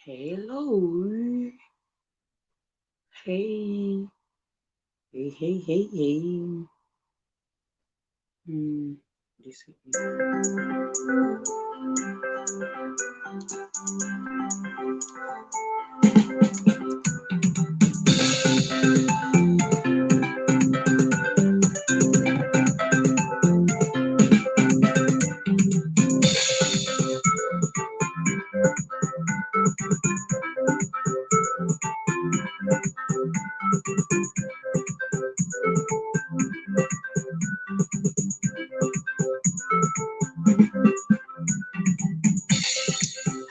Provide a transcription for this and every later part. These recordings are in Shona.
Hello. Hey. Hey. This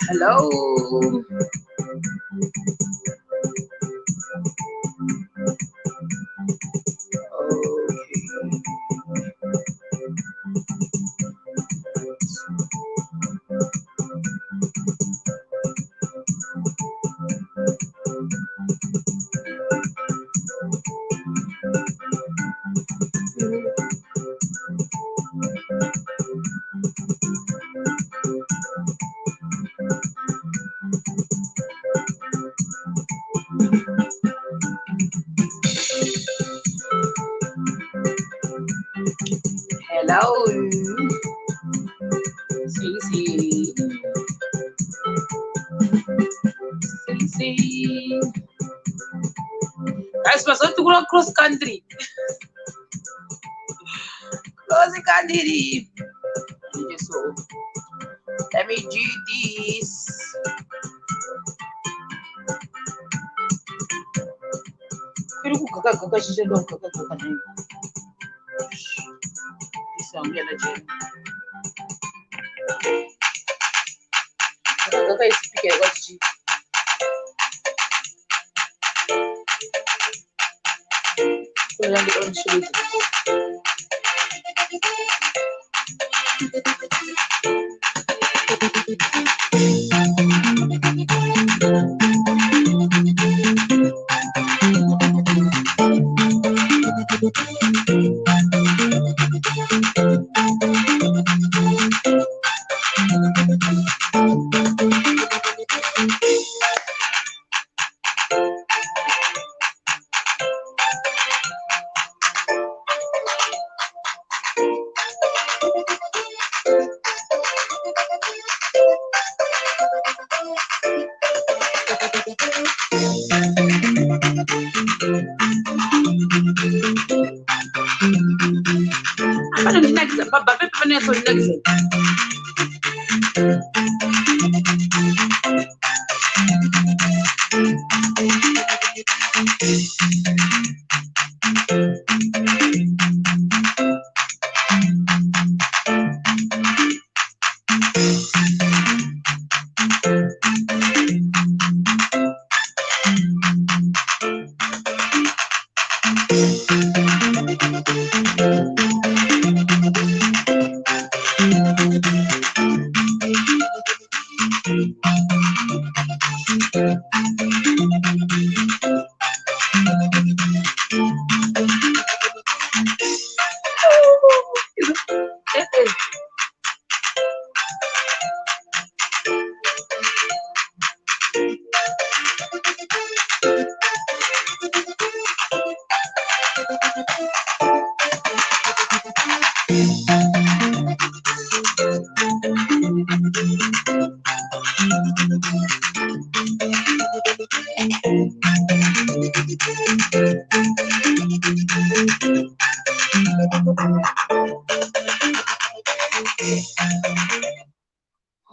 Hello. Hello. See. Guys, we're supposed to go cross country. Cross country. So, let me do this.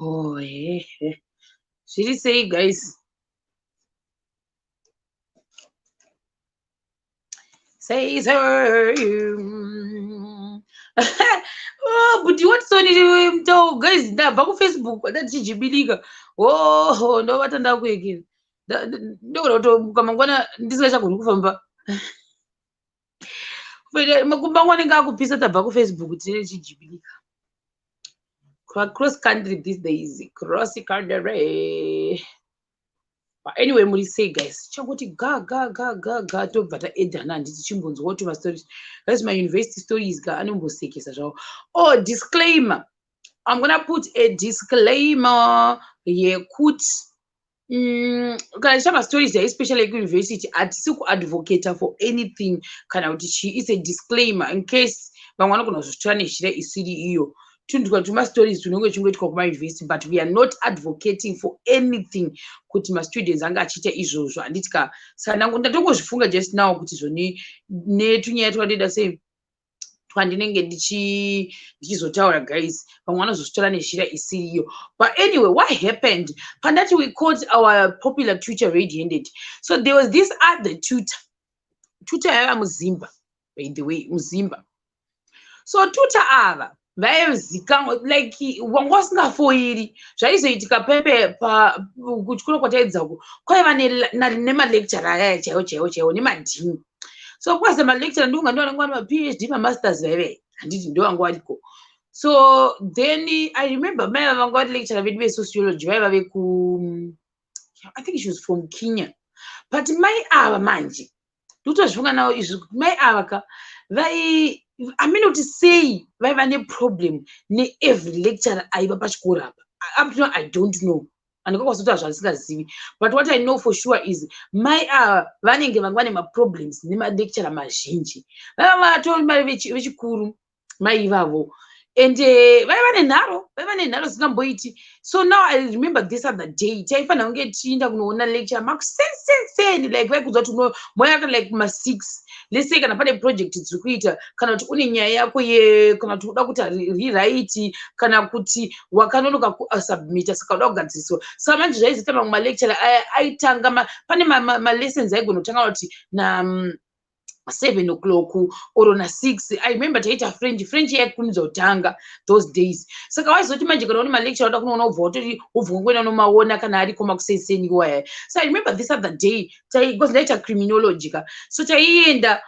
Oh, yeah. She say, guys. Says her. Oh, but you want Sony to guys that back on Facebook that chichibilika. Oh, no what and again. No, come gonna this guy shakuru kufamba. Makumba ngwane ngakupisa tabva ku Facebook tine chichibilika. Cross country these days. Cross country. But anyway, muri say guys, changoti ga tobva taedhana handiti chimbonzwa kuti mastories guys, my university stories ga anombosekesa zvavo. Oh, disclaimer, I'm gonna put a disclaimer yekuti kana chama stories especially at university hatisi kuadvocate for anything kana kuti chi. It's a disclaimer in case vamwe vanogona kuzosvitsva neshira isiri iyo. Tundikwa tuma stories tunenge chingoitika kuma university, but we are not advocating for anything kuti ma students anga achiita izvozvo. Handitika saka ndatongozvifunga just now kuti zvoni netunyaya twandida sei twandinenge ndichizotaura guys, vamwe vanozosvitsva neshira isiriyo. But anyway, what happened pandati we caught our popular tutor red-handed. So there was this other tutor yava muzimba, by the way, muzimba. So tutor ava vaizikanwa like wanga wasingafoiri zvaizoitika pepe kuchikoro kwataidzako kwaiva nemalectura aya chaiwo nemadhini. So kwasa malectura ndonga ndo vanenge vane maPhD mamasters vaive handiti ndo vanga variko. So then I remember mai vanga vari lecturer vedu vesociology vaiva veku, I think she was from Kenya. But mai ava manje ndotozvifunga nawo izvi, mai ava ka vai, I mean to say vaiva neproblem every lecturer aiva pachikoro apa. Up to now I don't know, andikakwazotaura zvandisingazivi, but what I know for sure is mai ava vanenge vanga vane maproblems nemalecturer mazhinji. Vaiva vatori vari vechikuru mai ivavo, and vaiva nenharo zisingamboiti. So now I remember this other day taifanira kunge tichienda kunoona lecturer makusensenseni, like vaikudza kuti moyaka like ma6. Let's say kana pane project dziri kuita, kana kuti une nyaya yako kana kuti uda kuti rewrite, kana kuti wakanonoka kusubmita saka uda kugadziswa. Saka manje zvaizoita mamwe malecturer aitanga pane malessons aigonotanga kuti na 7 o'clock or na 6. I remember taita French yaikudzotanga those days. Saka waizoti manje kana une malecturer uda kunoona ubva kwenda nomaona kana ari koma kusenseni waya. So I remember this other day because ndaita criminology ka, so taienda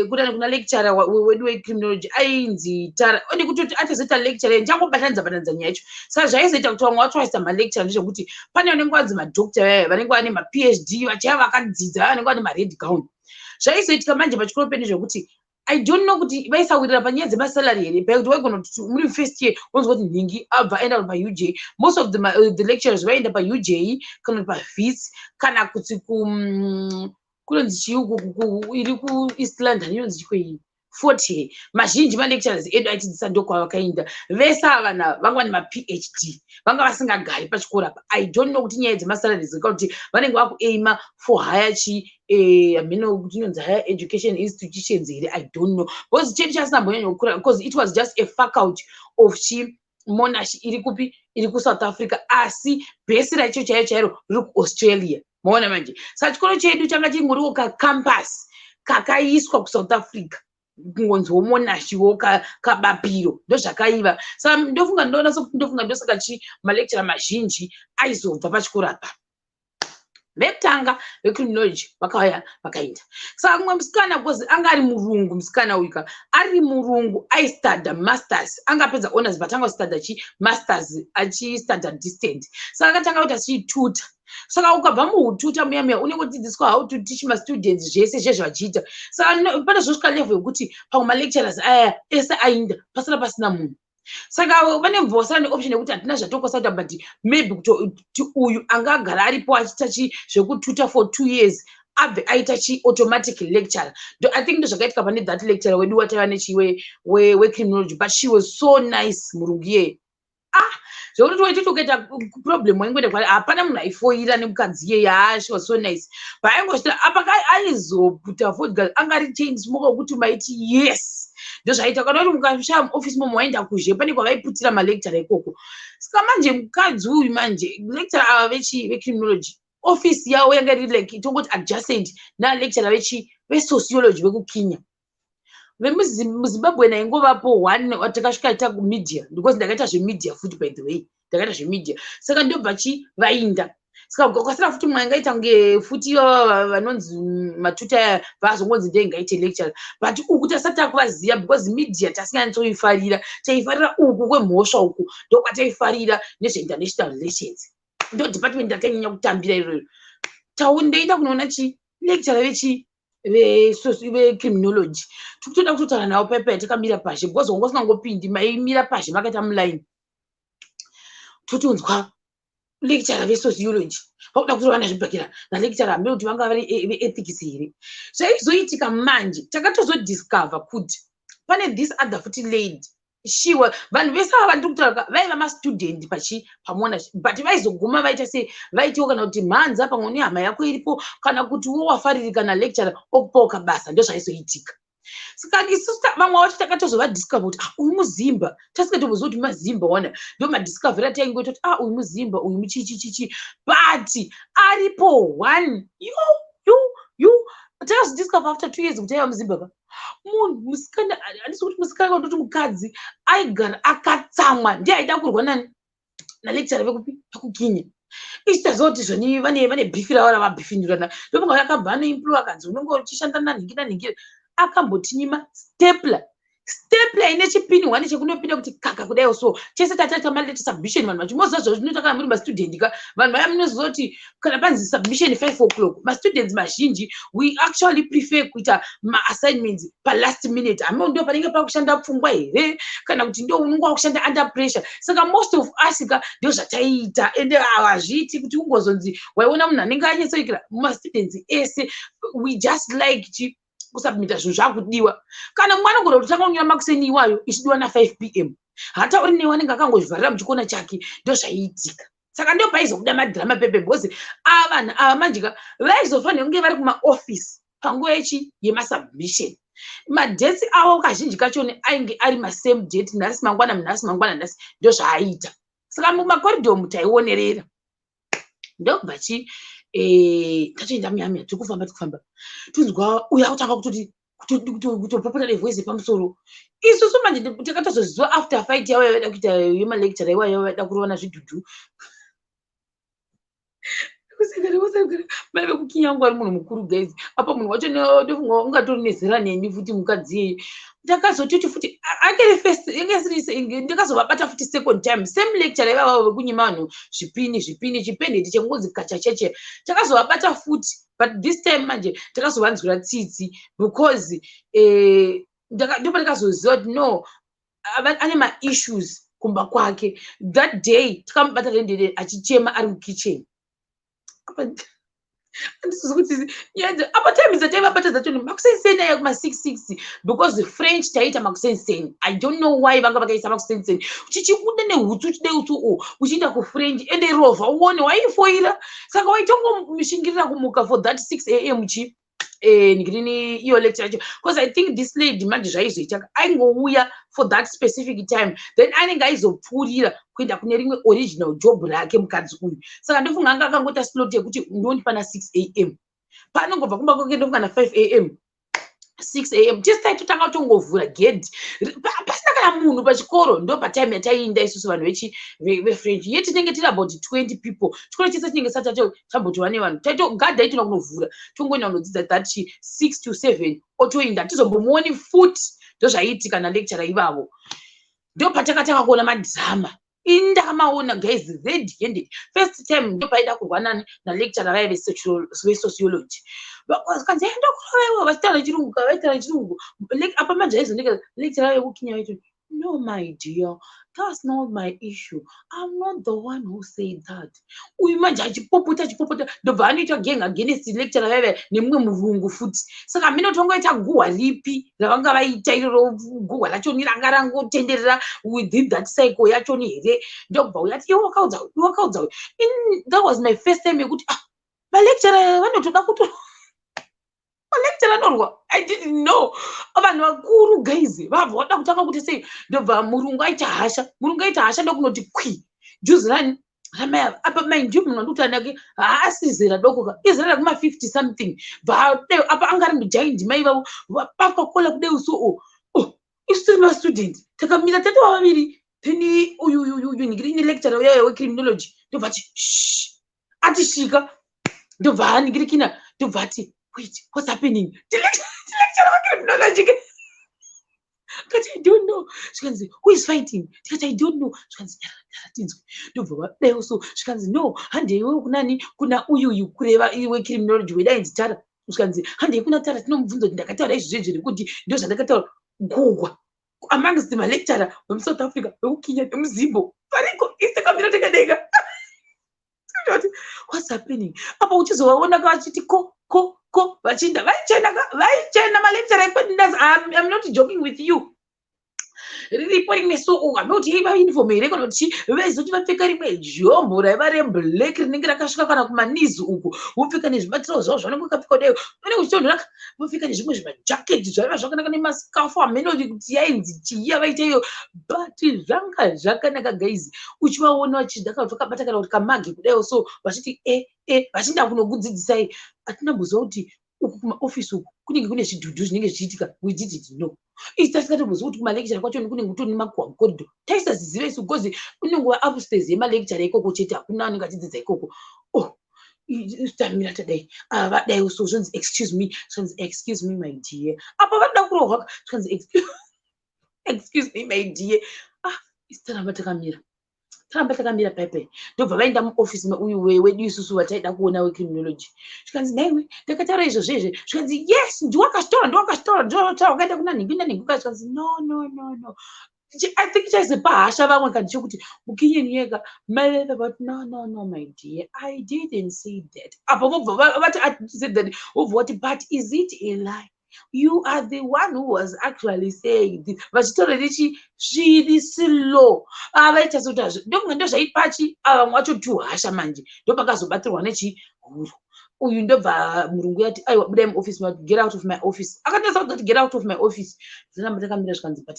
kuna lecturer wedu wecriminology ainzi tara ode kuti atazoita lecturer njangobatanza nyaya yacho. Saka zvaizoita kuti vamwe vachoisa malecturer ndezvekuti pane vanenge vanzi madhokta vaya vanenge vane maPhD vachava vakadzidza vanenge vane mared gown. Zvaizoitika manje pachikoro pedu zvekuti I don't know kuti vaisawirira panyaya dzemasalary here, pakuti waigona kuti muri first year wanzwa kuti nhingi abva aenda paUJ. Most of the lecturers vaienda paUJ kana paVits kana kuti kunonzi chiyungu iri kuEast London inonzi chikwei 40. Mazhinji malecturers edu aichidzisa ndokwavakaenda. Vese ava vanga vane maPhD vanga vasingagari pachikoro apa. I don't know kuti nyaya dzemasalary kuti vanenge vakuaima for higher higher education institutions here. I don't know because chedu chasinambonyanya kukura because it was just a faculty of monarchy iri kupi, iri kuSouth Africa, asi base racho chairo riri kuAustralia. Maona manje saka chikoro chedu changa chingoriwo kacampus kakaiswa kuSouth Africa kungonziwo monarchywo kabapiro ndozvakaiva. Saka ndofunga ndosaka malecturer mazhinji aizobva pachikoro apa. Vekutanga vecriminology vakauya vakaenda. Saka mumwe musikana because anga ari murungu, musikana uyu ari murungu aistudya masters, angapedza honors but angostudya masters achistudya distant. Saka akatanga kuti achituta. Saka ukabva muhututa muya unenge uchidzidziswa how to teach students zvese zvezvachiita. Saka pane zvosvika level yokuti pamwe malecturers aya ese ainda pasara pasina munhu. Saka vane mvosara neoption yekuti hatina zvatokosaita but maybe kuti uyu angagara aripo achiita zvekututa for 2 years abve aita automatic lecturer. I think ndozvakaitika pane that lecturer wedu wataiva nechiwe wecriminology, but she was so nice murungu iye. Zvekuti waitoti ukaita problem waingoenda kwari hapana munhu aifoira nemukadzi iye. She was so nice. But aingosvika apa aizoputa vodka anga ari chain smoker wekuti maiti yes. Ndozvaita kana kuti mukasvika muoffice momo waenda kuzhe pane kwavaiputira malecturer ikoko. Saka manje mukadzi uyu manje lecturer ava vecriminology office yavo yanga iri like tongoti adjacent nalecturer vesociology vekuKenya. VemuZimbabwe naingovapo one watakasvika ita kumedia because ndakaita zvemedia futi by the way, ndakaita zvemedia. Saka ndobva vainda. Saka kwasira futi mwangaita kunge futi vanonzi matuta vazongonzi ndengaite lecture, but uku tasati takuvaziva because media tasinganyatsoifarira, taifarira uku kwemhosva uku ndokwataifarira nezveinternational relations. Ndo department yakanyanya kutambira iroyo. taundeita kunoona chi lecturer vecriminology tikutoda kutotaura nawo pepe takamira pashi because wanga usingangopindi maimira pashi makaita muline totonzwa lecturer vesociology pakuda kuti vana zvibhakira nalecturer ambe kuti vanga vari veethics here zvaizoitika manje takatozodiscover kuti pane this other futi lady shiwa vanhu vese ava vandiri kutaura vaiva mastudent pamona but vaizoguma vaita sei vaitiwo kana kuti mhanza pamwe nehama yako iripo kana kuti wo wafaririka nalecturer okupawo kabasa ndo zvaizoitika saka isusu vamwe vacho takatozovadiscover kuti uyu muzimba tasikatombozwa kuti mazimba wana ndo madiscover ataingoita kuti uyu muzimba uyu muchichichichi but aripo one you takazodiscover after 2 years kuti aiva muzimba ka munhu musikana handisi kuti musikana kana kuti mukadzi aigara akatsamwa ndiye aida kurwa nani nalecturer vekupi pakukinya ichitazoti zvani vane bhifira vara vabhifindirana ndopanga yakabva anoimplore akadzi unenge uchishanda nanhingira akambotinyima stapler ine chipini wane chekunopinda kuti kaka kudai so chese tataita maleta submission vanhu vachimoziva zvazvinoita kana muri mastudent ka vanhu vaya munozoti kana panzi submission 5 o'clock mastudents mazhinji we actually prefer kuita maassignments palast minute ame ndo panenge pakushanda pfungwa here kana kuti ndo unenge wakushanda under pressure saka most of us ka ndo zvataita ende hazviiti kuti ungozonzi waiona munhu anenge anyatsoikira mastudents ese we just like kusubmita zvinhu zvakudiwa kana mwana gona kuti takanyora makuseni iwayo ichidiwa na5 p.m. hata uri newanenge akangozvivharira muchikona chake ndo zvaiitika saka ndo paizobuda madhirama pepe because avanhu ava manjika vaizofanira kunge vari kumaofisi panguva yemasubmission madheti avo kazhinji kachoni ainge ari masame date nhasi mangwana nhasi ndo zvaaita saka mumakoridomu taionerera ndokubva tatoenda muyamya tiri kufamba tunzwa uya kutanga kutopopota nevoice pamusoro isusu manje takatozoziva after fight yavo yavaida kuita yemalecturer iwayo yavaida kurovana zvidhudhu vaive kukinya wangu ari munhu mukuru guys apa munhu wacho ndofunga ungatori nezera neni futi mukadzi yeyo takazototi futi akere first ndakazovabata futi second time same lecturer ivavo vekunyima vanhu zvipini chipendeti chengozi kachacheche takazovabata futi but this time manje takazovanzwira tsitsi because ndopa ndakazoziva kuti no ane maissues kumba kwake that day takamubata rendere achichema ari mukitchen handisizi kuti apa time dzataivabata dzachoni makusenseni aya kuma6 because the french taita makusenseni I don't know why vanga vakaisa makusenseni uchichikuda nehutsu uchide utsu uchienda kufrench ende rovha uone waifoira saka waitongomushingirira kumuka for that 6 a.m. Nikirini iyo lecture yacho because I think this lady manje zvaizoita aingouya for that specific time then anenge aizopfuurira kuenda kune rimwe original job rake mukadzi uyu saka ndofunga anga akangota slot yekuti ndoni pana 6 a.m. paanongobva kumba kwake ndofunga na 5 a.m. 6 a.m. tisitaito tanga kutongovhura gate pasina kana munhu pachikoro ndo patime yataiinda isusu vanhu vefrench ye tinenge tiri about 20 people chikoro chese tinenge sati chambotova nevanhu taitogadha itina kunovhura tongoenda kunodzidza that 6 to 7 otoinda tizombomuoni futi ndo zvaiitika nalecturer ivavo ndo patakatanga kuona madhirama indakamaona guys red handed first time ndo paida kurwa nalecturer vaya vesociology vakanzi enda kurovewa vachitaura chirungu apa manje aizoneka lecturer vekukinya vaiti no my dear that's not my issue I'm not the one who said that uyu manje achipopota ndobva anoita gang against lecturer vaya nemumwe murungu futi saka mino tongoita guhwa ripi ravanga vaita iroro guhwa rachoni ranga rangotenderera within that cycle yachoni here ndobva uyati iwe wakaudza that was my first time yekuti valecturer vanotoda kuto lecturer norwa I didn't know vanhu vakuru guys vabva vada kutanga kuti sei ndobva murungu aita hasha ndokunoti kwi juzi rani ramaya apa mind you munhu andokuti anake haasizera doko ka izera kuma 50 something apa angari mujaindi mai vavo vapakakola kudai uso isu tiri mastudent takamira tati vavaviri then uyu ningiri lecturer uyayo wecriminology ndobva ati atishika ndobva aningirikina ndobva ati wait, what's happening? Lecturer wa criminology. I don't know. She can say, who is fighting? I don't know. She can say, so she can say, no, and kunani kuna uyu kureva iwe criminology wedainzi tara. She can say, hande kuna tara tinomubvunza kuti ndakataura izvozvo zvekuti ndo zvandakataura kugwa amongst my lecturer from South Africa, Kenya, Zimbabwe. What's happening? Apa uchizowaona kachiti ko vachinda vaichena malecturer. I'm not joking with you. Reporting so I'm not even uniform here kana kuti vezoti vapfeka rimwe jombo raiva reblack rinenge rakasvika kana kumanizi uku vopfeka nezvibatiro zvavo zvanenge vakapfeka kudai vanenge uchitonhora vopfeka nezvimwe zvimajaketi zvaiva zvakanaka nemasikafu amenoti kuti yainzi chiya vaita iyo but zvanga zvakanaka guys uchivaona vachidakavakabata kana kuti kamagi kudai so vachiti vachinda kunokudzidzisai atinamboziva kuti uku kumaofisi uku kunenge kune zvidhudhu zvinenge zvichiitika we didn't know. Isitasikatombozva kuti kumalecture kwacho kunenge kutori nemakuwa mukoridho taisaziziva isu because unenge upstairs yemalecture ikoko chete hakuna anenge achidzidza ikoko. Tamira tadai vadai so zvinzi excuse me my dear apa vada kurohwa zvinzi excuse me my dear isitaramba takamira paipai ndobva vaenda muofisi uyu wedu isusu vataida kuona wecriminology zvikanzi naiwe ndakataura izvozvezve zvikanzi yes ndiwakastora ndowakaenda kuna nhingi zvikanzi no I think chaizopahasha vamwe kandi chokuti mukinyeni yega maileva but no my dear I didn't say that apo vobva vati said that vobva vati but is it a lie? You are the one who was actually saying this. Vachitorerichi zviri slow. Avaita soti ndomwe ndozvaipachi vamwe vacho tuhasha manje ndopakazobatirwa nechihuru. Uyu ndobva murungu yati aiwa budai muoffice get out of my office. Akatosa kuti get out of my office. Zvinamba takamira zvikanzi but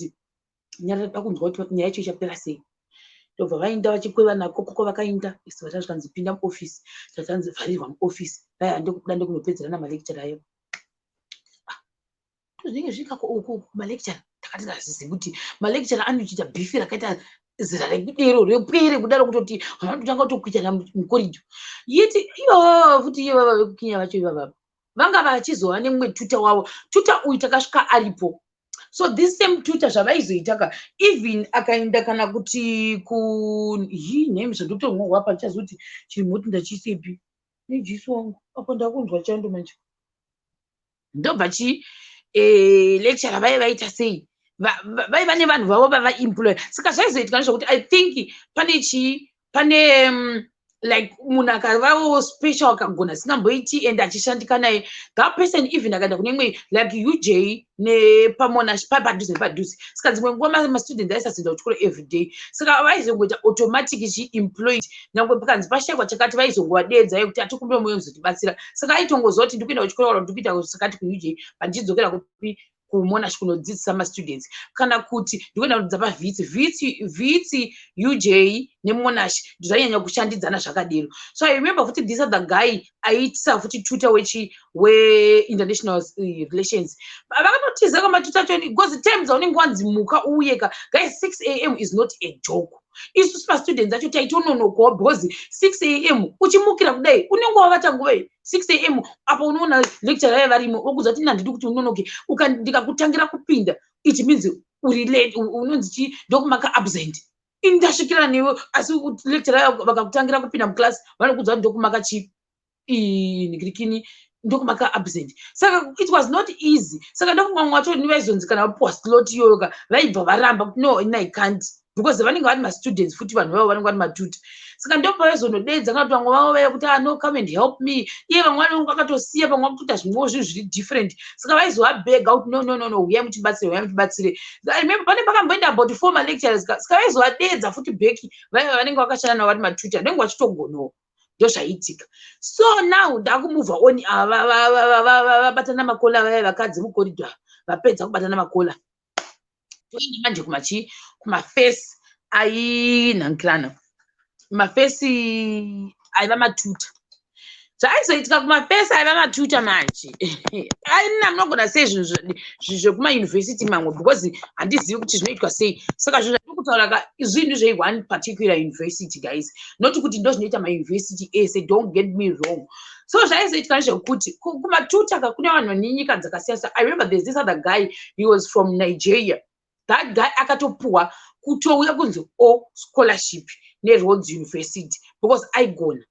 nyara takunzwa kuti nyaya yacho ichapera sei. Ndobva vaenda vachikweva nako koko vakaenda isu vata zvikanzi pinda muoffice. Tatanzi vharirwa muoffice. Vaya ndokuda ndokunopedzera namalecture ayo. Zvinenge zvikako uku malecture takati tazizi kuti malecture anochita bhifi rakaita zira rekudero repwere kudaro kutoti vanotanga kutokuitana mukoridho yeti ivo futi ivava vekukinya vacho ivava vanga vachizova nemumwe tuta wavo tuta uyu takasvika aripo so this same tuta zvavaizoitaka even akaenda kana kuti name zvandotomwa apa ndichazoti chiri moti ndachisepi nejesu wangu apo ndakunzwa chando manje ndobva lecture vaita sei vaiva nevanhu vavo vavaemploy saka zvaizoitika nezvokuti I think pane like munhu akavawo special akagona singamboiti and achishandika naye that person even akaenda kune imwe like UJ nepamonash padhuze saka dzimwe nguva mastudents aisazoenda kuchikoro everyday saka vaizongoita automatic chiemployed nyangwe pakanzi pashayikwa chakati vaizongovadedza yekuti atikumbira moyo muzotibatsira saka aitongoziva kuti ndikuenda kuchikoro kana ndikuita sakati kuUJ pandidzokera kupi kumonash kunodzidzisa mastudents kana kuti ndikuenda kudza pavhitsi UJ nemonash ndozvainyanya kushandidzana zvakadero so I remember futi this other guy aitisa futi tutor we-international relations vakanotiza kamatuta choni because time dzaunenge wanzimuka uyeka guys 6 AM is not a joke isusu pastudents acho taitononokawo because 6 AM uchimukira kudai unenge wavata nguva 6 AM apa unoona lecture yaya varimo okuudza kuti nandidi kuti unonoke ndikakutangira kupinda it means uri late unonzi chi ndokumaka absent indasvikira newe asi lecture yaya vakakutangira kupinda muclass vanokuudza kuti ndokumaka chi nikirikini ndokumaka absent saka it was not easy saka ndokumwe wacho nivaizonzi kana vapuwa slot iyoyoka vaibva varamba kuti no I can't because vanenge vari mastudents futi vanhu vavo vanenge vari matuta saka ndopavaizonodedza kana kuti vamwe vavo vaya kuti no come and help me iye vamwe vanenge vakatosiya vamwe vakutoita zvimwewo zvinhu zviri different saka vaizovabega kuti no uyai mutibatsire I remember pane pakamboenda about 4 malecturers saka vaizovadedza futi bheki vaya vanenge vakashanda navo vari matuta vanenge vachitogonawo ndozvaiitika so now ndakumuvha on vabatana makola vaya vakadzi mukoridho vapedza kubatana makola toenda manje kumafesi ainhankirana mafesi aiva matuta zvaizoitika kumafesi aiva matuta manje aina munogona sei zvinhu zvekumayunivhesiti mamwe because handizivi kuti zvinoitwa sei saka zvinhu zvandiri kutaura zvinhu zvei1 particular university guys not kuti ndo zvinoita mayunivhesiti ese don't get me wrong so zvaizoitika nezvekuti kumatuta kune vanhu vanenyika dzakasiyana I remember there's this other guy he was from Nigeria that guy akatopuwa kutouya kunzi scholarship neRhodes University because aigona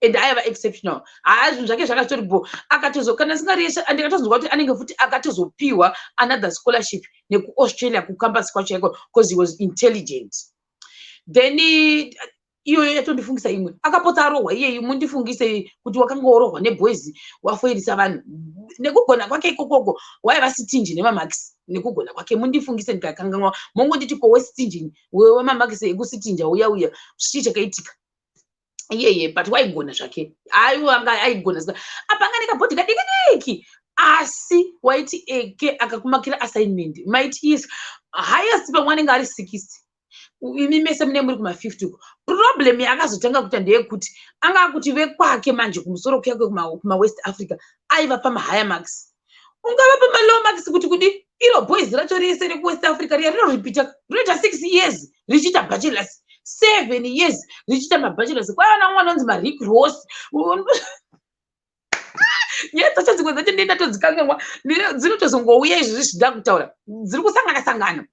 and aiva exceptional zvinhu zvake zvakatoripo akatozokana singaresha andikatozonzwa kuti anenge futi akatozopiwa another scholarship nekuAustralia kucampus kwacho iko because he was intelligent. Then iyoyo yatondifungisa imwe akapota arohwa iyeyi mundifungise kuti wakanga worohwa neboys wafoirisa vanhu nekugona kwake ikokoko waiva sitinji nemamax nekugona kwake mundifungise ndikakanganwa mongonditi ko wesitinji wemamax ekusitinja uya chii chakaitika iyeye but waigona zvake aiwanga aigona apanga nekabhodhi kadiki asi waiti eke akakumakira assignment maiti is highest pamwanenge ari 60 imi mese mune muri kuma-50 problem yakazotanga kuita ndeyekuti anga kuti vekwake manje kumusoro kwake kuma-West Africa aiva pama-higher marks ungava pama-low marks kuti kudi iro boys racho rese rekuwest Africa riya rinoripita rinoita 6 years richiita bachelors 7 years richiita mabachelors kwaiva mwana unzi Rick Ross nyaya dzacho dzimwe dzacho ndenda todzikanganwa dzinotozongouya izvozvi zvida kutaura dziri kusangana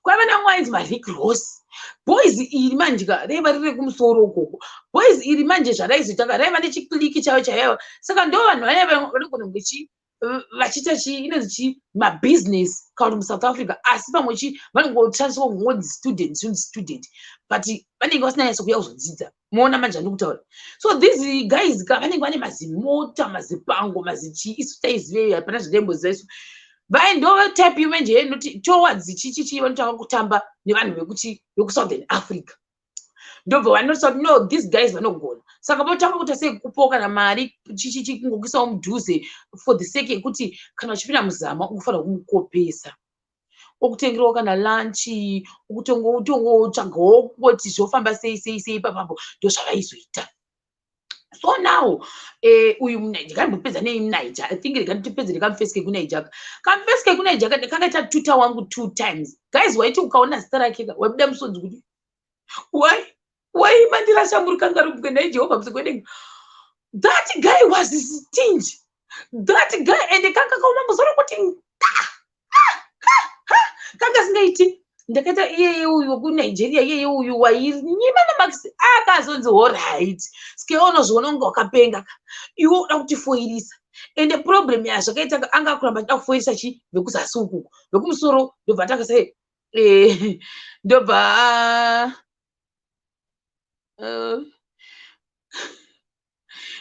kwaiva namwana unzi Rick Ross boys iri manje raiva riri kumusoro ukoko boys iri manje zvaraizotanga raiva nechikliki chavo chaiva saka ndo vanhu vaiva vanogona kunge vachiita inonzi mabusiness kana muSouth Africa asi pamwe vanongotransfer kungodzi student but vanenge vasina nyatso kuya kuzodzidza moona manje andiri kutaura so these guys vanenge vane mazimota mazipango mazichi isu taizive hapana zvidemboziva isu vaindova type imwe nje inoti towards chichichi vanotanga kutamba nevanhu vekusouthern Africa ndobva vanoti no these guys vanogona saka votanga kuita sei kupoka namari chichichi kungokuisawo mudhuze for the sake yekuti kana vachipinda muzama ukufanira kumukopesa okutengerawo kana lanchi okutongotsvagawo kuti zvofamba sei papapo ndo zvavaizoita. So now uyu ndikambopedza nei muNiger I think ndikandipedza ndikamufeske kuNiger kamufeske kuNiger ndakakaita tutor wangu 2 times guys waiti ukaona zita rake wabuda musodzi kuti why mandira shamburu kangarubwe naJehovha msekwedenga that guy was stingy that guy and kanga kauma musoro kuti kanga singaiti ndakaita iyeye uyu kuNigeria iyeye uyu wainyima namax akazonzi alright sikeona zvoona unga wakapenga iwe uda kutifoirisa and the problem yazvakaita anga kuramba achida kufoirisa chi vekuzasi ukuku vekumusoro ndobva takasai ndobva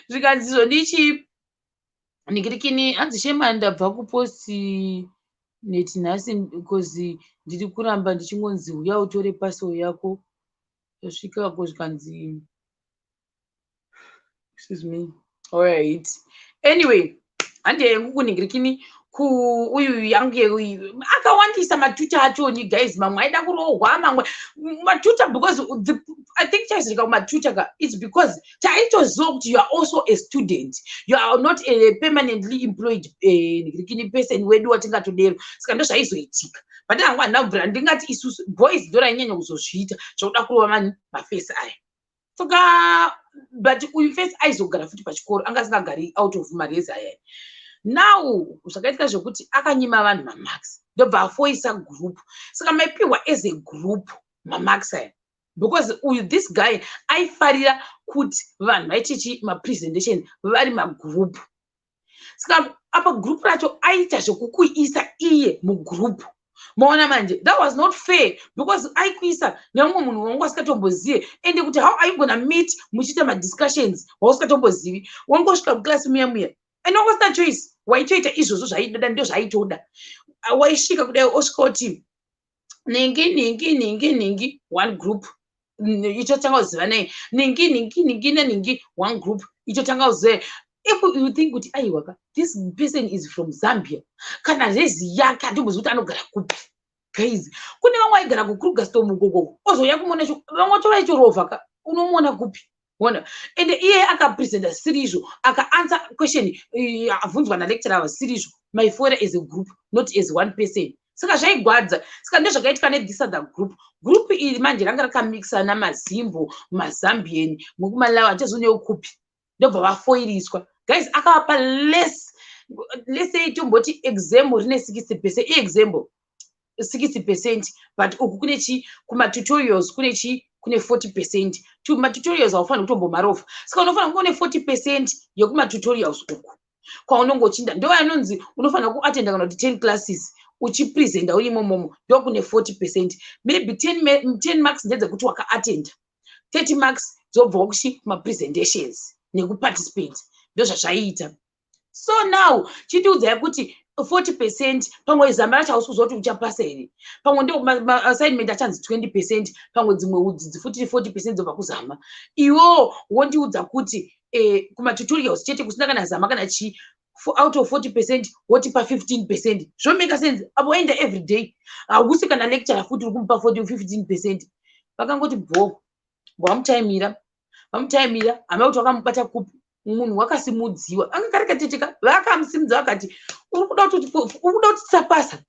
zvikanzizo ndichi nikirikini hanzi shema ndabva kuposti neti nhasi because ndiri kuramba ndichingonzi uya utore passport yako yasvikako zvikanzi excuse me alright anyway hande yangu kuningirikini uyu yangu akawandisa matuta achoni guys mamwe aida kurohwa mamwe matuta because I think chaizika matuta it's because chaitoziva kuti you are also a student you are not a permanently employed ningirikini person wedu watingatodero saka ndo zvaizoitika but hangu handabvira ndingati isusu boys ndo rainyanya kuzozviita zvokuda kurova mani mafesi aya saka but uyu fesi aizogara futi pachikoro anga asingagari out of marezi aya now zvakaitika zvokuti akanyima vanhu mamax ndobva afoisa group saka maipiwa as a group mamax aya because this guy aifarira kuti vanhu vaitichi mapresentation vari magroup saka apa group racho aita zvokukuisa iye mugroup maona manje that was not fair because aikuisa nemumwe munhu wanga usikatombozive ende kuti how are you gonna meet muchiita madiscussions wausingatombozivi wangosvika kuklasi muya and wangosina choice waitoita izvozvo zvaidada ndo zvaitoda waisvika kudai osvika kuti ningi one group ichotanga kuziva nei ningi one group ichotanga kuziva if you think kuti aiwaka this person is from Zambia kana rezi yake handimbozivi kuti anogara kupi guys kune vamwe vaigara kuKrugersdorp mugogoko ozouya kumona vamwe tovaichorovha unomuona kupi ona and iye akapresenta sirizvo akaanswer question abvunzwa nalecturer wasirizvo maifora as a group not as one person saka zvaigwadza saka ndozvakaitika nethis other group iri manje ranga rakamikisa namazimbo mazambian mukumalawa hatizonewo kupi ndobva vafoiriswa guys akavapa less let's say tomboti example rine 60% iexample 60%, but uku kune chi kuma-tutorials kune 40%. Ma-tutorials haufaniri kutombomarofa, saka unofanira kunge une 40% yekuma-tutorials uku kwaunongochinda. Ndo anonzi unofanira kuatenda kana kuti 10 classes uchipresenta uri imomomo, ndo kune 40%. Maybe 10 marks ndedzekuti wakaatenda, 30 marks dzobva kuma-presentations nekuparticipate, ndo zvazvaita. So now chitiudzai kuti 40% pamwe zama racho hausi kuzoti uchapasa here, pamwe ndo assignment achanzi 20%, pamwe dzimwe udzidzi futi 40% dzobva kuzama. Iwo wondiudza kuti kuma-tutorials chete kusina kana zama kana chi, out of 40% wotipa 15%. Zvomeka sense apo waenda every day, hausi kana lecturer futi uri kumupa 15%. Vakangoti vamutaimira hama kuti wakamubata kupi, munhu wakasimudziwa, anga karikateteka, vakamusimudza vakati uri kuda kuti tisapasa,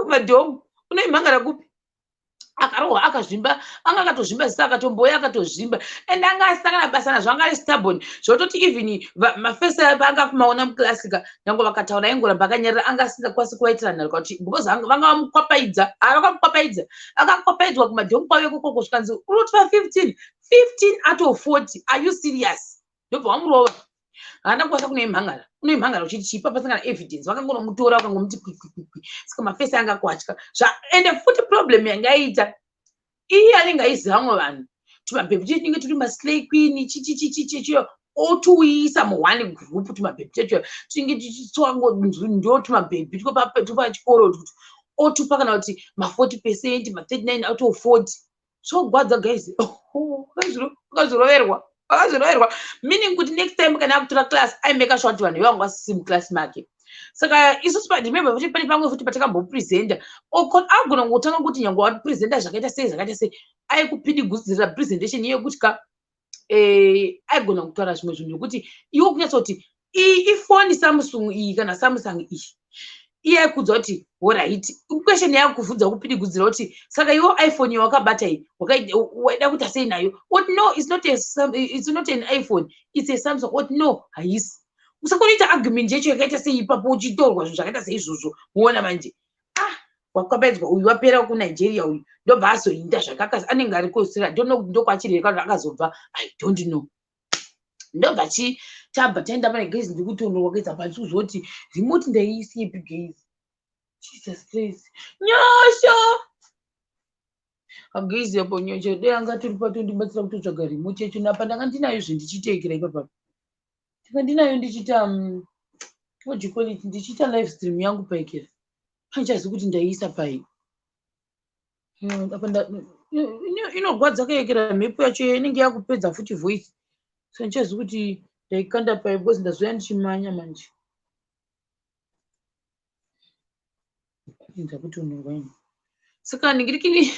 madhomu unoimhangara kupi, akarohwa akazvimba, anga akatozvimba zisa akatomboya akatozvimba, and anga asina basa nazvo, anga ari stubborn zvototi even mafesi anga kumaona muklasika nyange vakataura aingoramba akanyarira, anga asingakwanisi kuvaitirana kuti because vanga vamukwapaidza, vakamukwapaidza, akakwapaidzwa kumadhomu kwave kokoko zvikanzi uri kutiva 15 out of 40. Are you serious? Ndobva wamurova, haana kukwanisa kunoimhangara, unoimhangara uchiti chipa pasina evidence, vakangonomutora vakangomuti kwikwikwi, saka mafesi anga kwatya ende futi problem yangaita iye anenge aiziva vamwe vanhu tumabhebhi tetu tinenge turi maslay queen chichichichichichiyo, otuisa muone group tumabhebhi tetu tinenge tichitswango tumabhebhi tupachikoro kuti otupa kana kuti ma-40%, ma-39 out of 40. Zvogwadza guys, ukazviroverwa, meaning kuti next time kana akutora class aimeka sure kuti vanhu vangu vasisi muclass make. Saka isusu remember kuti pane pamwe futi patakambopresenta agona ngotanga kuti nyange wapresenta zvakaita sei aikupinigudzira presentation iye kuti aigona kutaura zvimwe zvinhu nokuti iwo kunyatsa kuti ifoni Samsung iyi kana Samsung iyi iye aikudza kuti alright, question yakuvhudza kupinigudzira kuti saka iwo iPhone wakabata iyi waida kuita sei nayo, what no, it's not an iPhone, it's a Samsung, what no, haisi. Usakunoita argument yacho yakaita sei ipapo uchitorwa zvinhu zvakaita seizvozvo. Muona manje wakabaidzwa uyu wapera kuNigeria uyu ndobva azoinda zvakakazi anenge ari kosira ndokwachiri kana akazobva I don't know. Ndobva tabva taenda pane gezi ndikutonderwa kuedza pachizoti remote ndaiisiyepi gezi. Jesus Christ, nyosho agezi yapo nyosho dai anga tiri patondibatsira kutotsvaga remote yacho napa ndanga ndinayo zvendichitekera ipapa, ndinayo ndichita wojikoli ndichita live stream yangu paikera, handichazivi kuti ndaiisa pai. Inorwadza kaekera mhepo yacho inenge yakupedza futi voice, so handichazivi kuti ndaikanda pai because ndazoya ndichimanya manje. Ndakutonorwa saka ndingirikini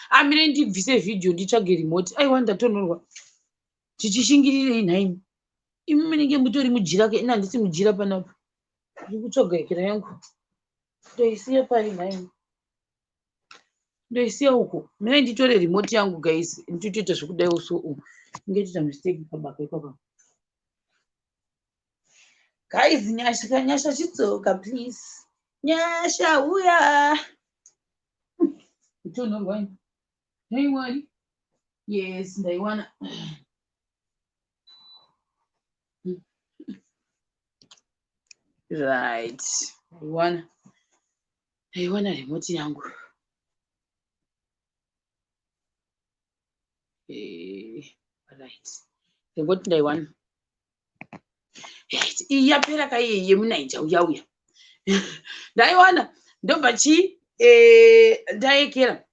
amire ndibvise video nditsvage remote. Aiwa ndatonorwa tichishingirire nhaini imi munenge mutori mujira ina handisi mujira panapa, ndiri kutsvaga ekera yangu ndoisiya pari nhaini, ndoisiya uko. Mene nditore remote yangu guys, nditoita zvekudai uso ingetiita mistake pabaka ipapa guys. Nyasha chidzoka please, nyasha uya utonorwa ndaiwani. Yes, ndaiwana. Right, ndaiwana remote yangu. Right, remote ndaiwana. Right, iyi yapera kai yemunaija uya ndaiwana ndobva ndaekera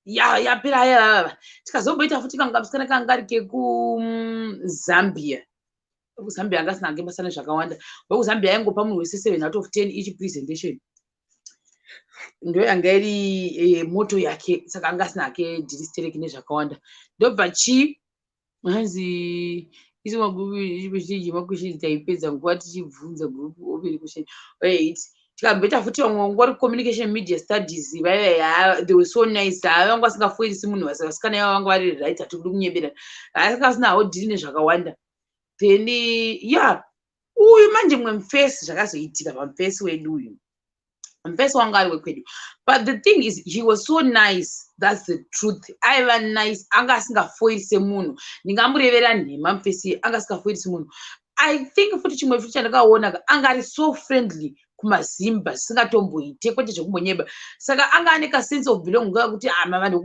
yapera yava tikazomboita futi kangamusikana kanga ari kekuzambia. Kuzambia anga asina basa nezvakawanda, kuzambia aingopa munhu wese 7 out of 10 each presentation, ndo yanga iri moto yake, saka anga asina hake diristereki nezvakawanda. Ndobva hanzi isi magurupu makwesheni taipedza nguva tichibvunza gurupu overi kwesheni. Right, tikamboita futi vamwe vangu vari communication media studies they were so nice, vanga vasingafoirisi munhu vasikana yavo vanga vari right, hatiri kunyebera, asika asina hawo dhiri nezvakawanda. Then uyu manje mwe mufesi zvakazoitika pamufesi wedu uyu mufesi wanga ari wekwedu. But the thing is, he was so nice. That's the truth. Aiva nice, anga asingafoyise munhu. Ndingamurevera nhema mufesi, anga asingafoyise munhu. I think futi chimwe futi chandakaona anga ari so friendly kumazimba singatomboite kwete zvekumbonyeba. Saka anga ane ka sense of belonging kuti vanhu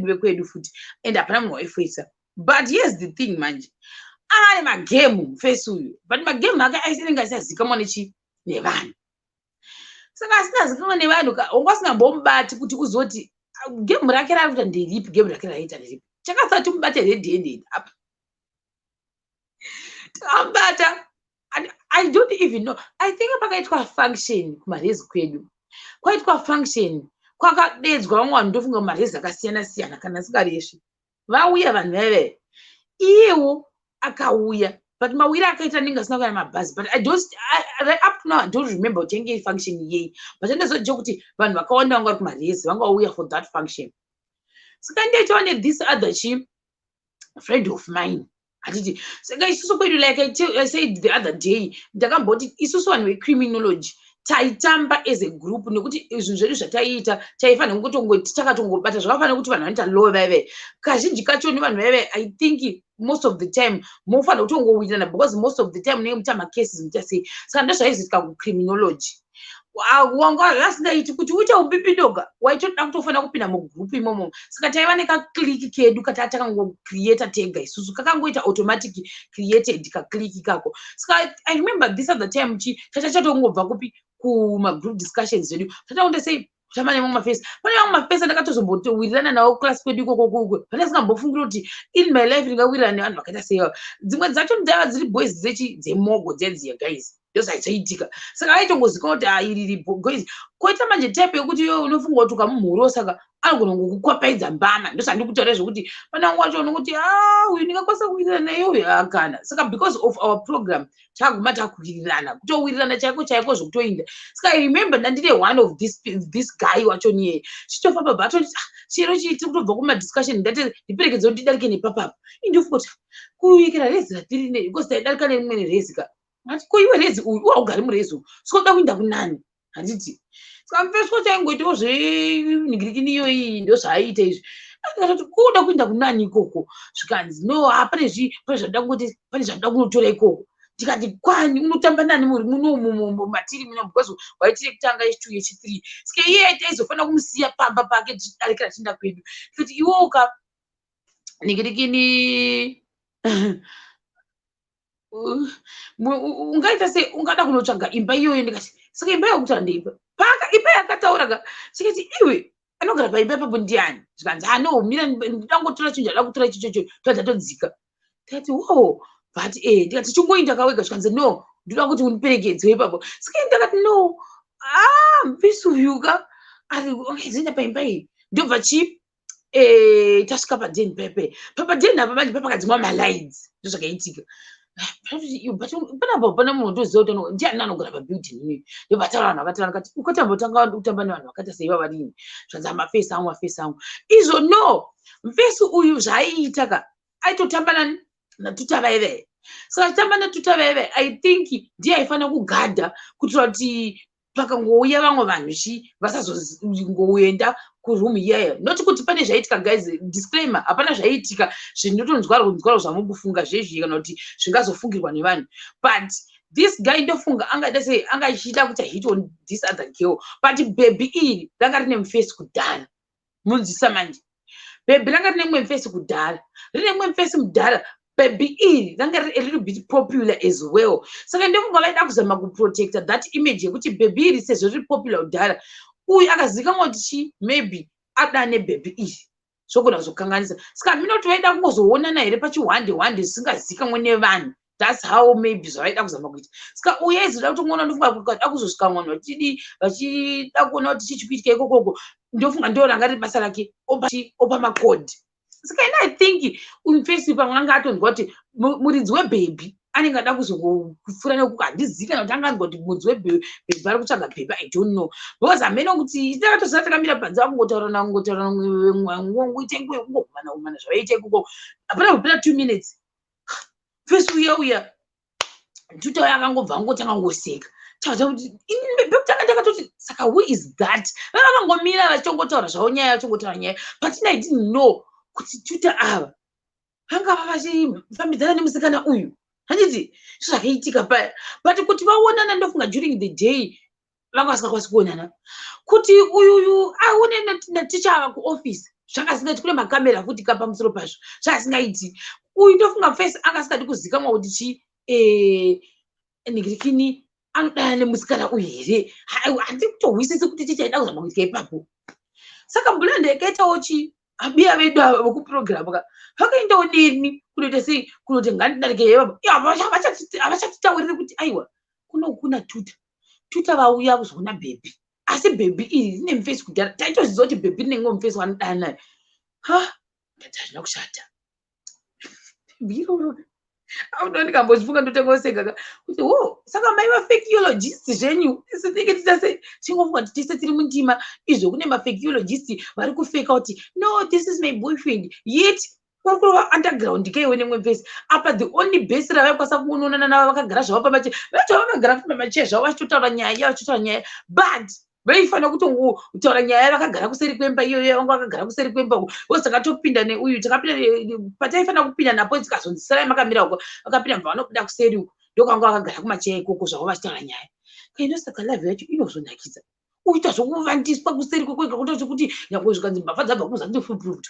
vekwedu futi, and hapana munhu waifoyisa. But here's the thing manje, anga ane magemu mufesi uyu, but magemu ake aisenenge asizikamwa nevanhu. Saka asinazikamwa nevanhu, wanga usingambomubati kuti uzoti gemu rake rari kuita nderipi, gemu rake raita nderipi. Chakasati mubate red handed apa. Tambata, I don't even know. I think pakaitwa function kumarezi kwedu. Kwaitwa function kwakadedzwa vamwe vanhu ndofunga marezi akasiyana siyana kana singareshi. Vauya vanhu veve. Iyewo akauya. But mawira akaita ninga sina kuya mabhazi. But up to now I don't remember kuti yange function yei. But ndozoje kuti vanhu vakawanda vanga vari kumarezi vanga vauya for that function. Saka ndaitaone this other friend of mine. Hatiti, saka isusu kwedu, like I said the other day, ndakamboti isusu vanhu vecriminology taitamba as a group nekuti zvinhu zvedu zvataiita taifanira kutongoti takatongobata zvakafanira kuti vanhu vanoita law vaive. Kazhinji kacho nevanhu vaive, I think most of the time mofanira kutongowirirana because most of the time munenge muita macases muchasei. Saka ndozvaizoitika kucriminology. Wanga vasingaiti kuti uite ubibidoga waitoda kutofanira kupinda mugroup imomo. Saka taiva nekakliki kedu katakangocreata tega isusu, kakangoita automatic created kakliki kako. Saka I remember this other time chatongobva kupi kumagroup discussions zvedu tatondesei kutamba mumafesi. Pane vamwe mafesi andakatozombowirirana nawo class kwedu ikoko pandasingambofungira kuti in my life ndingawirirana nevanhu vakaita sei. Dzimwe dzacho dzaiva dziri boys dzemogo dzedziya guys. Ndozvaizoitika. Saka aitongozikanwa kuti iri boys. Koita manje type yekuti iwe unofunga kuti ukamumhuro saka anogona kukukwapaidza mbama. Ndosandikutaura zvokuti pane vamwe vacho unoti uyu ndingakwanisa kuwirirana naye uyu akana. Saka because of our program taguma takuwirirana, kutowirirana chaiko zvokutoinda. Saka I remember ndandine one of this guy wacho niye chitofamba bhato chero chiti kutobva kumadiscussion ndati ndiperekedze kuti ndidarike nepapapo. Ndofunga kuti kuikira rezi ratiri nei because taidarika nerimwe nerezi ka. Ati kuiwe rezi uyu waugari murezi uyu sikoda kuinda kunani handiti. Saka mufesi chaingoitawo zvenhingirikini iyoyi ndozvaaiita izvi. Akati kuda kuinda kunani ikoko. Zvikanzi no pane zvada kunotora ikoko. Ndikati kwani unotamba nani muri muno matiri muno because waitire kutanga yechi2 yechi3. Saka iye taizofanira kumusiya pamba pake tichidarikira tinda kwedu. Kuti iwoka nhingirikini ungaita sei ungada kunotsvaga imba iyoyo. Ndikati saka imba yokutara ndeipa paka imba yakataura chikati iwe anogara paimba ipapo ndiani. Zvikanzi no mira ndidangotora chinhu ndada kutora ichocho tadzatodzika. Ndikati wo but ndikati chungoinda kawega. Zvikanzi no ndoda kuti uniperekedze ipapo. Saka ndakati no mufesi uyuka ari zenda paimba iyi ndobva tasvika padeni pepe papadeni apa manje papakadzimwa malights ndozvakaitika. Pana munhu unotoziva kuti ndiani anogara pabuilding iyoyi. Ndobva vanhu vakataura kati ukatambotanga kutamba nevanhu vakaita sei vavadini. Zvanzi mafesi angu izvo no. Mufesi uyu zvaaiita ka aitotamba natuta vaive. Saka tamba natuta vaive I think ndiye aifanira kugadha kuitira kuti pakangouya vamwe vanhu vasazongoenda kuroom iyayo. Not kuti pane zvaitika guys, disclaimer, hapana zvaitika zvinotonzwaro zvamukufunga zvezvi kana kuti zvingazofungirwa nevanhu. But this guy ndofunga anga achida kuti hit on this other girl. But baby iri ranga rine mufesi kudhara. Munzisa manje. Baby ranga rine mumwe mufesi kudhara. Rine mumwe mufesi mudhara. Baby iri ranga a little bit popular as well. Saka ndofunga vaida kuzama kuprotecta that image yekuti baby iri sezvo riri popular kudhara. Uyu akazikamwa kuti maybe adane baby iri zvogona kuzokanganisa. Saka minoti vaida kungozoonana here pachiwande zvisingazikamwe nevanhu. That's how maybe zvaida kuzama kuita. Saka uyu aizoda kutomuona ndofunga kuti ada kuzosvika mwana vachida kuona kuti chichikuitika ikokoko. Ndofunga ndoranga riri basa rake opa makodhi. Saka I think mufesi pamwe anga atonzwa kuti muridzi webaby anenge ada kuzongofura nekuti handizivi kana kuti anganzwa kuti muridzi webaby ari kutsvaga baby. I don't know because hamene kuti takatozara takamira panze vakungotaurana uite nguva yekungogumana zvavaita ikoko. Hapana kupera 2 minutes mufesi uya tuta uya akangobva angotanga ngoseka. Chakuti bekutanga ndakatoti saka who is that vakangomira vachongotaura zvavo nyaya vachongotaura nyaya but I didn't know kuti tutor ava vanga vachifambidzana nemusikana uyu handiti zvakaitika paya but kuti vaonana ndofunga during the day vanga vasingakwanisi kuonana kuti uyuyu aone naticha ava kuoffice zvakasingati kune makamera futi kapamusoro pazvo zvaasingaiti uyu ndofunga first anga asingadi kuzikamwa kuti chi nigirikini anodana nemusikana uyu here handi kutohwisisi kuti chichaida kuzama kuitika ipapo saka mbulanda yakaitawo chi abiya vedu ava vokuprogramu ka vakaendawo neni kunoita sei kunoti ngandidarike yevavo havachatitauriri kuti aiwa kuna tuta vauya kuzoona bhebhi asi bhebhi iri rine mufesi kudhara taitoziva kuti bhebhi rinenge mufesi wanodana nayo ndati hazvina kushata bhiroro ndikambozvifunga ndotengoseka kuti saka mai vafekiologist zvenyu isinenge tichase tingofunga kuti tise tiri mundima izvo kune mafekiologist vari kufeka kuti no this is my boyfriend yet kurikuva underground keiwe nemwe mfesi apa the only base ravaikwanisa kuonana navo vakagara zvavo pamache vacho vakagara pamache zvavo vachitotaura nyaya but vaifanira kutotaura nyaya vakagara kuseri kwemba iyoyo vanga vakagara kuseri kwemba takatopinda neuyu takapinda pataifanira kupinda napo tikazonzi sarai makamira uko vakapinda mva vanobuda kuseri uko ndokanga vakagara kumacheya ikoko zvavo vachitaura nyaya kaino saka live yacho inozonakidza uita zvokuvandiswa kuseri kwekwega kutoti kuti nyangwe zvikanzi mbavha dzabva kuzanzi foolproof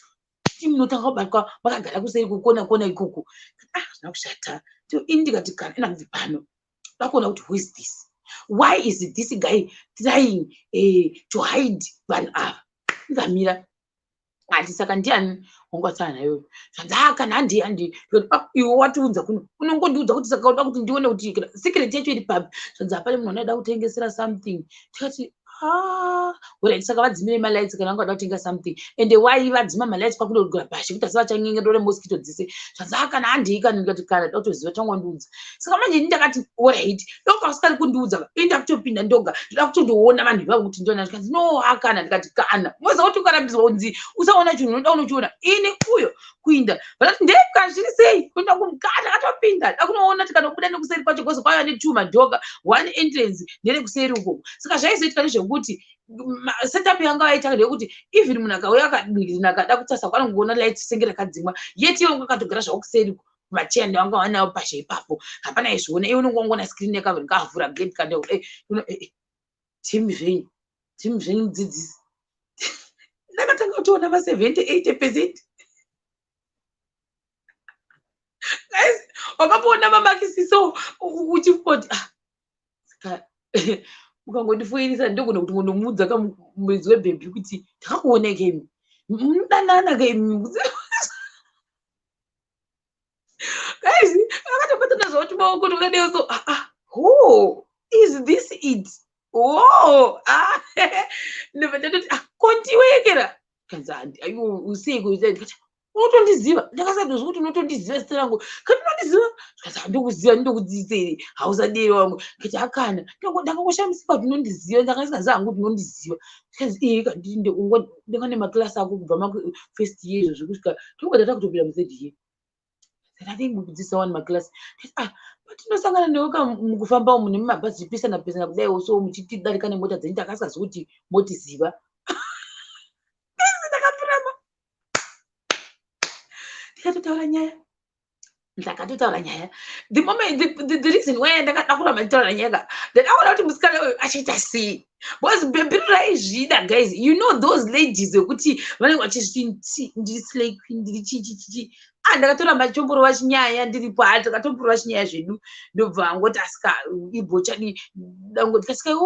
munotanga kubatwa vakagara kuseri kukona ikoko zvina kushata ndikati kana inanzi pano vakuona kuti who is this why is this guy trying to hide vanhu ava ngamira ati saka ndiani wangatsana nayo zvanzakana handi iwe watiudza kuno unongondiudza kuti saka uda kuti ndione kuti secret yacho iri papi zvanzi apane munhu anoda kutengesera something tikati alright saka vadzimire malights kana vanga vada kutenga something and why vadzima malights pakundogura pashi kuti asi vachanyengerere mosquito dzese zvanzakana handii kana ndikati kana dautoziva changondiudza saka manje ndakati alright dokausingadi kundiudza ndakutopinda ndoga ndoda kutondoona vanhu vavo kuti ndiona ndikanzi no hakana ndikati kana moza kuti ukarambizwa unzi usaona chinhu unoda unochiona ini uyo kuinda vakati ndeka zviri sei kuenda kumukata akatopinda dakunoona tikanobuda nekuseri kwacho kwose kwaiva ne2 madhoga 1 entrance nerekuseri ukoko saka zvaizoitika nezvekuti setup yanga vaita ndeyekuti even munhu akauya akadingirina akada kutasa kwanongoona light senge rakadzimwa yeti iwe akatogara zvavo kuseri macheya ndevanga vanawo pasha ipapo hapana izviona iwe unongongona screen yakavhura ngavhura gate kandeu timu zvenyu mudzidzisi ndakatanga kutoona va78%. Guys, wakapona mamakisiso uchifoti ukangondifoirisa ndogona kuti ngondomuudza kamwedzi webhebhi kuti takakuona kemi mudanana kemi guys akatobatana zvauti maoko tokadeso who is this it ndobvatototi kontiwekera kanzi aiwo usiku ndikati unotondiziva ndakasati kuti unotondiziva zita rangu kati unondiziva ndikati handikuziva ndokudzidzisei hausaderi wangu kati akana ndakangoshamisa kuti unondiziva ndakasingaziva hangu kuti unondiziva ndikazi kandi ndingane maklasi ako kubva mafirst year izvo zvekusvika tokugatata kutopinda muthird year ndatingi kudzidzisa wani maklasi patinosangana newe mukufamba umu nemumabhazi zvipisana kudai so muchitidarika nemota dzenyu takasingazivi kuti motiziva ndakatotaura nyaya the moment the reason why ndakada kuramba nditaura nyaya ndakaona kuti musikana uyu achaita sei because bhebhiro raizvida guys you know those ladies wekuti vanenge vachizviti ndiri slay queen ndiri chichichichi ndakatoramba chomborova chinyaya ndiripo takatomborova chinyaya zvedu ndobva angoti asika ibhochadi dangoti kasika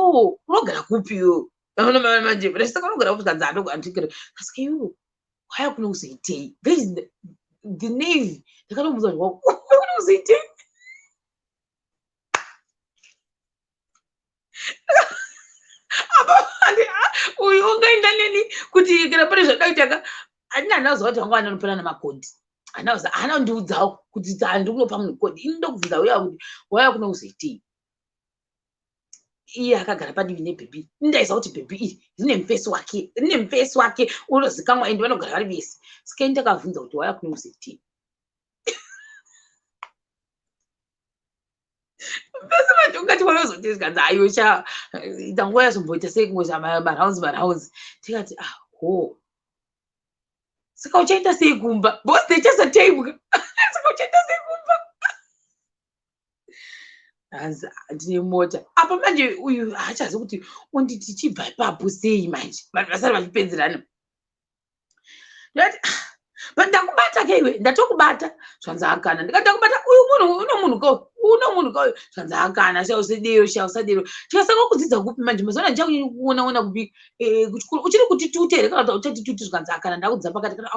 unogara kupiwo manje saka unogara kupikanza andogantikira kasika iwo kwaya kuno kuzoitei guys the navy ndakatomuudza kuti kuno kuzoitei uyu ungaenda neni kuti kana pane zvakaitaka andina anazova kuti vanga vanonopera namakodhi hana ndiudzawo kuti handikunopa munhu kodhi ini ndokubvunza uya kuti waya kuno kuzoitei iye akagara padivi nebhebhi ndaiziva kuti bhebhi iri rine mufesi wake unozikamwa ende vanogara vari vese saka ndakabvunza kuti waya kuno kuzoitei bese manje ungathi wayozothi iziganza ayosha idangwa yazomboita sekungoza marounds tikathi ho saka uchaita sei kumba boss they just a time saka uchaita sei kumba hanzi ndine mota apa manje uyu hachazi kuti unditi chibva ipapo sei manje vanhu vasari vachipedzerana ndati but ndakubata keiwe ndatokubata zvanzi akana ndikati ndakubata uyu munhu ko zvanzi akana shausadero tikasaka kudzidza kupi manje mazona ndichakuona kupi kuchikuru uchiri kuti tute here kana kuti utati zvanzi akana ndakudza pakati kana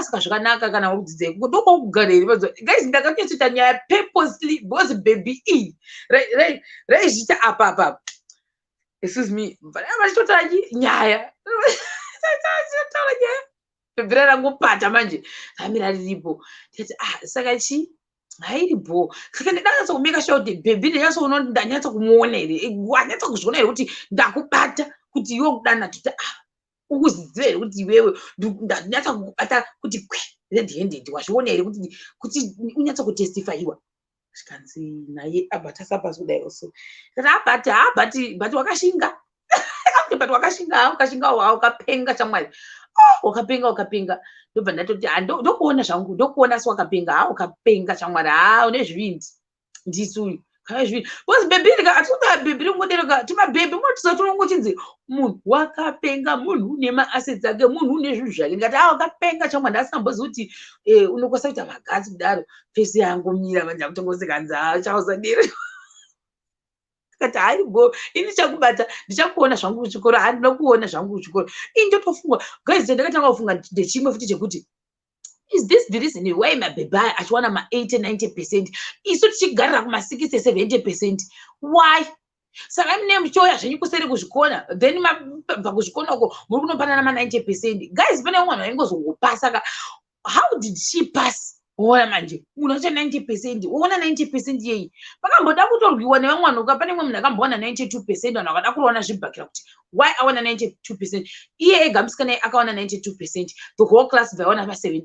saka zvakanaka kana wakudzidza iko ndokwakugara here guys ndakatoita nyaya purposely because baby raizvita apa excuse me vachitotaura nyaya vachitotaura nyaya bhebhera rangopata manje ramira riripo tikati saka chi hairipo saka ndakanyatsa kumeka sure kuti bhebhi ndanyatsoona kuti ndanyatsa kumuona here wanyatsa kuzviona here kuti ndakubata kuti iwe kudana kuti ukuzidziva here kuti iwewe ndanyatsa kukubata kuti kwi red handed wazviona here kuti unyatsa kutestifyiwa zvikanzi naye abata sapasi kudai so kati abati wakashinga but wakashinga wakapenga chamwari wakapenga ndobva ndatoti ndokuona zvangu ndokuona si wakapenga wakapenga chamwari une zvivindi ndisi uyu kave zvivindi bcause bhebhi atikuda bhebhi ringodereka timabhebhi motiza tonongochinzi munhu wakapenga munhu une maassets ake munhu une zvinhu zvake ndikati wakapenga chamwari ndasingambozivi kuti unokwasa kuita magatsi kudaro fesi yangomira manje akutongosekanza chausadiri kati haibo ini chakubata ndichakuona zvangu kuchikoro handinokuona zvangu kuchikoro ini ndotofunga guys ndakatanga kufunga ndechimwe futi chekuti is this the reason why mabhebhi aya achiwana ma80-90% isu tichigarira kuma60-70%? Why? Saka mine muchoya zvenyu kuseri kuzvikona then mabva kuzvikona uko muri kunopanana ma90%. Guys pane mwana waingozongopasa saka how did she pass? Ona manje unocha 90%, uona 90% yeyi pakamboda kutorwiwa nevamwana ukapane mwe munhu akambowana 92% vanhu vakada kuona zvibhakira kuti why awana 92%, iye ega musikana akawana 92%, the whole class vaona ma70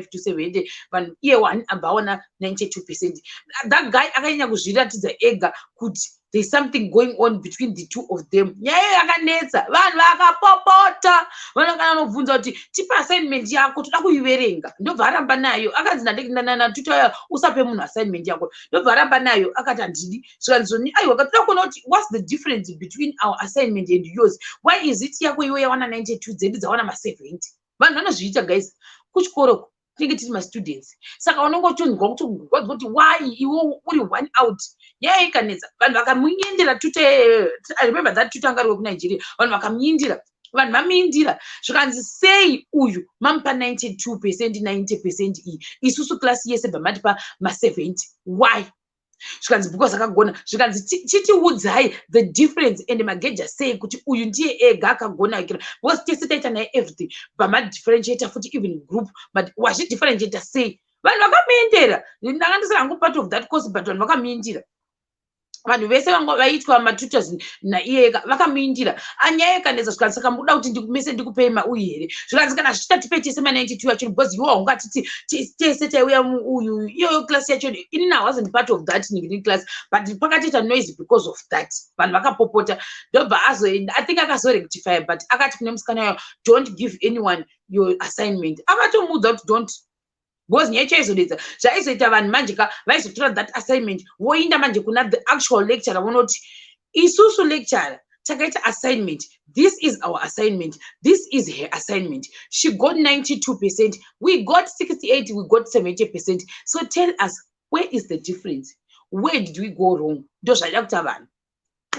to 70 vanhu iye one abaona 92%. That guy akanyanya kuzviratidza ega kuti there's something going on between the two of them. Nyaya yakanetsa vanhu vakapopota vanhu kana novhunza kuti tipa assignment yako toda kuiverenga ndobva aramba nayo akanzi ndandekindana tutoya usape munhu assignment yako ndobva aramba nayo akati handidi zvikanzoni aiwa katoda kuona kuti what's the difference between our assignment and yours, why is it yako iwe yawana 92 dzedu dzawana ma70? Vanhu vanozviita guys kuchikoro tinenge tiri mastudents saka unongotonzwa kuti why iwe uri one out. Nyaya ikanetsa vanhu vakamuindira tute I remember that tute angariwe kuNigeria vanhu vakamuindira vanhu vamuindira zvikanzi sei uyu mamupa 92% 90% iyi isusu klasi yese bamatipa ma70 why? Zvikanzi because akagona zvikanzi chitiudzai the difference and mageja sei kuti uyu ndiye ega akagona ikira because tese taita naye everything pamadifferentiator futi even group but wazvidifferentiator sei? Vanhu vakamuindira ndakandisira hangu part of that course but vanhu vakamuindira vanhu vese vanga vaitwa matutors naiye vakamuindira anyaya ikanetsa zvikanzi saka muda kuti ndikumese ndikupei mauyu here zvikanzi kana zvichitatipe tese ma92 yacho because iwo haungatiti tese taiuya uyu iyoyo class yacho inini I wasn't part of that ningiri class but pakatoita noise because of that vanhu vakapopota ndobva I think akazorectify but akati kune musikana yayo don't give anyone your assignment akatomuudza kuti don't because nyaya chaizodetsa zvaizoita vanhu manje vaizotora that assignment voinda manje kuna the actual lecturer vonoti isusu lecturer takaita assignment, this is our assignment, this is her assignment, she got 92%, we got 68, we got 70%, so tell us where is the difference, where did we go wrong? Ndo zvaida kuti vanhu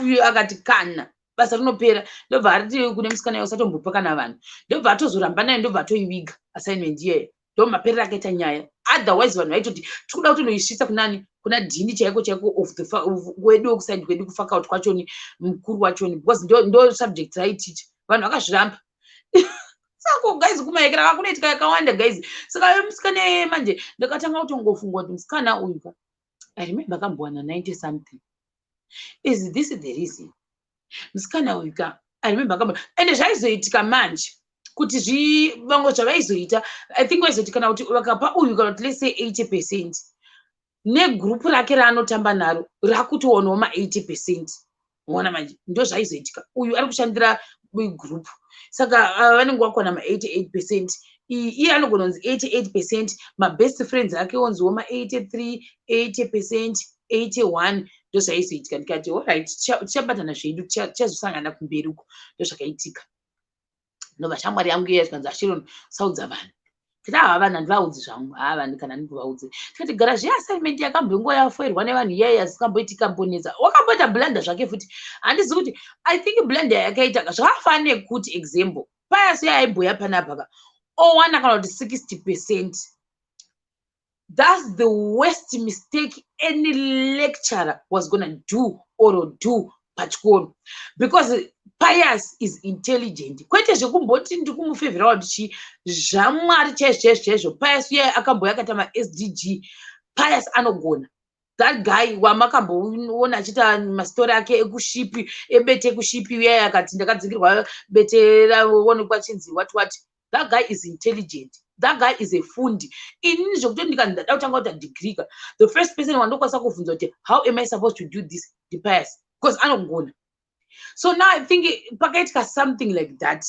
uyu akati kana basa rinopera ndobva ariti kune musikana yayo usatombopa kana vanhu ndobva atozoramba nayo ndobva atoiviga assignment iyeyo ndomaperera akaita nyaya otherwise vanhu vaitoti tikuda kuti noisvitsa kunani kuna dhini chaiko of the wedu wekusaidi kwedu kufaka out kwachoni mukuru wachoni because ndo subject raiticha vanhu vakazviramba sako guys kumaekera kakunoitika yakawanda guys saka musikana manje ndakatanga kutongofunga kuti musikana uyu I remember akambowana 90 something, is this the reason musikana uyu I remember akambowana ende zvaizoitika manje kuti vango zvavaizoita I think vaizoitika kana kuti vakapa uyu kana kuti let's say 80%, negrupu rake raanotamba naro rakutoonao ma80%. Unaona manje ndo zvaizoitika. Uyu ari kushandira group saka vanenge vakona ma88%. Iye anogona kunzi 88%, mabest friends ake onziwo ma83, 80%, 81. Ndo zvaizoitika. Ndikati alright, tichabatana zvedu, tichazosangana kumberi uko. Ndo zvakaitika. Ndobva shamwari yangu iya tikanzi Ashiron saudza vanhu. Ava vanhu handivaudzi zvangu. Vanhu kana ndikuvaudze. Tikati garaji yeassignment yakambongo yafoirwa nevanhu iyaiya zikamboitika mbonetsa. Wakamboita blanda zvake futi. Handizi kuti I think blanda yakaita zvakafana nekuti example. Payasi yaibhuya panapa owana kana kuti 60%. That's the worst mistake any lecturer was gonna do or do pachikoro, because Pius is intelligent. Kwete zvekumboti ndikumufevhera kuti zvamwari chaizvo. Pius iye akamboya akatama SDG. Pius anogona. That guy wamakamboona achita mastori ake ekushipi, ebete kushipi iye akati ndakadzingirwa bete raonekwa chinzi what. That guy is intelligent. That guy is a fundi. Inini zvokuti ndikanda kutanga kuita degree, the first person wandokwanisa kuvhunza kuti how am I supposed to do this? The Pius, because anogona. So now I think pakaitika something like that.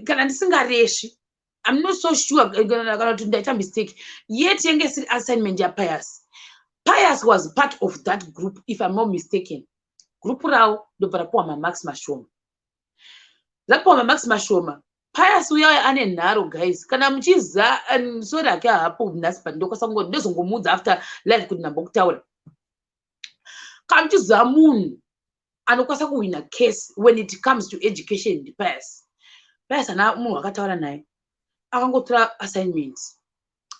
Kana ndisingareshi, I'm not so sure kana kuti ndaita mistake. Yet yenge siri assignment ya Pius. Pius was part of that group, if I'm not mistaken. Group rao ndobva rapuwa mamax mashoma. Rapuwa mamax mashoma. Pius uya ane nharo guys. Kana muchiza sori ake hapo nhasi pandokasangoti ndozongomudza after life kuti ndambokutaura. Kana muchiza munhu anokwanisa kuwina case when it comes to education. Pius ana munhu akataura naye akangotora assignments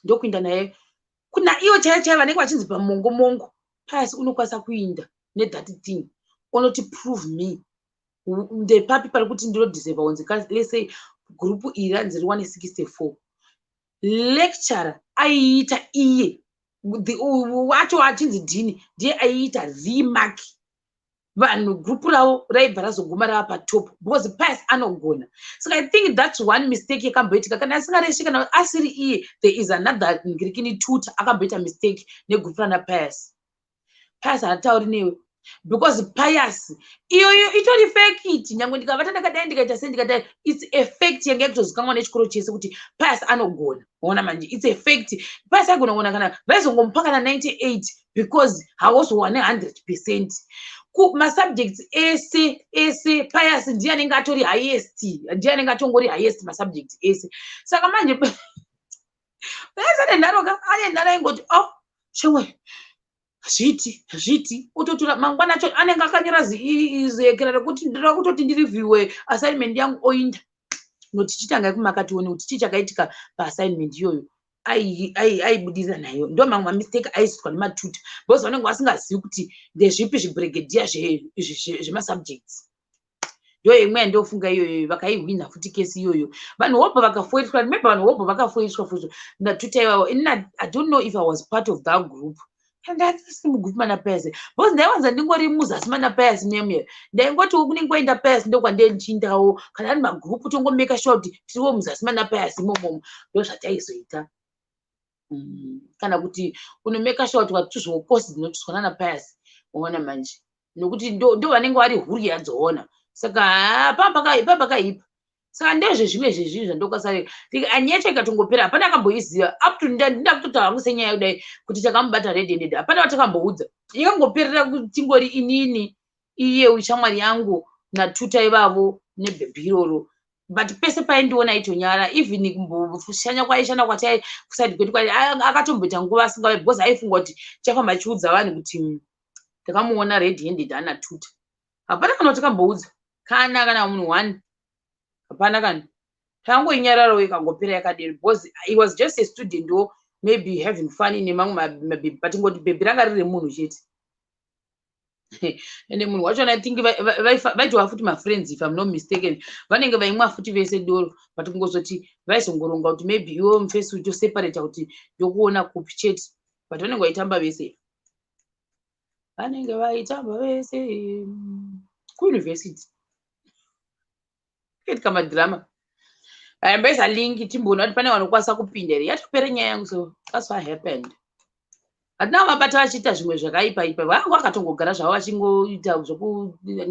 ndokuinda naye kuna iwo chaiyo vanenge vachinzi pamongo. Pius unokwanisa kuinda nethat thing onoti prove me ndepapi pari kuti ndinodeserva onzi let's say gurupu iri ranzi riwane 64. Lecturer aiita iye wacho achinzi dhini ndiye aiita remark. Vanhu gurupu ravo raibva razoguma rava patop because Pius anogona. So I think that's one mistake yakamboitika. Kana asingareshi kana asiri iye, there is another ngirikini tutor akamboita mistake negurupu rana Pius. Pius haatauri newe because Pius iyoyo itori fake it. Nyangwe ndikavata ndakadai ndikaita sendikadai, it's a fact yange kutozikanwa nechikoro chese kuti Pius anogona. Unaona manje, it's a fact. Pius agona kuona kana vaizongomupa kana 98 because hawazowane 100%. Masubjects ese Pius ndiye anenge atori highest, ndiye anenge atongori highest masubjects ese. Saka manje Pius ane nharo ingoti shemwe zviti utotura mangwana acho anenge akanyora ziyekera rekuti ndira kutoti ndirivhiwe assignment yangu oinda. Noti chitanga kumakatione kuti chichakaitika paassignment iyoyo aibudirira nayo. Ndo mamwe mistake aiitwa nematuta because vanenge vasingazivi kuti ndezvipi zvibregedia zvemasubjects. Ndo imwe yandofunga iyoyo vakaihwina futi kesi iyoyo. Vanhu wobva vakafoirwa, remember vanhu wobva vakafoirwa futi natuta iwayo. I don't know if I was part of that group. And that's mugroup mana Pius. Because ndaiwanza ndingori muzasi mana Pius meme. Ndaingoti kunenge kwaenda Pius ndokwandei ndichindawo. Kana ari magroup tongomeka sure kuti tiriwo muzasi mana Pius imomo. Ndo zvataizoita. Kana kuti unomeka sure kuti watuzvo course dzinotuswana na Pius. Unaona manje. Nokuti ndo vanenge vari huru yadzoona. Saka pamba kaipa. Saka ndezve zvimwe zvezvinhu zvandokasari anyecha ikatongopera hapana akamboiziva up to ndakutotaura hangu senyaya kudai kuti takamubata red handed. Hapana watakamboudza, ikangoperera kuti tingori inini iye ushamwari yangu natuta ivavo nebhebhi iroro. But pese paindiona itonyara even kumboshanya kwaishana kwatai kuside kwedu kwai akatomboita nguva asingawe because aifunga kuti chafamba achiudza vanhu kuti takamuona red handed ana tuta. Hapana kana takamboudza kana munhu one. Hapana kana tangoinyararo ikangopera yakadero because he was just a student or maybe having fun nemamwe mabhebhi, but ngoti bhebhi ranga riri munhu chete. Ende munhu wacho I think vaitova futi mafriends if I'm not mistaken. Vanenge vaimwa futi vese doro but kungozoti vaizongoronga kuti maybe iwo mufesi utoseparata kuti ndokuona kupi chete, but vanenge vaitamba vese. Vanenge vaitamba vese kuuniversity. Kama drama. Mbesa link timboona kuti pane vanokwanisa kupinda here. Yatopera nyaya yangu, so that's what happened. hatina vabata vachiita zvimwe zvakaipa vangu vakatongogara zvavo vachingoita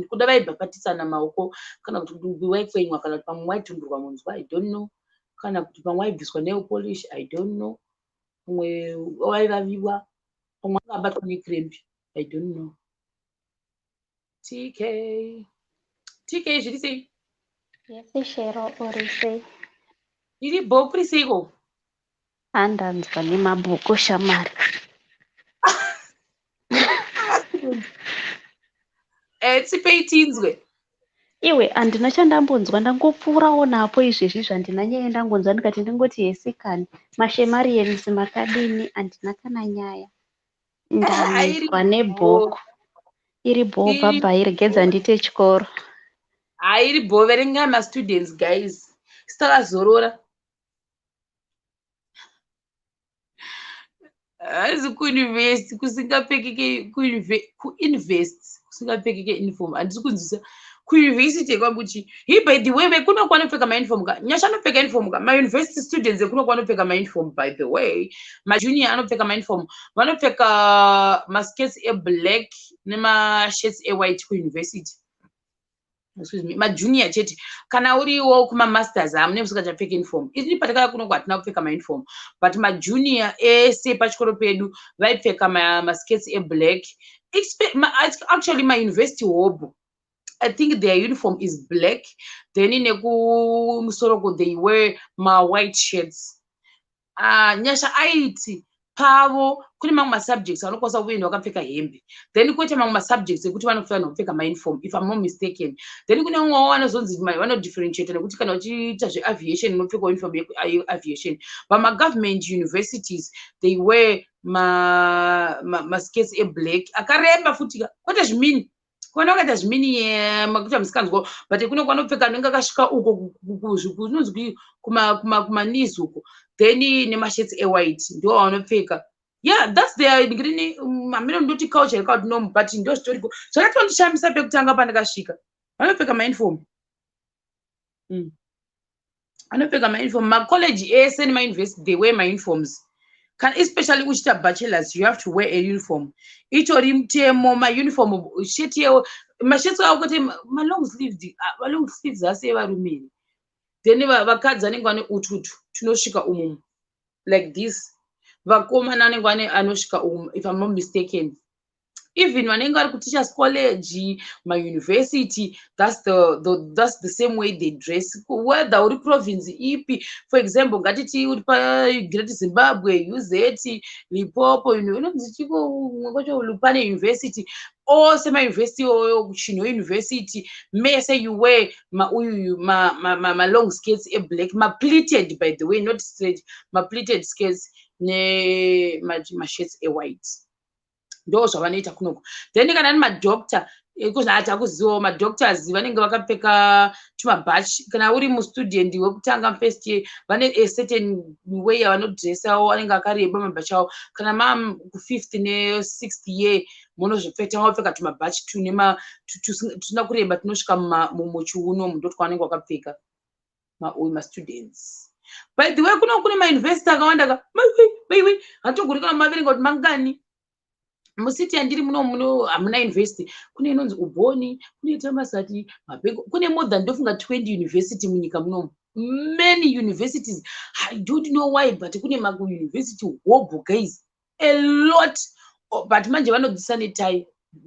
kuda vaibhapatisana maoko kana kuti waipfenywa kana kuti pamwe waitumburwa munzwa I don't know kana kuti pamwe waibviswa nail polish I don't know pamwe waivaviwa pamwe wakabatwa necramp I don't know. TK zviri sei? Yes, Shero, uri sei? Iri bhuku riseiko? Andanzwa nemabhuku shamari. Tsipei tinzwe. Iwe andina chandambonzwa ndangopfuurawo napo izvezvi zvandinanyaya ndangonzwa ndikati ndingoti yesikani mashemari yenzi makadini andina kana nyaya ndanzwa nebhuku iri bho bhabha iregedza ndite chikoro iri bho verengai mastudents guys sitakazorora haizi kuinvest kusingapfekeke kuinvest kusingapfekeke uniform handisi kunzwisa kuuniversity kwambuchi hi by the way vekuno kwanopfeka mauniform ka nyasha anopfeka uniform ka mauniversity students ekuno kwanopfeka mauniform by the way majunior anopfeka mauniform vanopfeka maskets eblack nemashirts ewhite kuuniversity excuse me majunior chete kana uriwo kumamasters hamune musikachapfeka uniform iri patakaya kuno kwatina kupfeka mauniform but majunior ese pachikoro pedu vaipfeka maskets eblack actually mauniversity hobo I think their uniform is black. Then in nekumusoro they wear my white shirts. Nyasha aiti pavo kune mamwe subjects vanokwanisa kuenda vakapfeka hembe. Then kuite mamwe subjects ekuti vanofana kupfeka my uniform if I'm not mistaken. Then kune mumwe vanozonzi vano differentiate nekuti kana uchiita zveaviation unopfeka uniform yeaviation. But my government universities they wear my skirts black. Akareba futika. What does it mean? Kona wakaita zvimini makuita musikanzwa but kuno kwanopfeka nenge akasvika uko kunonzi kumanisi uko then nemashirts ewhite ndo vanopfeka yeah that's their ngini hamina ndoti culture yakati no but ndo zvitoriko zvakatondishambisa pekutanga pandakasvika vanopfeka mauniform vanopfeka mauniform macollege ese nemauniversity they wear mauniforms especially uchiita bachelors you have to wear a uniform itori mutemo mauniform sheti yewo masheti awo kuti malong sleeves ase evarume then vakadzi vanenge vane ututu tunosvika umu like this vakomana vanenge vane anosvika umu if I'm not mistaken even vanenge vari kuteachers college mauniversity that's the same way they dress whether uri province ipi for example ngatiti uri pagreat Zimbabwe UZ Limpopo unonzi chiko kwacho Lupane University ose mauniversity oyo kuchino university mese you wear ma long skirts black pleated by the way not straight pleated skirts ne shirts white ndo zvavanoita kunoko then kana ani madoctor kuzvati akuzivawo madoctors vanenge vakapfeka tumabhachi kana uri mustudent wekutanga first year vane a certain way yavanodressawo vanenge akareba mabhachi avo kana ku5th ne6th year munozvipfeka wapfeka tumabhachi tusina kureba tunosvika muchiuno ndoti kwavanenge vakapfeka mastudents by the way kuno kune mauniversity akawanda hatogori kana maverenga kuti mangani musiti yandiri muno hamuna university kune inonzi uboni kune tamasati mabhego kune more than ndofunga 20 university munyika munomu many universities I don't know why but kune mauniversity hobo guys a lot but manje vanodzisa netai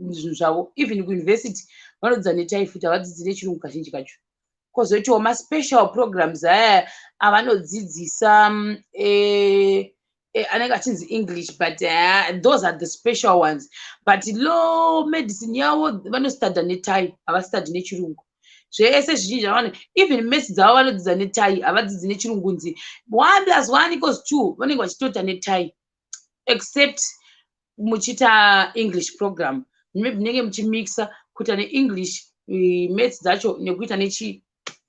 zvinhu zvavo even kuuniversity vanodzisa netai futi havadzidzi nechirungu kazhinji kacho kozoitiwo maspecial programs aya avanodzidzisa anenge achinzi English but those are the special ones but law medicine yavo vanostada netai havasitadi nechirungu zvese zvizhinji zvavane even maths dzavo vanodzidza netai havadzidzi nechirungu nzi 1+1=2 vanenge vachitota netai except muchiita English program maybe munenge muchimixa kuita neEnglish maths dzacho nekuita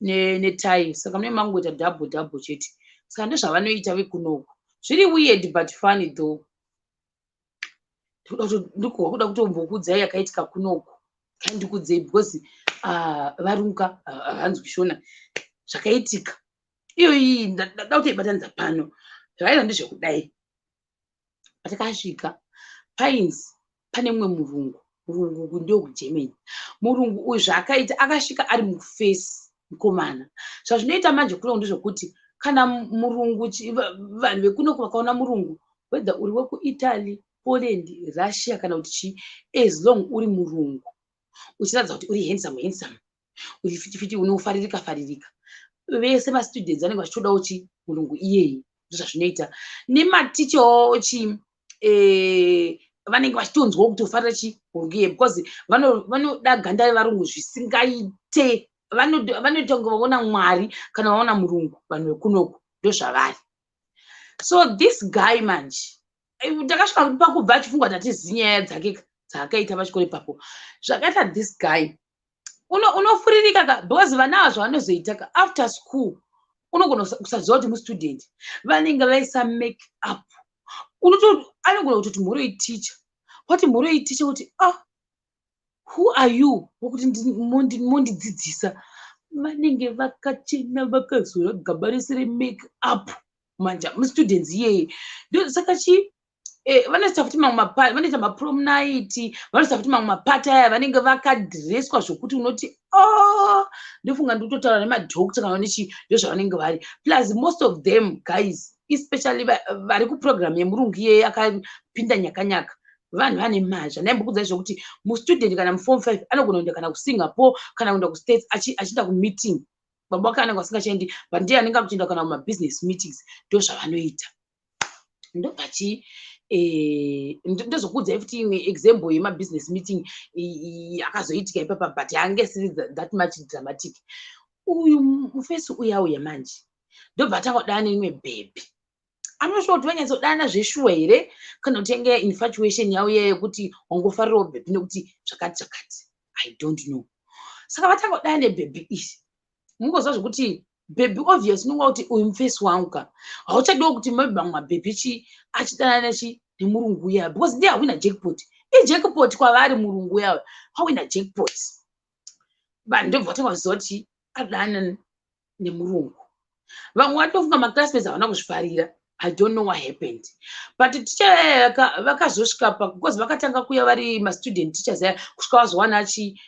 netai saka mune mangoita double chete saka ndozvavanoita vekunoko zviri weird but funny though ndikuda kutombokudzai yakaitika kunoko ndikudzei because varunga hanzwi shona zvakaitika iyo iyi ndada kutoibatanidza pano zvaiva ndezvekudai patakasvika Pines pane mumwe murungu ndio kuGermany. Murungu uyu zvaakaita akasvika ari mufesi mukomana. Zvazvinoita manje kuno ndezvokuti kana murungu vanhu vekunoku vakaona murungu whether uri wekuItaly, Poland, Russia kana kuti chi, as long uri murungu uchiratidza kuti uri handsome uri fiti unofaririka vese mastudents vanenge vachitodawo chi murungu iyeye. Ndozvazvinoita nematichawo chi vanenge vachitonzwawo kuti ufarira chi murungu iyeye because vanoda ganda revarungu zvisingaite. Vanotonga vaona Mwari kana vaona murungu vanhu vekunoku ndozvavari. So this guy manje takasvika pakubva achifungwa tatizivi nyaya dzake dzaakaita pachikoro ipapo. Zvakaita this guy unofuririka because vana ava zvavanozoita after school unogona kusaziva kuti mustudent vanenge vaisa make up. Anogona kutoti mhoroi teacher wati mhoroi teacher kuti who are you wokuti mondidzidzisa. Vanenge vakachena vakazora gaba rese remake up manja mustudents iyeye. Saka chi vanoita kuti vanoita maprom night, vanoita kuti mamwe mapati aya vanenge vakadhireswa zvokuti unoti ndofunga ndikutotaura nemadhokta kana nechi ndozvavanenge vari. Plus most of them guys especially vari kuprogram yemurungu iyeye akapinda nyakanyaka vanhu vane mhazha. Ndaimbokudzai zvokuti mustudent kana muform 5 anogona kuenda kana kuSingapore kana kuenda kuStates achienda kumeeting. Baba vake anenge asingachaendi but ndiye anenge akuchienda kana kumabusiness meetings. Ndozvavanoita. Ndopachi ndozokudza futi imwe example yemabusiness meeting akazoitika ipapa but yange isiri that much dramatic. Uyu mufesi uyu auya manje ndobva tangodana neimwe bhebhi. Anosvika kuti vanyatsodana zveshuwa here kana kuti yange infatuation yauya yekuti wangofarirawo bhebhi nekuti zvakati I don't know. Saka vatangodana nebhebhi izvi mungozva zvokuti bhebhi obvious unonga kuti uyu mufesi wangu ka hauchadiwo kuti mamwe mabhebhi chi achidana nechi nemurungu uya because ndiye awina jackpot. Ijackpot kwavari murungu uya awina jackpot. Vanhu ndobva vatanga kuziva kuti adana nemurungu. Vamwe vatofunga maclassmates havana kuzvifarira. I don't know what happened. But teacher vakazosvika because vakatanga kuya vari mastudent teachers aya kusvika vazowana chi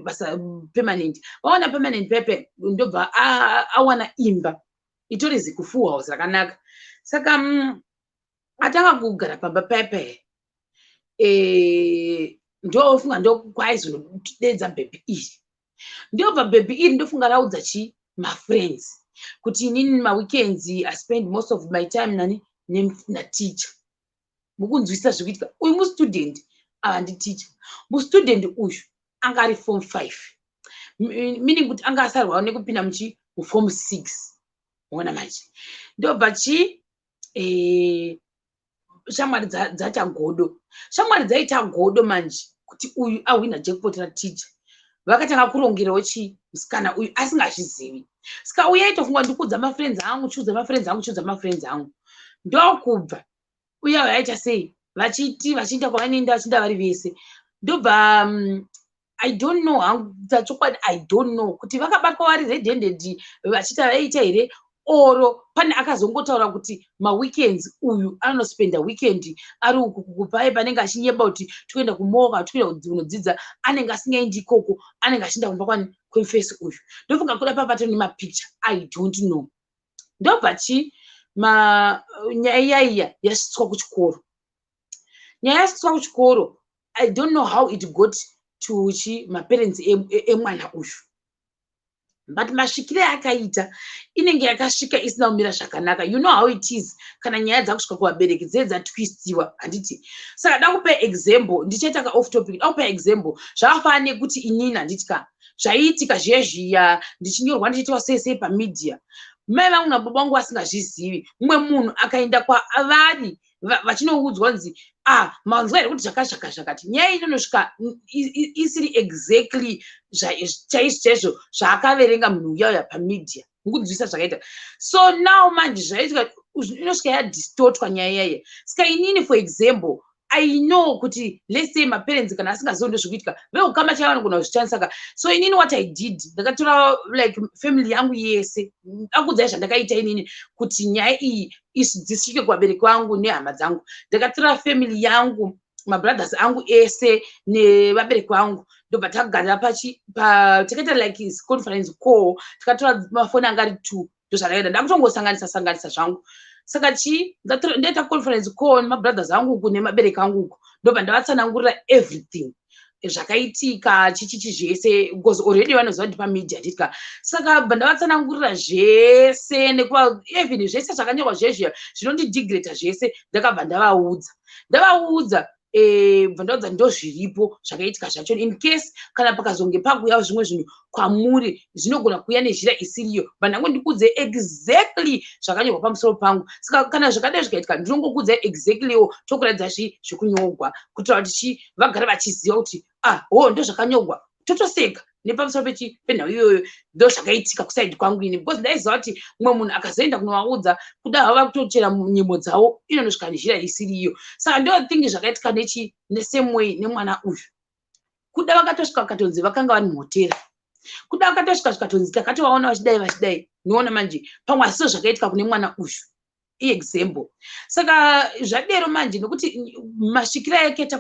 basa permanent. Vawana permanent pepe ndobva awana imba itori zikufull house rakanaka. Saka atanga kugara pamba pepe ndofunga ndokwaizodeedza bhebhi iri. Ndobva bhebhi iri ndofunga raudza chi mafriends kuti inini maweekends I spend most of my time nateacher. Mukunzwisisa zvikuitika. Uyu mustudent ava nditeacher. Mustudent uyu anga ari form 5 meaning kuti anga asarwa nekupinda muform 6. Muona manje ndobva chi shamwari dzachagodo. Shamwari dzaita godo manje kuti uyu awina jackpot rateacher. Vakatanga kurongerawo chi musikana uyu asingazvizivi. Saka uya aitofungwa ndikudza mafriends angu, choose mafriends angu. Ndokubva uya aita sei vachiita kwavanoenda vachienda vari vese. Ndobva I don't know hangu dzachokwadi I don't know kuti vakabatwa vari red handed vachiita vaita here oro pane akazongotaura kuti maweekends uyu anospenda weekend ari uku kupai panenge achinyeba kuti toenda kumoka toenda kunodzidza anenge asingaendi ikoko anenge achienda kumba kwemufesi uyu. Ndofunga kuda papata nemapicture I don't know. Ndobva chi nyaya iya yasvitswa kuchikoro. Nyaya yasvitswa kuchikoro I don't know how it got to chi maparents emwana uyu. But masvikire akaita inenge yakasvika isina kumira zvakanaka. You know how it is kana nyaya dzakusvika kuvabereki dzatwistiwa handiti. Saka dakupa example ndichaita off topic. Dakupa example zvakafanana nekuti inini handitika zvaiitika zviya ndichinyorwa ndichitiwa sei pamedia. Mai vangu nababa vangu vasingazvizivi. Mumwe munhu akaenda kwavari vachinoudzwa kunzi manzwa here kuti zvakati. Nyaya inonosvika isiri exactly chaizvo zvaakaverenga munhu uya pamedia. Mukunzwisisa zvakaita. So now manje zvaitika inosvika yadistotwa nyaya iyaya. Saka inini for example I know kuti let's say maparents kana asingazivi ndozvokuitika vekukama chaiva vanogona kuzvishandisa saka. So inini what I did ndakatora like family yangu yese akudzai zvandakaita inini kuti nyaya iyi dzisvike kuvabereki vangu nehama dzangu. Ndakatora family yangu mabrothers angu ese nevabereki vangu ndobva tagarira takaita like conference call, takatora mafoni anga ari 2 ndozvakaenda ndakutongosanganisa zvangu. Saka ndaita conference call nemabrothers angu uku nemabereki angu uku ndobva ndavatsanangurira everything zvakaitika chichichi zvese because already vanoziva kuti pamedia nditka. Saka bva ndavatsanangurira zvese nekuva even zvese zvakanyorwa zvezviya zvinondidigreta zvese ndakabva ndavaudza bva ndaudza ndozviripo zvakaitika zvacho in case kana pakazonge pakuuya zvimwe zvinhu kwamuri zvinogona kuuya nezhira isiriyo, bva ndangondikudze exactly zvakanyorwa pamusoro pangu. Saka kana zvakadai zvikaitika ndinongokudza exactlywo tokuradza zvekunyorwa kuitira kuti vagara vachiziva kuti ndo zvakanyorwa totoseka nepamusoro penhau iyoyo ndo zvakaitika kusaidi kwangu ini, because ndaiziva kuti mumwe munhu akazoenda kunovaudza kuda hava kutochera nyimo dzavo inonosvika nezhira isiriyo. Saka ndothingi zvakaitika nesame way nemwana uyu. Kuda vakatosvika vakatonzi vakanga vari muhotera, kuda vakatosvika zvikatonzi takatovaona vachidai noona manje pamwe asiso zvakaitika kune mwana uyu example. Saka zvadero manje nokuti masvikira yaketa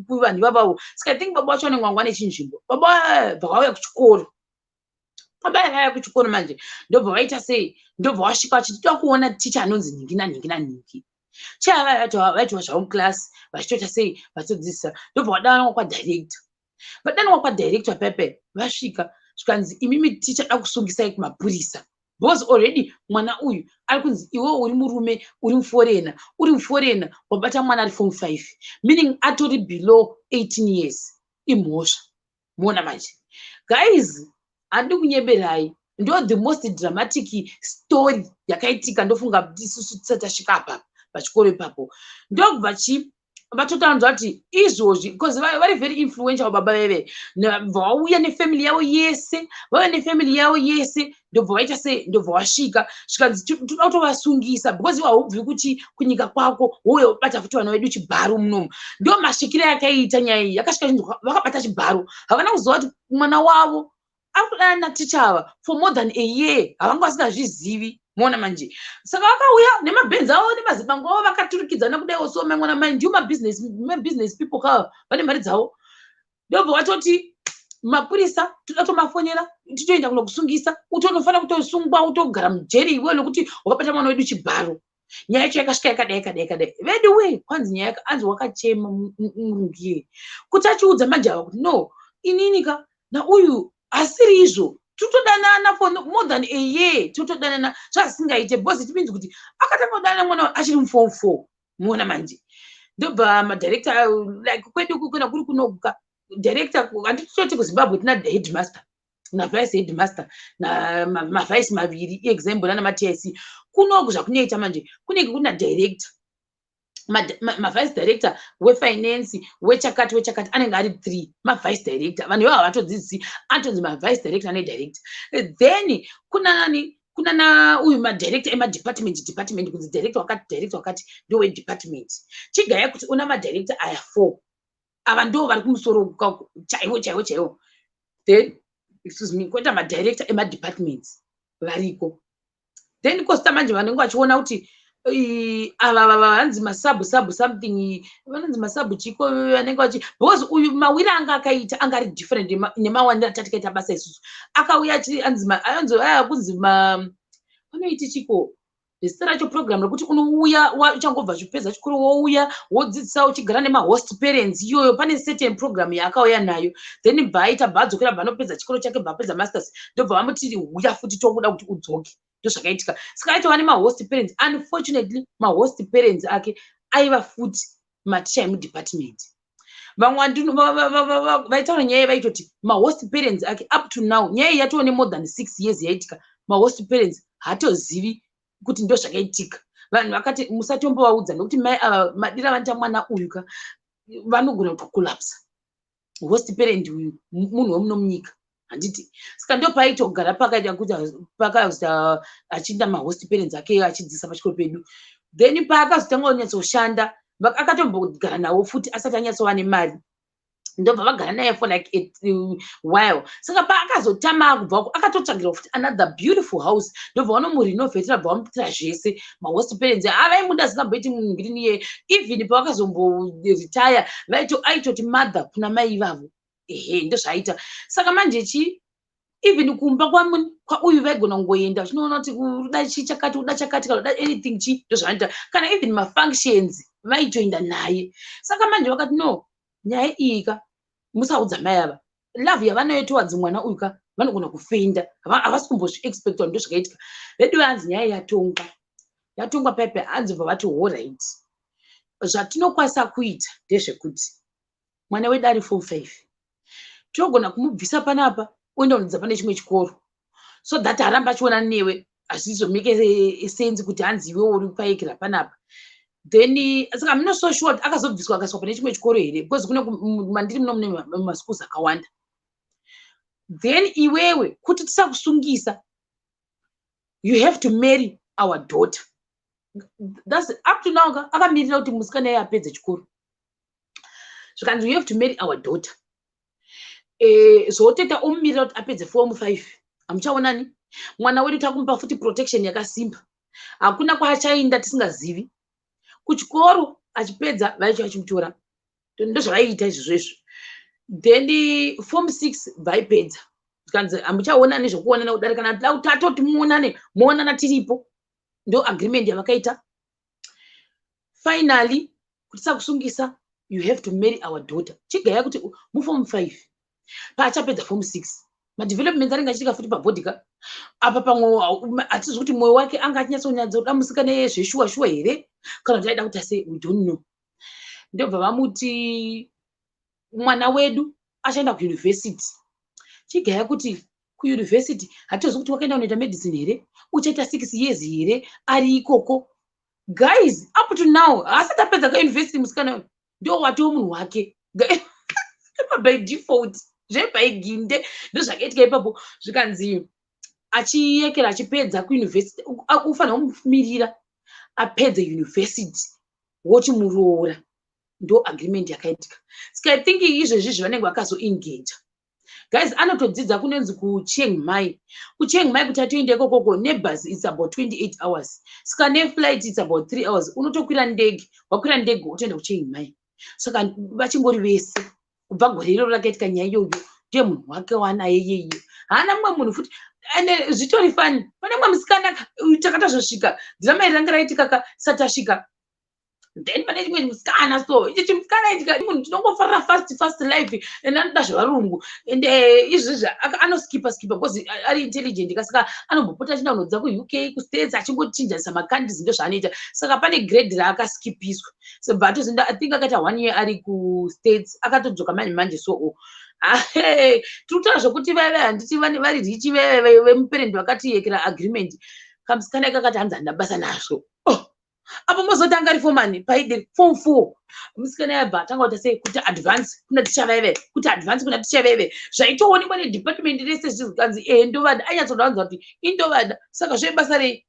kuvanhu ivavavo. Saka I think baba vacho vanengwangwa nechinzvimbo, baba vauya kuchikoro, baba vaya kuchikoro manje ndobva vaita sei, ndobva vasvika vachitoda kuona ticha anonzi ningi chava vaitwa zvavo muklasi vachitoita sei vachitodzidzisa. Ndobva vadanwa kwadirector, vadanwa kwadirector pepe vasvika zvikanzi imimi tichada kusungisai kumapurisa because already mwana uyu ari kunzi iwe uri murume uri muforena wabata mwana ari form 5 meaning atori below 18 years imhosva. Muona manje guys, handi kunyeberai, ndo the most dramatic story yakaitika. Ndofunga kuti isusu tisati tasvika apa pachikoro ipapo ndobva vatotaura kuti izvozvi because vari very influential baba veve vauya nefamily yavo yese ndobva vaita sei, ndobva vasvika zvikanzi toda kutovasungisa because haubvi kuti kunyika kwako wouya ubata futi vana vedu chibharo munomu. Ndo masvikiro yakaita nyaya iyi yakasvika chinhu vakabata chibharo, havana kuziva kuti mwana wavo ari kudana naticha ava for more than a year, havanga vasingazvizivi. Muona manje. Saka vakauya nemabhenzi avo nemazibango avo vakaturikidzana kudai so mwana mind you business people kava vane mari dzavo. Ndobva vatoti mapurisa toda kutomafonera titoenda kuno kusungisa, utonofanira kutosungwa utogara mujeri iwe nokuti wakabata mwana wedu chibharo. Nyaya yacho yakasvika yakadai veduwe kwanzi nyaya anzi wakachema murungiye kuti achiudza majava kuti no ininika na uyu asiri izvo tutodanana for more than a year, tutodanana zvasingaite because it means kuti akatanga kudana mwana achiri muform 4. Muona manje ndobva madirector like kwedu kuna kuri kunoguka director handitoti kuZimbabwe tina headmaster na vice headmaster na mavice maviri example nana maTIC kunogu zvakunoita manje kunenge kuna director mavice director wefinance wechakati anenge ari 3 mavice director. Vanhu ivavo havatodzidzisi atonzi mavice director nedirector. Then kuna na uyu madirector emadepartment kunzi director wakati ndowe department. Chigaya kuti una madirector aya 4 ava ndo vari kumusoro chaiwo. Then excuse me, kweta madirector emadepartments variko. Then kosta manje vanenge vachiona kuti ava vanzi masabu something vanonzi masabu chiko vanenge vachi because uyu mawiri anga akaita anga ari different nemawandira tatikaita basa isusu. Akauya kunzi vanoiti chiko zita racho program rokuti unouya uchangobva zvipedza chikoro wouya wodzidzisa uchigara nemahost parents iyoyo pane certain program yaakauya nayo. Then bva bhadzokera bvanopedza chikoro chake bvapedza masters ndobva vamutiri uya futi tokuda kuti udzoke. Ndo zvakaitika. Saka aitova nemahost parents. Unfortunately mahost parents ake aiva futi maticha emudepartment. Vamwe vaitaura nyaya vaitoti mahost parents ake up to now nyaya yatova ne more than 6 years yaitika mahost parents hatozivi kuti ndo zvakaitika. Vanhu vakati musatombovaudza nokuti mai ava madira vanoita mwana uyu vanogona kutokolapsa. Host parent uyu munhu wemuno munyika handiti. Saka ndo paitogara pakaita kuti pakazoita achinda mahost parents ake achidzidzisa pachikoro pedu. Then paakazotanga kunyatsoshanda akatombogara nawo futi asati anyatsova nemari. ndobva vagara naye for like a while. Saka paakazotama kubva akatotsvagira futi another beautiful house, ndobva vanomurinovetera bva vamupitira zvese mahost parents avaimuda asingamboiti munhu ngirini iye. Even pavakazomboretire aitoti mother kuna mai ivavo. Ehe, ndozvaaita. Saka manje even kumba kwauyu vaigona kungoenda zvinoona kuti uda chakati uda chakati kana uda anything ndozvanoita, kana even mafunctions vaitoenda naye. Saka manje vakati no, nyaya iyi musaudza mai ava, love yavanoitowadzi mwana uyu vanogona kufenda, havasi kumbozviexpecta kuti ndozvakaitika. Vedu vanzi nyaya yatongwa paipai, hanzi bva vati allright, zvatinokwanisa kuita ndezvekuti mwana wedu ari form 5 tinogona kumubvisa panapa uenda kunodza pane chimwe chikoro, so that haramba achionana newe, hazvizomeke sense kuti hanzi iwe uri paekera panapa. Then saka I'm not so sure akazobviswa akaiswa pane chimwe chikoro here, because kune mandiri muno mune maschools akawanda. Then iwewe kuti tisakusungisa, you have to marry our daughter. That's up to now akamirira kuti musikana iye apedze chikoro. Zvikanzi you have to marry our daughter. Zvotoita omumirira kuti apedze form 5, hamuchaonani. Mwana wedu takumupa futi protection yakasimba, hakuna kwaachaenda tisingazivi. Kuchikoro achipedza vaicho vachimutora, ndozvavaiita izvozvo. Then form 6 vaipedza, zvikanzi hamuchaonani zvokuonana kudare, kana tida kuti atoti muonana tiripo. Ndo agreement yavakaita. Finally kuti sakusungisa, you have to marry our daughter. Chigaya kuti muform 5 paachapedza form 6 madevelopment anenge achiitika futi pabhodhika apa pamwe hatizi kuti mwoyo wake anga achinyatsonyadza kuda musikana iye zveshuwa here, kana kuti aida kuti ase we don't know. Ndobva vamuti mwana wedu achaenda kuyunivhesiti. Chigaya kuti kuyunivhesiti hatizi kuti wakaenda kunoita medicine here, uchaita 6 years here ari ikoko. Guys, up to now asati apedza kayunivhesiti musikana ndo watiwo munhu wake by default zvepaiginde ndozvakaitika ipapo. Zvikanzi achiyekera achipedza kuyunivhesiti ufanira kumumirira apedze yunivhesiti wochimuroora, ndo agreement yakaitika. Saka I think izvezvi zvavanenge vakazoengage. Guys, anotodzidza kunonzi kuChiang Mai. kuChiang Mai kuti atoenda ikokoko nebus it's about 28 hours. Saka neflight it's about 3 hours. Unotokwira ndege, wakwira ndege utoenda kuChiang Mai. Saka vachingori vese kubva gore iroro rakaitika nyaya iyoyo, ndiye munhu wake wanaye iyeyo, haana mumwe munhu futi. Ende zvitori fani, pane mumwe musikana takatozvosvika dhirama iri ranga raitika sati asvika. Then pane chimwe musikana, so ichi chimusikana ichi munhu tinongofarira fast life ende anoda zvevarungu, ende izvezvi anoskipa because ari intelligent, kasaka anombopota achienda kunodza kuUK kustates achingochinjanisa makandis, ndo zvaanoita. Saka pane grade raakaskipiswa, so but I think akaita 1 year ari kustates akatodzoka manje. So tiri kutaura zvokuti vaive handiti vari richi vemuperendi vakatiyekera agreement, kamusikana kakati hanzi handina basa nazvo. Apo mozotanga ari fomani paide form 4 musikana yabva tanga kuti sei kuti advance kuna ticha vaive, kuti advance kuna ticha vaive, zvaitoonekwa nedepartment rese zvikanzi ndovada, anyatsodanza kuti indovada, saka zvebasa rei.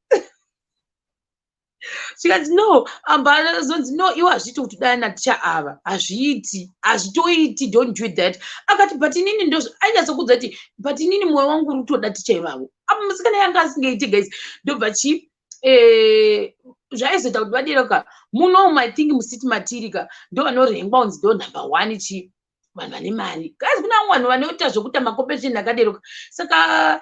Zvikanzi no, amba zonzi no, iwe hazviiti kuti dana naticha ava, hazvitoiti, don't do that. Akati but inini ndozvo anyatsokudza kuti but inini mwoyo wangu uri kutoda ticha ivavo. Apo musikana yanga asingaiti guys, ndobva zvaizoita kuti vaderoka munomu I think musiti matirika ndo vanorengwa unzi ndo number 1 vanhu vane mari. Guys, kuna vanhu vanoita zvokuita macompetition akaderoka. Saka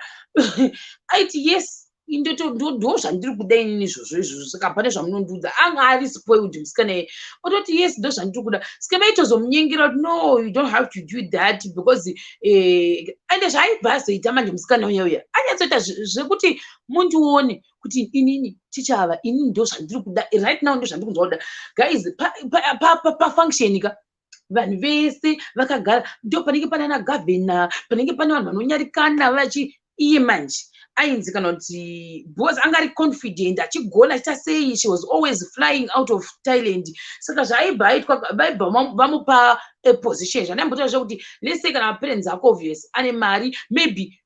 aiti yes, ndo zvandiri kuda inini izvozvo izvozvo. Saka pane zvamunondiudza anga ari spoiled musikana iye, ototi yes ndo zvandiri kuda. Saka vaitozomunyengera kuti no, you don't have to do that because ende zvaibva azoita manje musikana uya anyatsoita zvekuti mundione kuti inini tichava, inini ndo zvandiri kuda right now, ndo zvandiri kunzwa kuda. Guys, pafunction vanhu vese vakagara, ndo panenge pane nagavhena, panenge pane vanhu vanonyarikana vachi iye manje ainzi kana kuti because anga ari confident achigona achita sei, she was always flying out of Thailand. Saka zvaibva aitwa vaibva vamupa a position zvanambotaura kuti let's say kana parents ako obvious ane mari, maybe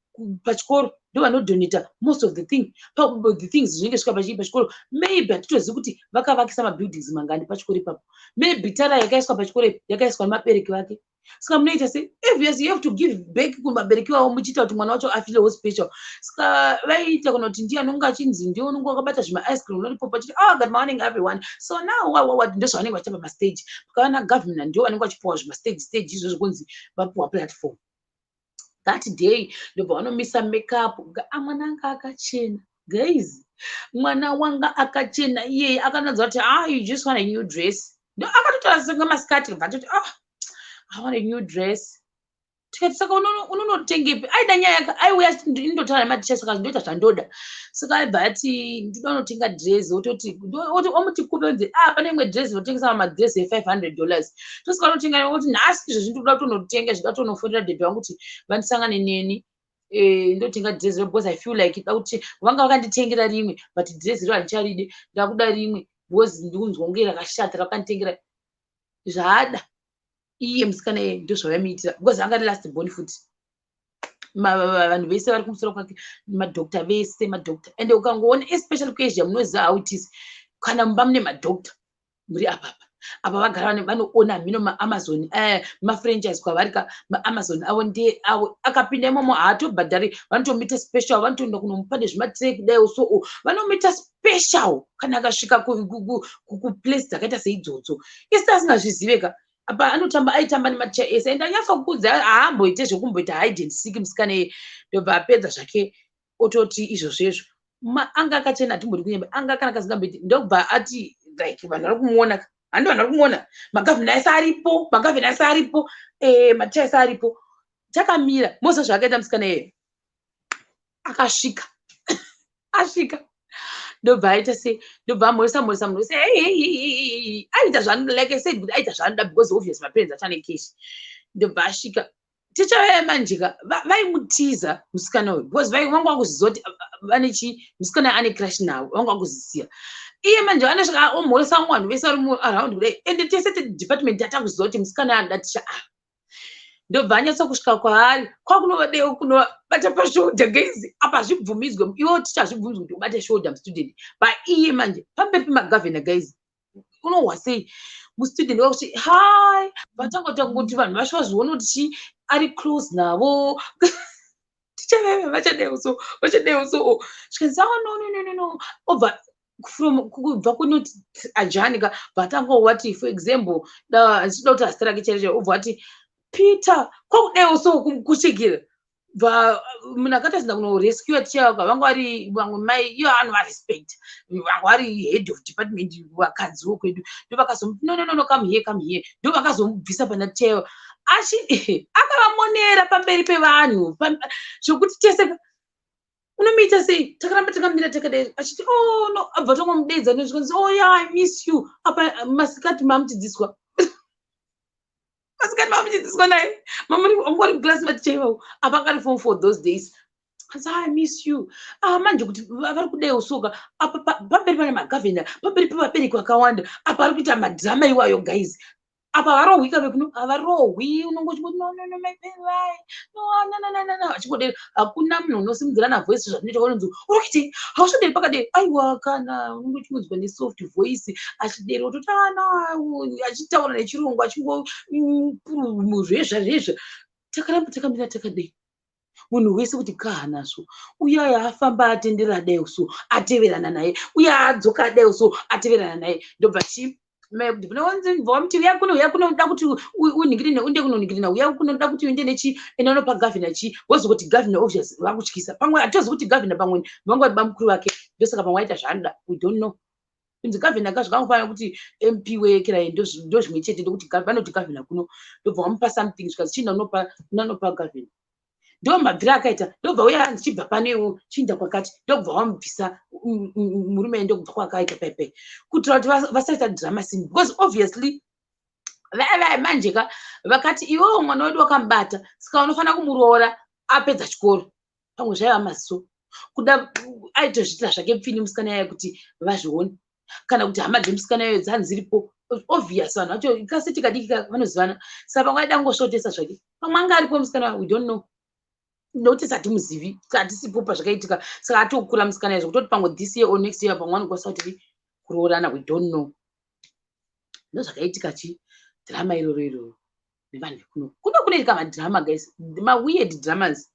pachikoro ndo vanodonata most of the things zvinenge svika pachikoro. Maybe hatitozivi kuti vakavakisa mabuildings mangani pachikoro ipapo. Maybe tara yakaiswa pachikoro yakaiswa nemabereki vake. Saka munoita sei? Obviously you have to give back kumabereki wavo muchiita kuti mwana wacho afilewo special. Saka vaita kana kuti ndiye anonga achinzi ndiye unonga wakabata zvima ice cream lollipop achiti good morning everyone. So now what ndo zvavanenge vachiita pamastage. Pakavana governor ndio vanenge vachipiwa stage izvozvo kunzi vapiwa platform. That day ndobva vanomisa makeup mwana anga akachena. Guys, mwana wanga akachena iye akananzwa kuti you just want a new dress. Ndo akatotora senga maskati vakatoti I want a new dress. Tikati saka unonotengepi? Aida nyaya aiuya ndotara nematicha saka ndoita zvandoda. Saka aibva ati ndoda unotenga dress ototi omuti kubenze pane imwe dress inotengesa madress $500. Tosaka unotenga kuti nhasi izvo ndoda kutonotenga zvida kutonofonera dhedhe wangu kuti vandisangane neni ndotenga dress because I feel like ida kuti vanga vakanditengera rimwe but dress iro handicharide ndakuda rimwe because ndikunzwa kunge rakashata rakanditengera zvaada. Iye musikana ndo zvavamuitira because anga last born futi. Vanhu vese vari kumusoro kwake madhokta vese madhokta and ukangoona especially kuasia munoziva how it is kana mumba mune madhokta muri apapa apa vagara vanoona mhino maamazon mafranchise kwavari maamazon avo nde avo akapinda imomo haatobhadhari vanotomuita special vanotoenda kunomupa nezvimatrek kudai so vanomuita special kana akasvika kuplace dzakaita seidzodzo isi asingazviziveka apa aitamba nematicha ese ende anyatsa kukudza haamboite zvekumboita hide and seek musikana ndobva apedza zvake ototi izvozvezvo anga akachena atimbori kunyemba anga kana kasingamboiti ndobva ati like vanhu vari kumuona handi vanhu vari kumuona magavhina ese aripo maticha ese aripo takamira mose zvaakaita musikana iyeyo akasvika asvika ndobva aita sei ndobva amhoresa munhu sei aita zvaanoda like I said kuti aita zvaanoda because obvious maparents achane keshi. Ndobva asvika ticha vemanjika vaimutiza musikana uyu because vanga vakuziziva kuti vane musikana ane crush nawo vanga vakuzisiya iye manje anosvika omhoresa vanhu vese vari around kudai ende tese department yatakuziva kuti musikana anoda ticha ndobva anyatsa kusvika kwaari kwakunovadeo kunobata pashoulder guys apa hazvibvumidzwe iwo ticha hazvibvumidzwe kuti ubate shoulder mustudent but iye manje pamberi pemagovernor guys unohwa sei mustudent wakuti hi vatangotanga kuti vanhu vasho vazviona kuti ari close navo ticha vachadeo so zvikanzi no kubva kunoti ajanika vatangowati for example zvichida kuti hazita rake chaicho obva ati Peter kwakudeo so kuchekera munhu akatazinda kunorescue ticha vanga vari vamwe mai iyo anovarespect vanga vari head of department vakadzi vokwedu ndovakazomuti no come here ndo vakazomubvisa pana tichayo akavamonera pamberi pevanhu zvokuti tese unomuita sei takaramba takamira takadai achiti no abva tongomudedza nezvikanzi I miss you apa masikati mamuchidziswa mamuchidziswa naye mamuri class maticha ivavo apangari form for those days. I miss you. Manje kuti vari kudai usoka apa pamberi pane magovernor pamberi pevabereki vakawanda apa vari kuita madhirama iwayo guys apa varohwika vekuno havarohwi unongochingoti no achingodei hakuna munhu unosimudzirana voice zvazvinoita unonzi urikuti hausvoderi pakadei aiwa kana unongochimudzwa nesoft voice achideri ototi achitaura nechirungu achingozvezva takaramba takamira takadei munhu wese kuti kahanazvo uya afamba atendera dai so ateverana naye uya adzoka dai so ateverana naye ndobva uyakunoda kuti uningirine unde kunoningirina uyakunoda kuti uende nechi enonopa governor chi wozi kuti governor obvious vakutyisa pamwe hatozi kuti governor pamwe vanga vari bamukuru vake ndosaka pamwe aita zvaanoda we don't know kunzi governor kazvakangofanira kuti MP wekera ndo zvimwe chete ndokuti vanoti governor kuno ndobva vamupa something zvikazi chinda unopa governor ndo mabvira akaita ndobva uya ndichibva panewo chinda kwakati ndobva wamubvisa murume ndobva kwakaita pepe kutira kuti vasaita drama scene because obviously manjeka vakati iwewo mwana wedu wakamubata saka unofanira kumuroora apedza chikoro pamwe zvaiva maziso kuda aitozviitira zvake pfini musikana yayo kuti vazvione kana kuti hama dzemusikana yayo dzani dziripo obvious vanhu vacho kaseti kadiki vanozivana saka pamwe aida ngosvotesa zvake pamwe anga aripo musikana we don't know nokuti satimuzivi hatisipo pazvakaitika saka atokura musikana izvo kutoti pamwe this year or next year pamwe vanokwanisa kuti kuroorana, we don't know. Ndozvakaitika chi drama iroro nevanhu vekuno kunoitika madhirama guys, maweird dramas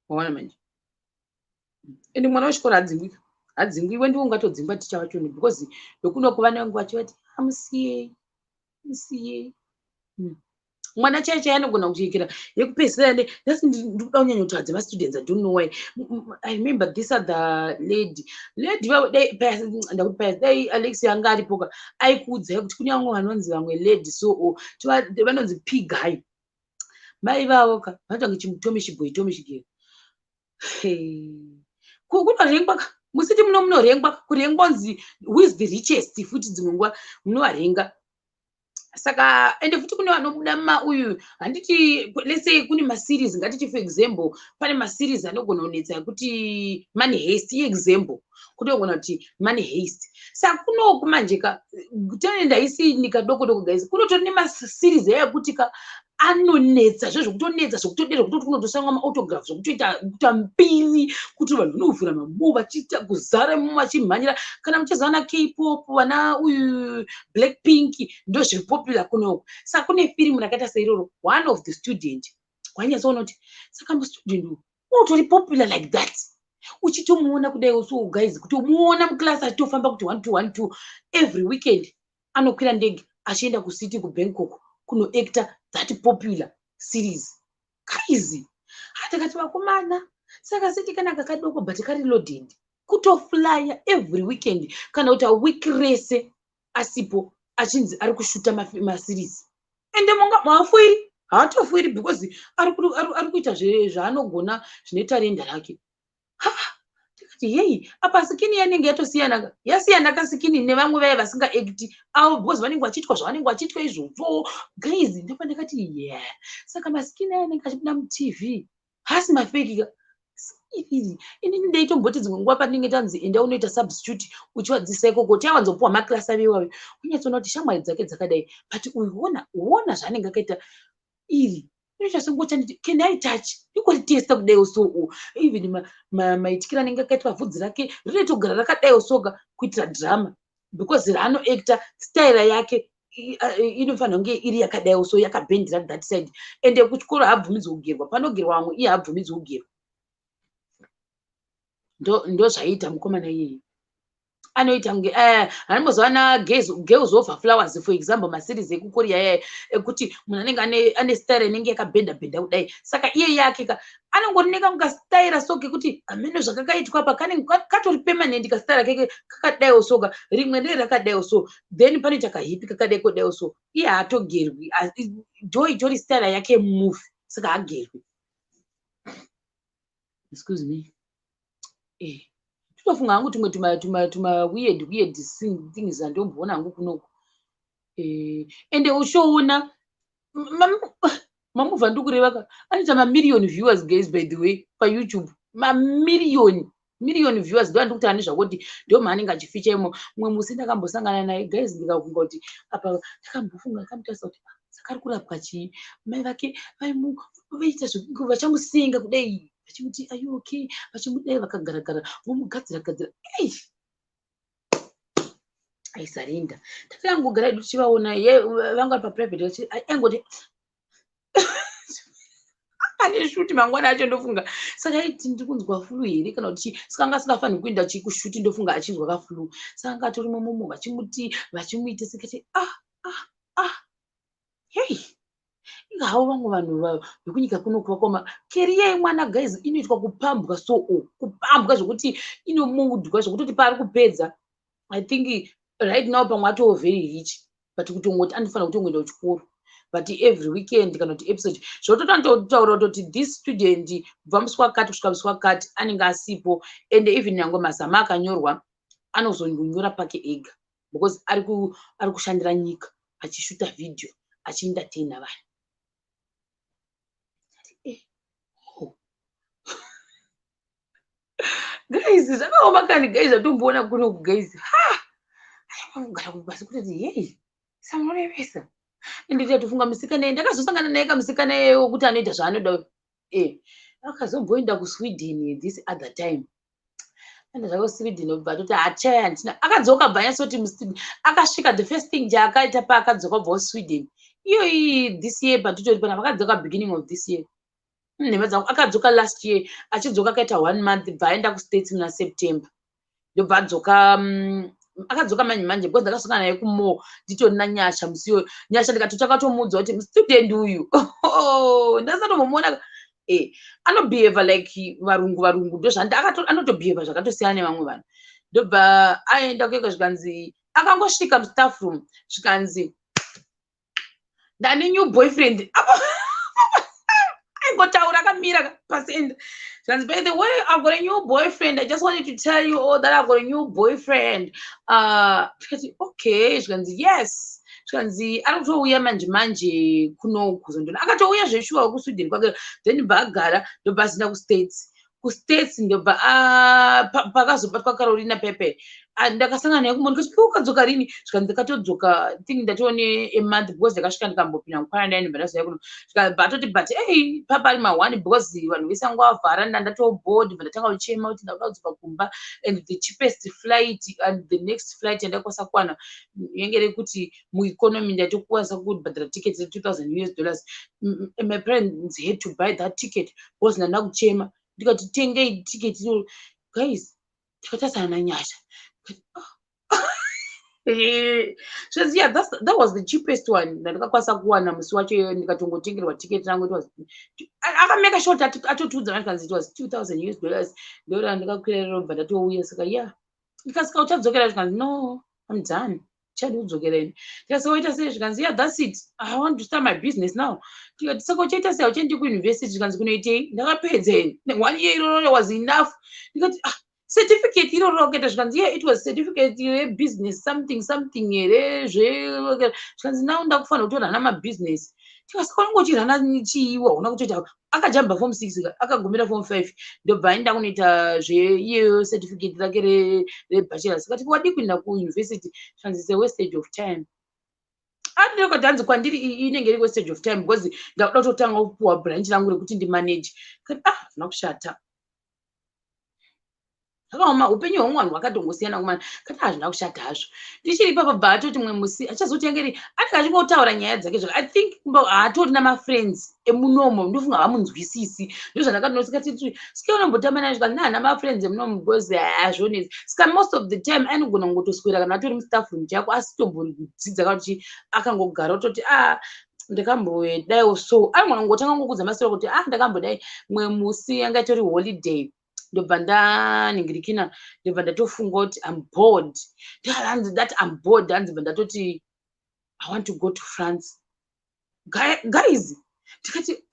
waona manje. Ende mwana wechikoro hadzingwiwe ndiwo ungatodzingwa ticha wachoni because vekuno vana vangu vachivati musiyei. Mwana chaiye anogona kuchekera yekupedzisira ndikuda kunyanya kutadza mastudents, I don't know why. I remember this other lady ndakuti dai Alex anga aripoka aikuudzai kuti kune vamwe vanonzi vamwe lady so vanonzi pigai mai vavo ka vanotange chimutomi chiboi tomi chigero kunorengwa musiti munorengwa kurengwa nzi who is the richest futi dzimwe nguva munovarenga. Saka ende futi kune vanobuda uyu handiti let's say kune maseries ngatiti for example pane maseries anogona kunetsa kuti money heist example kutogona kuti money heist. Saka kunoku manje ka tenda isi nikadoko doko guys kunotori nemaseries ekuti ka anonetsa zvokutonetsa zvokutodera kutoti kunotosangwa maautograph zvokutoita mbiri kuti vanhu vanovhura mamuva vachiita kuzara vachimhanyira kana muchizowana K-pop vana uyu Blackpink ndo zviri popular kunoku. Saka kune firimu rakaita seiroro one of the student wanyatsoona kuti saka mustudent unotori popular like that uchitomuona kudai so guys kuti umuona muklasi achitofamba kuti 1 every weekend anokwira ndege achienda kusiti kuBangkok kunoacta that popular series crazy. Hatakati vakomana saka siti kana kakadoko but kariloaded kutoflya every weekend kana kuti week rese asipo achinzi ari kushuta maseries ende monga mwafuiri haatofuiri because ari kuita zvaanogona zvine tarenda rake. Tikati yei apa sikini yanenge yasiyana kasikini nevamwe vaya vasinga acti avo because vanenge vachitwa zvavanenge vachitwa izvozvo guys ndipo ndakati yeah. Saka masikini yanenge achibuda mutv hasi mafeki inini ndaitomboti dzimwe nguva patinenge tanzi enda unoita substitute uchivadzisa ikoko tawanzopuwa maklasi ave iwayo kunyatsoona kuti shamwari dzake dzakadai but uona zvaanenge akaita iri inochasongotanditi can I touch ikoritesta kudai so even maitikira anenge akaitwa vhudzi rake rinotogara rakadai soga kuitira drama because raanoacta style yake inofanira kunge iri yakadai so yakabhendira that side ende kuchikoro haabvumidzwi kugerwa panogerwa vamwe iye haabvumidzwi kugerwa. Ndo zvaita mukomana iyeye anoita kunge hanombozowana girls of flowers for example maseries ekukorea yaya ekuti munhu anenge ane style inenge yakabhenda kudai. Saka iye yake ka anongorineka kunga style soke kuti ameno zvakakaitwa pa katori permanent ka style kake kakadai soka rimwe ndere rakadai so then panoita kahipi kakadai kodai so iye haatogerwi joy style yake movie saka hagerwi. Excuse me. Tofunga hangu tuma weird things andomboona hangu kunoku ende ushoona mamuvha ndikureva anoita mamillion viewers guys by the way paYouTube mamillion viewers ndo andikuti ane zvakoti ndio maanenge achificha imo. Mumwe musi ndakambosangana naye guys ndikafunga kuti apa ndakambofunga akamutarisa kuti saka ari kurapwa chii mai vake vaita zvekuti vachamusenga kudai vachimuti are you okay vachimudai vakagara vomugadzira aisarinda takangogara edu tichivaona vanga vari paprivate angoti ane shuti mangwana acho ndofunga saka aiti ndikunzwa flu here kana kuti saka anga asingafaniri kuenda kushuti ndofunga achinzwa kaflu saka anga atori momo vachimuita sikati hey havo vamwe vanhu vekunyika kuno kwakoma keriya yemwana guys inoitwa kupambwa kupambwa zvokuti inomudwa zvokutoti paari kupedza I think right now pamwe atoo very rich but kutongoti anofanira kutongoenda kuchikoro but every weekend kana kuti episode zvototandotaura kuti this student kubva musi wakati kusvika musi wakati anenge asipo ende even nyange mazama akanyorwa anozonyora pake ega because ari kushandira nyika achishuta video achientertaina vanhu. Guys zvakaoma kani guys atomboona kunoku guys kugara kubasi kutoti yei samunorevesa ende tatofunga musikana ndakazosangana naye kamusikana yewo kuti anoita zvaanoda akazomboenda kuSweden this other time. Enda zvako Sweden obva atoti achaya handina, akadzoka bva yasoti akasvika the first thing jaakaita paakadzoka bva kuSweden iyoyi this year patutori pana vakadzoka beginning of this year. Nhema dzangu akadzoka last year achidzoka akaita 1 month bva aenda kuStates muna September ndobva adzoka akadzoka manje manje because ndakasvika naye kumo nditori naNyasha musiyo. Nyasha ndikatomuudza kuti mustudent uyu ndasatomuona anobehave like varungu ndozvandi anotobehave zvakatosiyana nevamwe vanhu. Ndobva aenda kueka zvikanzi akangosvika mustaff room zvikanzi ndane new boyfriend aingotaura akamira pasenda zvikanzi by the way I've got a new boyfriend, I just wanted to tell you all that I've got a new boyfriend. Zvikati okay zvikanzi yes zvikanzi arikutouya manje manje kuno kuzondona akatouya zveshuwa kuSweden kwake then bagara ndobva azinda kuStates ndobva pakazobatwa Carolina Pepe ndakasangana naye kumo ndikati ukadzoka rini zvikanzi ndakatodzoka think ndatione a month because ndakasvika ndikambopinda muquarantine ndazouya kuno zvikabva atoti but hey papa ari ma1 because vanhu vese angu avhara ndatobhoard ndatanga kuchema kuti ndakuda kudzoka kumba and the cheapest flight and the next flight yandakwanisa kuwana yenge rekuti mueconomy ndatokwanisa kubhadhara ticket $2,000 my parents had to buy that ticket because ndanda kuchema ndikati tengei ticket guys tikatasana naNyasha. Yeah, that was the cheapest one ndakakwanisa kuwana musi wacho ndikatongotengerwa ticket rangu it was akameka short atotudza vanhu it was $2,000 ndora ndakakwira robva ndatouya saka yeah ndikasika uchadzokera zvikanzi no I'm done chadi kudzokera ini ndikasika waita sei zvikanzi yeah that's it I want to start my business now ndikati saka uchaita sei uchaenda kuuniversity zvikanzi kunoitei ndakapedza ini 1 year iroro was enough ndikati certificate iroro rokuita zvikanzi yeah it was certificate business something here zvikanzi now ndakufanira kutora namabusiness tikasika unongochirana chiiwa una kutoita akajamba form 6 akagumira form 5 ndobva aenda kunoita zveiyo certificate rake rebachelor saka tipo wadi kuenda kuuniversity zvikanzi it's a wastage of time andineko tanzi kwandiri inenge iri wastage of time because ndakuda kutotanga kupuwa branch rangu rekuti ndimanage zvina kushata zvakaoma upenyu hwomwanhu hwakatongosiyana kumana kati hazvina kushata hazvo ndichiri papa bva atoti mumwe musi achazotengeri anenge achingotaura nyaya dzake zvaka I think haatori namafriends emunomo ndofunga hamunzwisisi ndozvandakatonosikati sikeunombotamba naye zvikanzi nahana mafriends emunomo because hazvonezi saka most of the time anogona kungotoswera kana atori mustaff room chako asi tombori kudzidza kuti akangogara utoti ndakambodaio so anogona kungotanga ngokudza masiro kuti ndakambodai mumwe musi anga itori holiday ndobva ndaningirikina ndobva ndatofunga kuti I'm bored hanzi that I'm bored hanzi bva ndatoti I want to go to France guys ndikati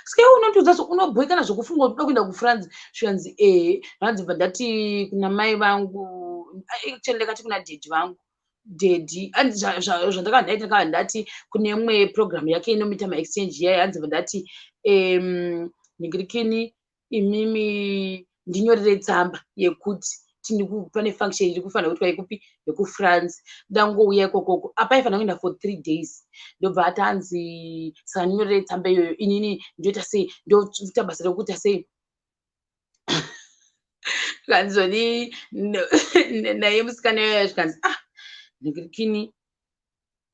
sike unotudza so unobhoikana zvokufunga kuti unoda kuenda kuFrance zvikanzi hanzi bva ndati kuna mai vangu actually ndakati kuna daddy vangu daddy zvandakanga ndati kune imwe program yake inomita maexchange yaye hanzi bva ndati ningirikini imimi ndinyorere tsamba yekuti pane function iri kufanira kuti kwaikupi yekuFrance ndangouya ikokoko apaifanira kuenda for 3 days ndobva atanzi saka ndinyorere tsamba iyoyo inini ndoita sei ndoita basa rekuita sei zvikanzoni naye musikana iyoyo zvikanzi ningirikini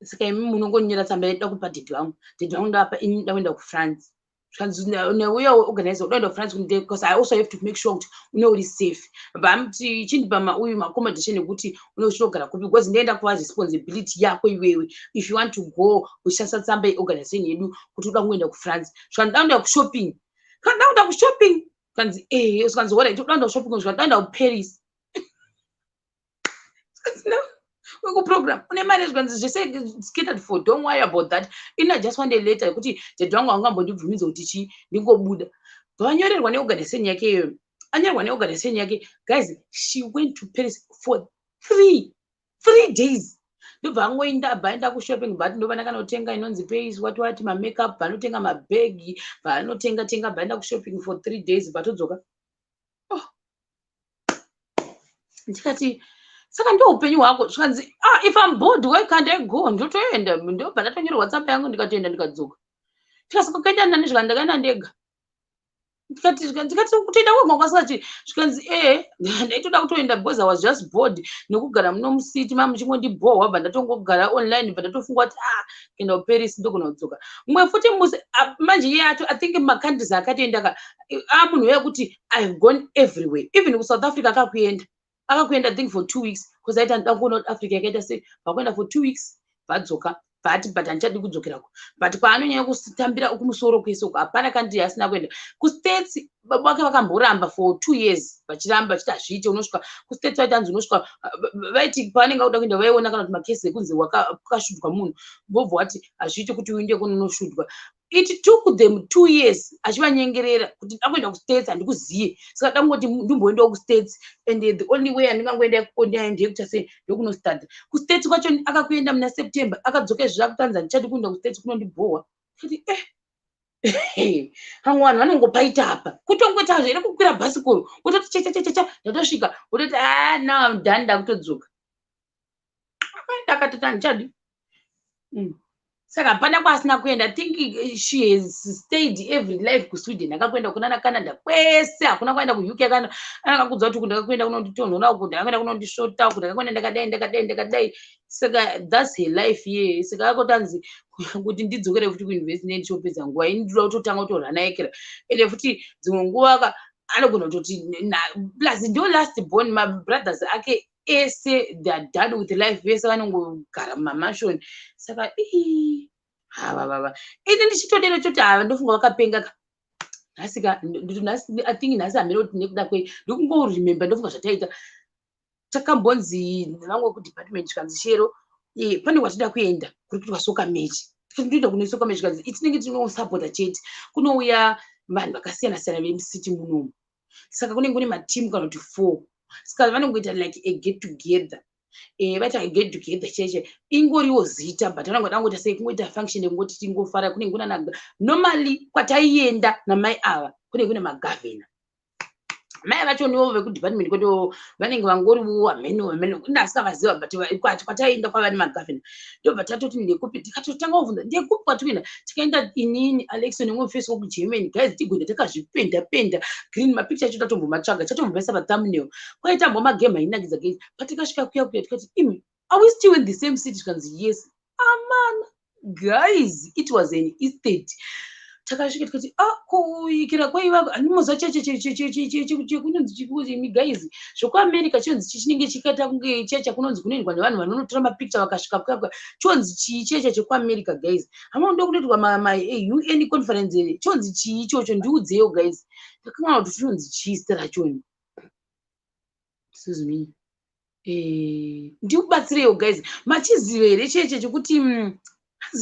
saka imi munongonyora tsamba yedu kupa daddy vangu ndapa ini nda kuenda kuFrance neuya organizer udaenda kuFrance because I also have to make sure kuti uri safe bamti chindipa uyu accommodation ekuti unogara kupi because ndenda kuva responsibility yako iwewe if you want to go ushasa tsamba yeorganization yedu kuti uda kuenda kuFrance zvandaenda kushopping kanzi usikanzi wala udaenda kushopping zvandaenda kuParis program une mari zvikanzi zvese catered for don't worry about that ina just one day later kuti daddy wangu angambondibvumidza kuti ndingobuda vanyorerwa neorganization yake iyoyo anyorerwa neorganization yake guys she went to Paris for 3 days ndobva angoenda bhaenda kushopping but ndobva ndakanotenga inonzi Paris wati mamakeup vanotenga mabhegi vanotenga bhaenda kushopping for 3 days batodzoka ndikati saka ndo upenyu hwako zvikanzi if I'm bored why can't I go ndotoenda ndobva ndatonyorerwa tsamba yangu ndikatoenda ndikadzoka tikasika kuenda nani zvikanzi ndakaenda ndega ndikati kutoenda kwega kwasati zvikanzi ndaitoda kutoenda because I was just bored nekugara muno musiti muchingondibhohwa bva ndatongogara online bva ndatofunga kuti kuenda kuParis ndogona kudzoka mumwe futi musi manje iye acho I think makandis akatoenda munhu wekuti I've gone everywhere even kuSouth Africa akakuenda I think for 2 weeks because aita ndida kuona kuti Africa yakaita sei vakuenda for 2 weeks vadzoka but handichadi kudzokerako but kwaanonyanya kutambira kumusoro kwese uko hapana kandiri asina kuenda kuStates baba vake vakamboramba for 2 years vachiramba vachiti hazviite unosvika kuStates vaiti hanzi unosvika vaiti pavanenge vakuda kuenda vaiona kana kuti makesi ekunzi wakashudwa munhu vobva vati hazviite kuti uinde kunonoshudwa. It took them 2 years achivanyengerera kuti akuenda kuStates handikuziye saka dangoti ndimboendawo kuStates and the only way andingangoenda ndeyekuita sei ndokunostadha kuStates kwacho akakuenda muna September akadzoka zvakutanza ndichadi kuenda kuStates kunondibhohwa kuti vanhu vanongopaita apa kutongoita zvere kukwira bhasikoro utoti chachachacha ndatosvika utoti now I'm done ndakutodzoka akaenda akatoti handichadi saka hapana kwasina kuenda. I think she has stayed every life kuSweden akakuenda kunana Canada kwese hakuna kuenda kuUK kana akakudza kuti ndakakuenda kunonditonhora uku ndakakuenda kunondishota uku ndakakuenda ndakadai saka that's her life ye saka akotanzi kuti ndidzokere futi kuuniversity nendishopedza nguva indira kutotanga kutoranaikira ende futi dzimwe nguva anogona kutoti plus ndio last born my brothers ake ese they are done with life vese vanongogara mumamashoni saka ine ndichitodero choti ndofunga vakapenga nhasika I think nhasi hamere kuti nekuda ndikungoremember ndofunga zvataita takambonzi vamwe kudepartment chikanzi chero pane kwatida kuenda kuri kuitwa soka mechi ndinoenda kune soka mechi kanzi itinenge tinosapota chete kunouya vanhu vakasiyana siyana vemusiti munomu saka kunenge kune matimu kana kuti 4 saka vanongoita like a get together vaita a get together cheche ingoriwo zita but vanongodangoita sei kungoita function yekungoti tingofara kunenge kuna normally kwataienda namai ava kunenge kune magavhena mai vacho nivo vekudepartment kwato vanenge vangoriwo ameno ndasingavaziva but kwataienda kwavane magavhena ndobva tatoti ndekupi tikatotanga kuvhunza ndekupi kwatikuenda tikaenda inini Alexon nemwe Facebook kuGermany guys tigoenda takazvipenda green mapicture acho tatombomatsvaga chatomboisa pathumbnail kwaitambomagemha inakidza guys patikasvika kuya tikati are we still in the same city tikanzi yes amana guys it was an estate takasvika tikati kuikira kwaiva handimoza chekunonzi chikuti guys zvekuAmerica chionzi chichinenge chikaita kunge checha kunonzi kunoendwa nevanhu vanonotora mapicture vakasvika kuyakwa chionzi chii checha chekuAmerica guys hamaondo kunoitwa UN conference here chionzi chii ichocho ndiudzeyo guys takangana kuti chinonzi chii zita rachoni excuse me ndikubatsireyo guys machiziva here cheche chekuti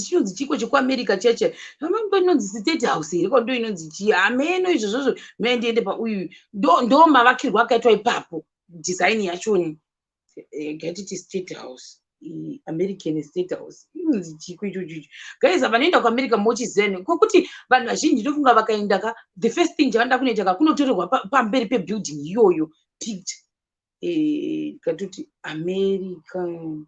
chinonzi chiko chekuAmerica cheche amambo inonzi state house here ndo inonzi chii ameno izvozvo mendiende pauyu ndo mavakirwa akaitwa ipapo design yachoni gatiti state house American state house inonzi chiko ichocho guys vanoenda kuAmerica mochizeni kokuti vanhu vazhinji ndofunga vakaenda the first thing chavanoda kunoita kunotorerwa pamberi pebuilding iyoyo picture katoti American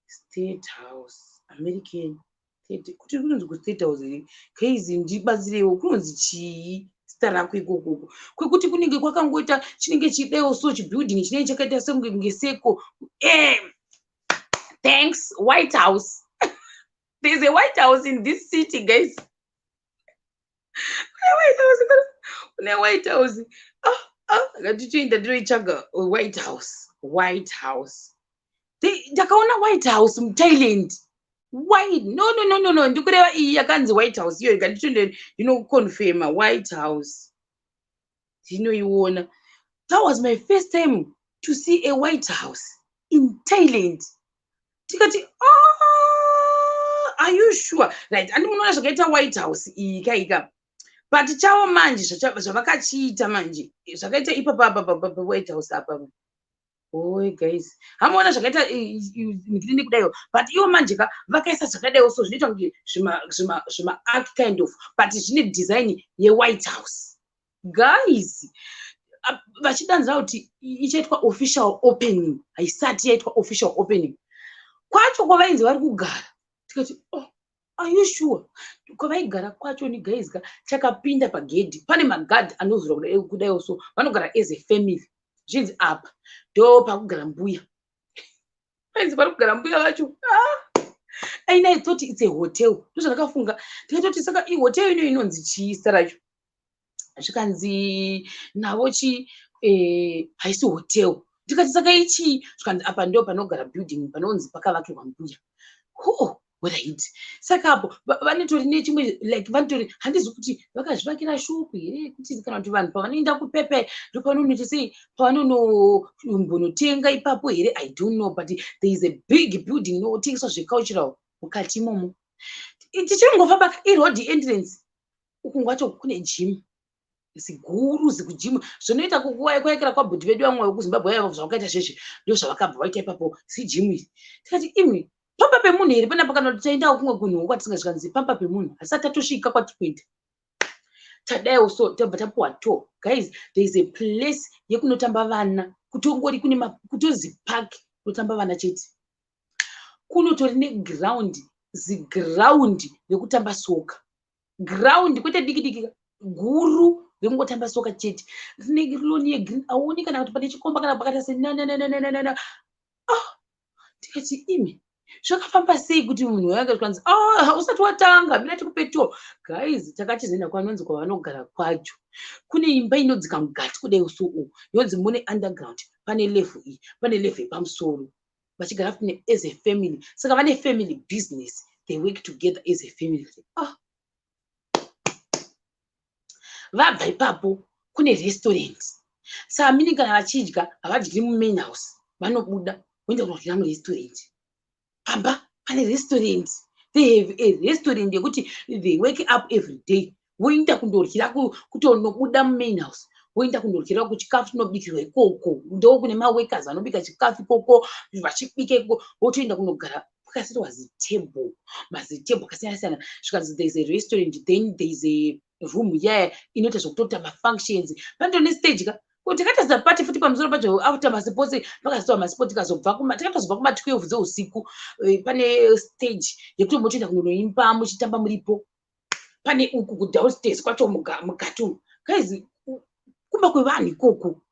state house American state kuti kunonzi kustate house here guys ndibatsirewo kunonzi chii zita rako ikoko kwekuti kunenge kwakangoita chinenge chidewo so chibuilding chinenge chakaita sengeseko thanks White House there's a White House in this city guys kune White House ngatichoenda ndiroitsvaga White House ndakaona White House muThailand no ndikureva iyi yakanzi White House iyo ngatichonde ndinoconfirma White House ndinoiona. That was my first time to see a White House in Thailand. Tikati are you sure right andinoona zvakaita White House iyi kaika but chavo manje zvavakachiita manje zvakaita ipapa White House apa guys hamaona zvakaita ndikini kudayo but iwo manje vakaisa zvakadayo so zvinoita kunge zvima art kind of but zvine design yeWhite House guys vachidanza kuti ichaitwa official opening haisati yaitwa official opening kwacho kwavainzi vari kugara tikati Are you sure? Kwavaigara kwacho ni guys ka chakapinda pagedhi pane magadhi anozura kudai so vanogara as a family. Zvinzi apa ndo pakugara mbuya. Ainzi parikugara mbuya vacho. And I thought it's a hotel. Ndozvandakafunga. Ndikatoti saka hotel ino inonzi chii saracho. Zvikanzi navo chi haisi hotel. Ndikati saka ichi zvikanzi apa ndo panogara building panonzi pakavakirwa mbuya. What I eat. Saka apo vanotori nechimwe like vanotori handizi kuti vakazvivakira shuku here kuti kana kuti vanhu pavanoenda kupepe ndo panonoiti sei pavanonombonotenga ipapo here. I don't know, but there is a big building inotengeswa zvecultural mukati imomo. Tichingofamba iroad entrance uku kwacho kune gym ziguru zikujim zvinoita kuwaekera kwabhudhi vedu vamwe vekuzimbabwe avo zvakaita zveshe ndo zvavakabva vaita ipapo si gym idzi. Tikati imwe pamba pemunhu here panapa kana kuti taendawo kumwe kunhu kwatisingazvikanzi pamba pemunhu hasati tatosvika kwatiri kuenda. Tadaiwo so tabva tapuwa tour. Guys, there is a place yekunotamba vana kutongori kutozi park kunotamba vana chete. Kunotori neground ziground rekutamba soka. Ground kwete diki diki guru rekungotamba soka chete. Rine lawn yegreen aoni kana kuti pane chikomba kana pakati se tikati imi zvakafamba sei kuti munhu wanga kwanzi usati watanga mina tikupe tour. Guys, takati zenda kwanonzi kwavanogara kwacho kune imba inodzika mugati kudai usuku yonzi mune underground pane level iyi pane level pamusoro vachigara kune as a family. Saka vane family business, they work together as a family. Vabva ipapo kune restaurant. Saka mini kana vachidya havadyi mumain house, vanobuda voenda kunodyira murestaurant. Pamba pane restaurant. They have a restaurant yekuti they wake up every day voenda kundodyira kutonobuda mumain house voenda kundodyira kuchikafu chinobikirwa ikoko. Ndo kune maworkers vanobika chikafu ikoko vachibika ikoko votoenda kunogara kwakasirirwa zitable mazitable akasiyana siyana. Zvikanzi there is a restaurant, then there is a room yaya inoita zvekutota mafunctions. Panoto nestage ka kuti takataza party futi pamusoro pacho after masipotsi pakasiwa masipotsi kazobva takatozobva kuma 12 dzeusiku. Pane stage yekuti motoenda kunoimba muchitamba muripo. Pane uku ku downstairs kwacho mukati. Guys, kumba kwevanhu ikoko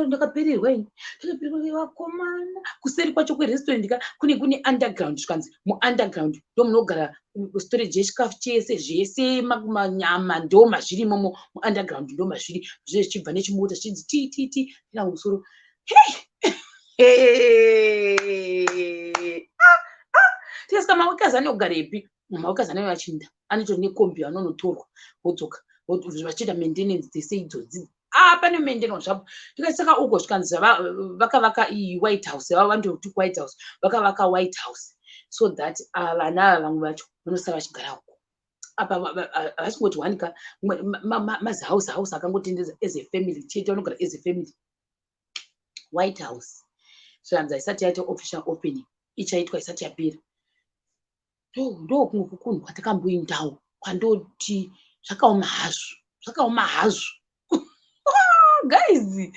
ndakapererwa ini ndakapererwa vakomana kuseri kwacho kwerestaurant kune underground. Zvikanzi muunderground ndo munogara storage yechikafu chese zvese manyama ndo mazviri imomo muunderground ndo mazviri zvese zvichibva nechimota zvinzi titi ina musoro. Tisika mawekazi anogarepi mawekazi anayo achinda anotori nekombi anonotorwa vodzoka vachiita maintenance dzese idzodzi. Pane maintenance zvapo. Tikasaka uko zvikanzi vakavaka White House vanoti White House vakavaka White House so that vana vamwe vacho vanosara vachigara uko. Apa havachingoti wanika mazi house akangotendeza as a family chete vanogara as a family. White House zvikanzi haisati yaita official opening ichaitwa isati yapera. Ndo kumwe kukunhu kwatakamboendawo kwandoti zvakaoma hazvo. Guys,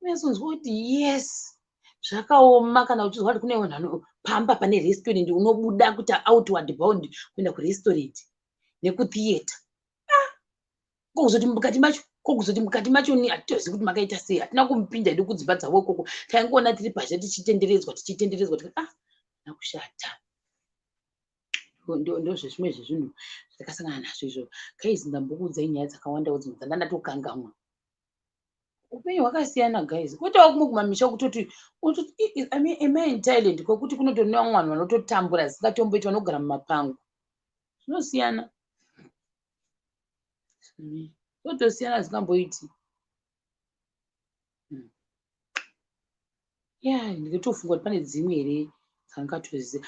unazonzwa kuti yes zvakaoma kana uchizwa kuti kune vanhu pamba pane restaurant unobuda kuti outward bound kuenda kurestaurant nekutheatre. Kokuzoti mukati macho ni hatizivi kuti makaita sei. Hatina kumupinda edu kudzimba dzavo ikoko. Taingoona tiri pazhe tichitenderedzwa nakushata. Ndo zvimwe zvezvinhu zvakasangana nazvo izvo. Guys, ndambokuudzai nyaya dzakawanda dzimwe dzandatokangamwa. Upenyu hwakasiyana guys. Kwetawo kumwe kumamisha kutoti am I in Thailand kwekuti kunotori nevamwe vanhu vanototambura zisingatomboiti vanogara mumapango. Zvinosiyana. Zvinotosiyana zisingamboiti. Ndikatofunga kuti pane dzimwe here dzangatoziva.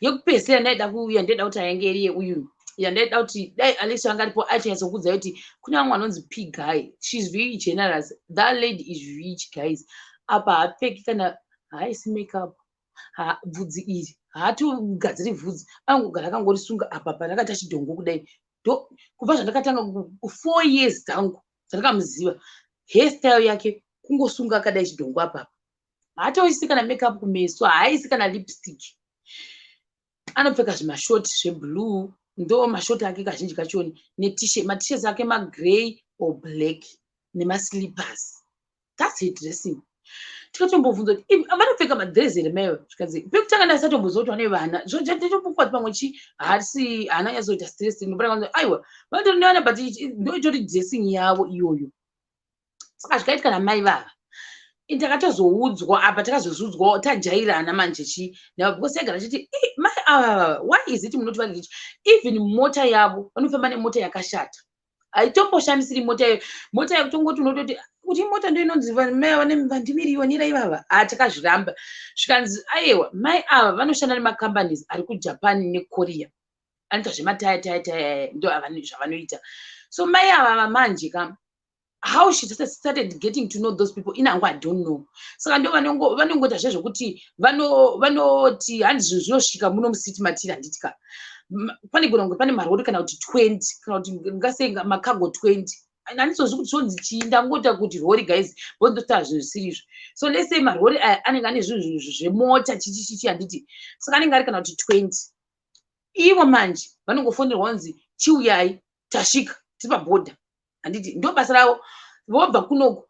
Yekupedzisira ndaida kuuya ndaida kuti ainge iri uyu yandaida kuti dai Alicia angaripo achinyatsokuudza kuti kune vamwe vanonzi P guy. She's very generous. That lady is rich guys. Apa hapfeki kana haisi makeup bvudzi iri haatogadziri bvudzi angogara akangorisunga apa pandakati achidhongo kudai. Kubva zvandakatanga 4 years dzangu dzandakamuziva hairstyle yake kungosunga akadai chidhongo apa haatoisi kana makeup kumeso, haaisi kana lipstick. Anopfeka zvimashoti zveblue, ndo mashoti ake kazhinji kachoni, matisheti ake magrey or black nemaslippers. That's her dressing. Tikatombobvunza kuti vanopfeka madrezi here maivo, zvikanzi pekutanga ndaisatomboziva kuti vane vana zvotombokati pamwe haasi haana nyatsoita stress ndopaaa aiwa vanotori nevana but ndoitori dressing yavo iyoyo. Saka zvikaitika namai vava takatozoudzwa apa, takazozudzwa tajairana manje because yagara chiti mai ava why is it munoti vari richi, even mota yavo vanofamba nemota yakashata, haitomboshandisiri mota yekutongoti unototi kuti mota ndo inonzi mai vandimiriyonera ivava. Takazviramba zvikanzi aiwa mai ava vanoshanda nemacompanies ari kuJapan neKorea, anoita zvemataya ndo zvavanoita. So mai ava manje how she started getting to know those people inangu I don't know. Saka ndo vanongoita zvezvokuti vanoti hanzi zvinosvika muno musiti matiri handitika pane gona kunge pane marori kana kuti 20 kana kuti ngase makago 20 handizozvi kuti zvonzi chii, ndangota kuti rori guys vondotaa zvinhu zvisiri. So let's say marori aya anenge ane zvinhu zvemota chichichichi handiti, saka anenge ari kana kuti 20. Ivo manje vanongofonerwa kunzi chiuyai tasvika tiri pabhodha handiti, ndo basa ravo. Vobva kunoku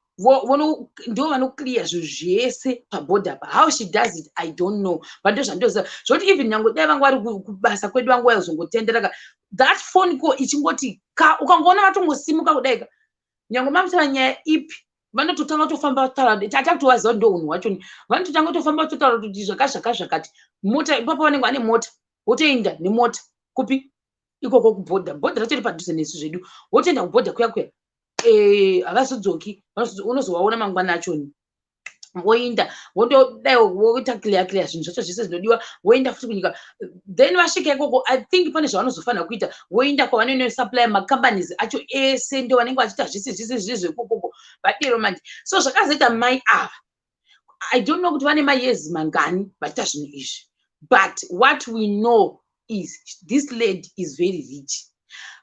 ndo vanoclear zvinhu zvese pabhodha pa. How she does it I don't know, but ndo zvandoziva zvoti even nyange dai vanga vari kubasa kwedu vangu vaizongotenderaka that phone call ichingoti ukangoona vatongosimuka kudaika, nyange mamusava nyaya ipi vanototanga kutofamba kutaura tatakutovaziva ndo unhu hwachoni, vanototanga kutofamba kutaura kuti zvakati mota ipapo vanenge vane mota, wotoenda nemota kupi ikoko kubhodha, bhodha racho riri padhuze nesu zvedu, wotoenda kubhodha kuya havazodzoki, unozovaona mangwana achoni. Woinda wotodai woita clear zvinhu zvacho zvese zvinodiwa, woenda futi kunyika, then vasvika ikoko I think pane zvavanozofanira kuita, woinda kwavanonosupply macompanies acho ese ndo vanenge vachiita zvese ikokoko vadero manje. So zvakazoita mai ava I don't know kuti vane mayezi mangani vachiita zvinhu izvi, but what we know is this lady is very rich,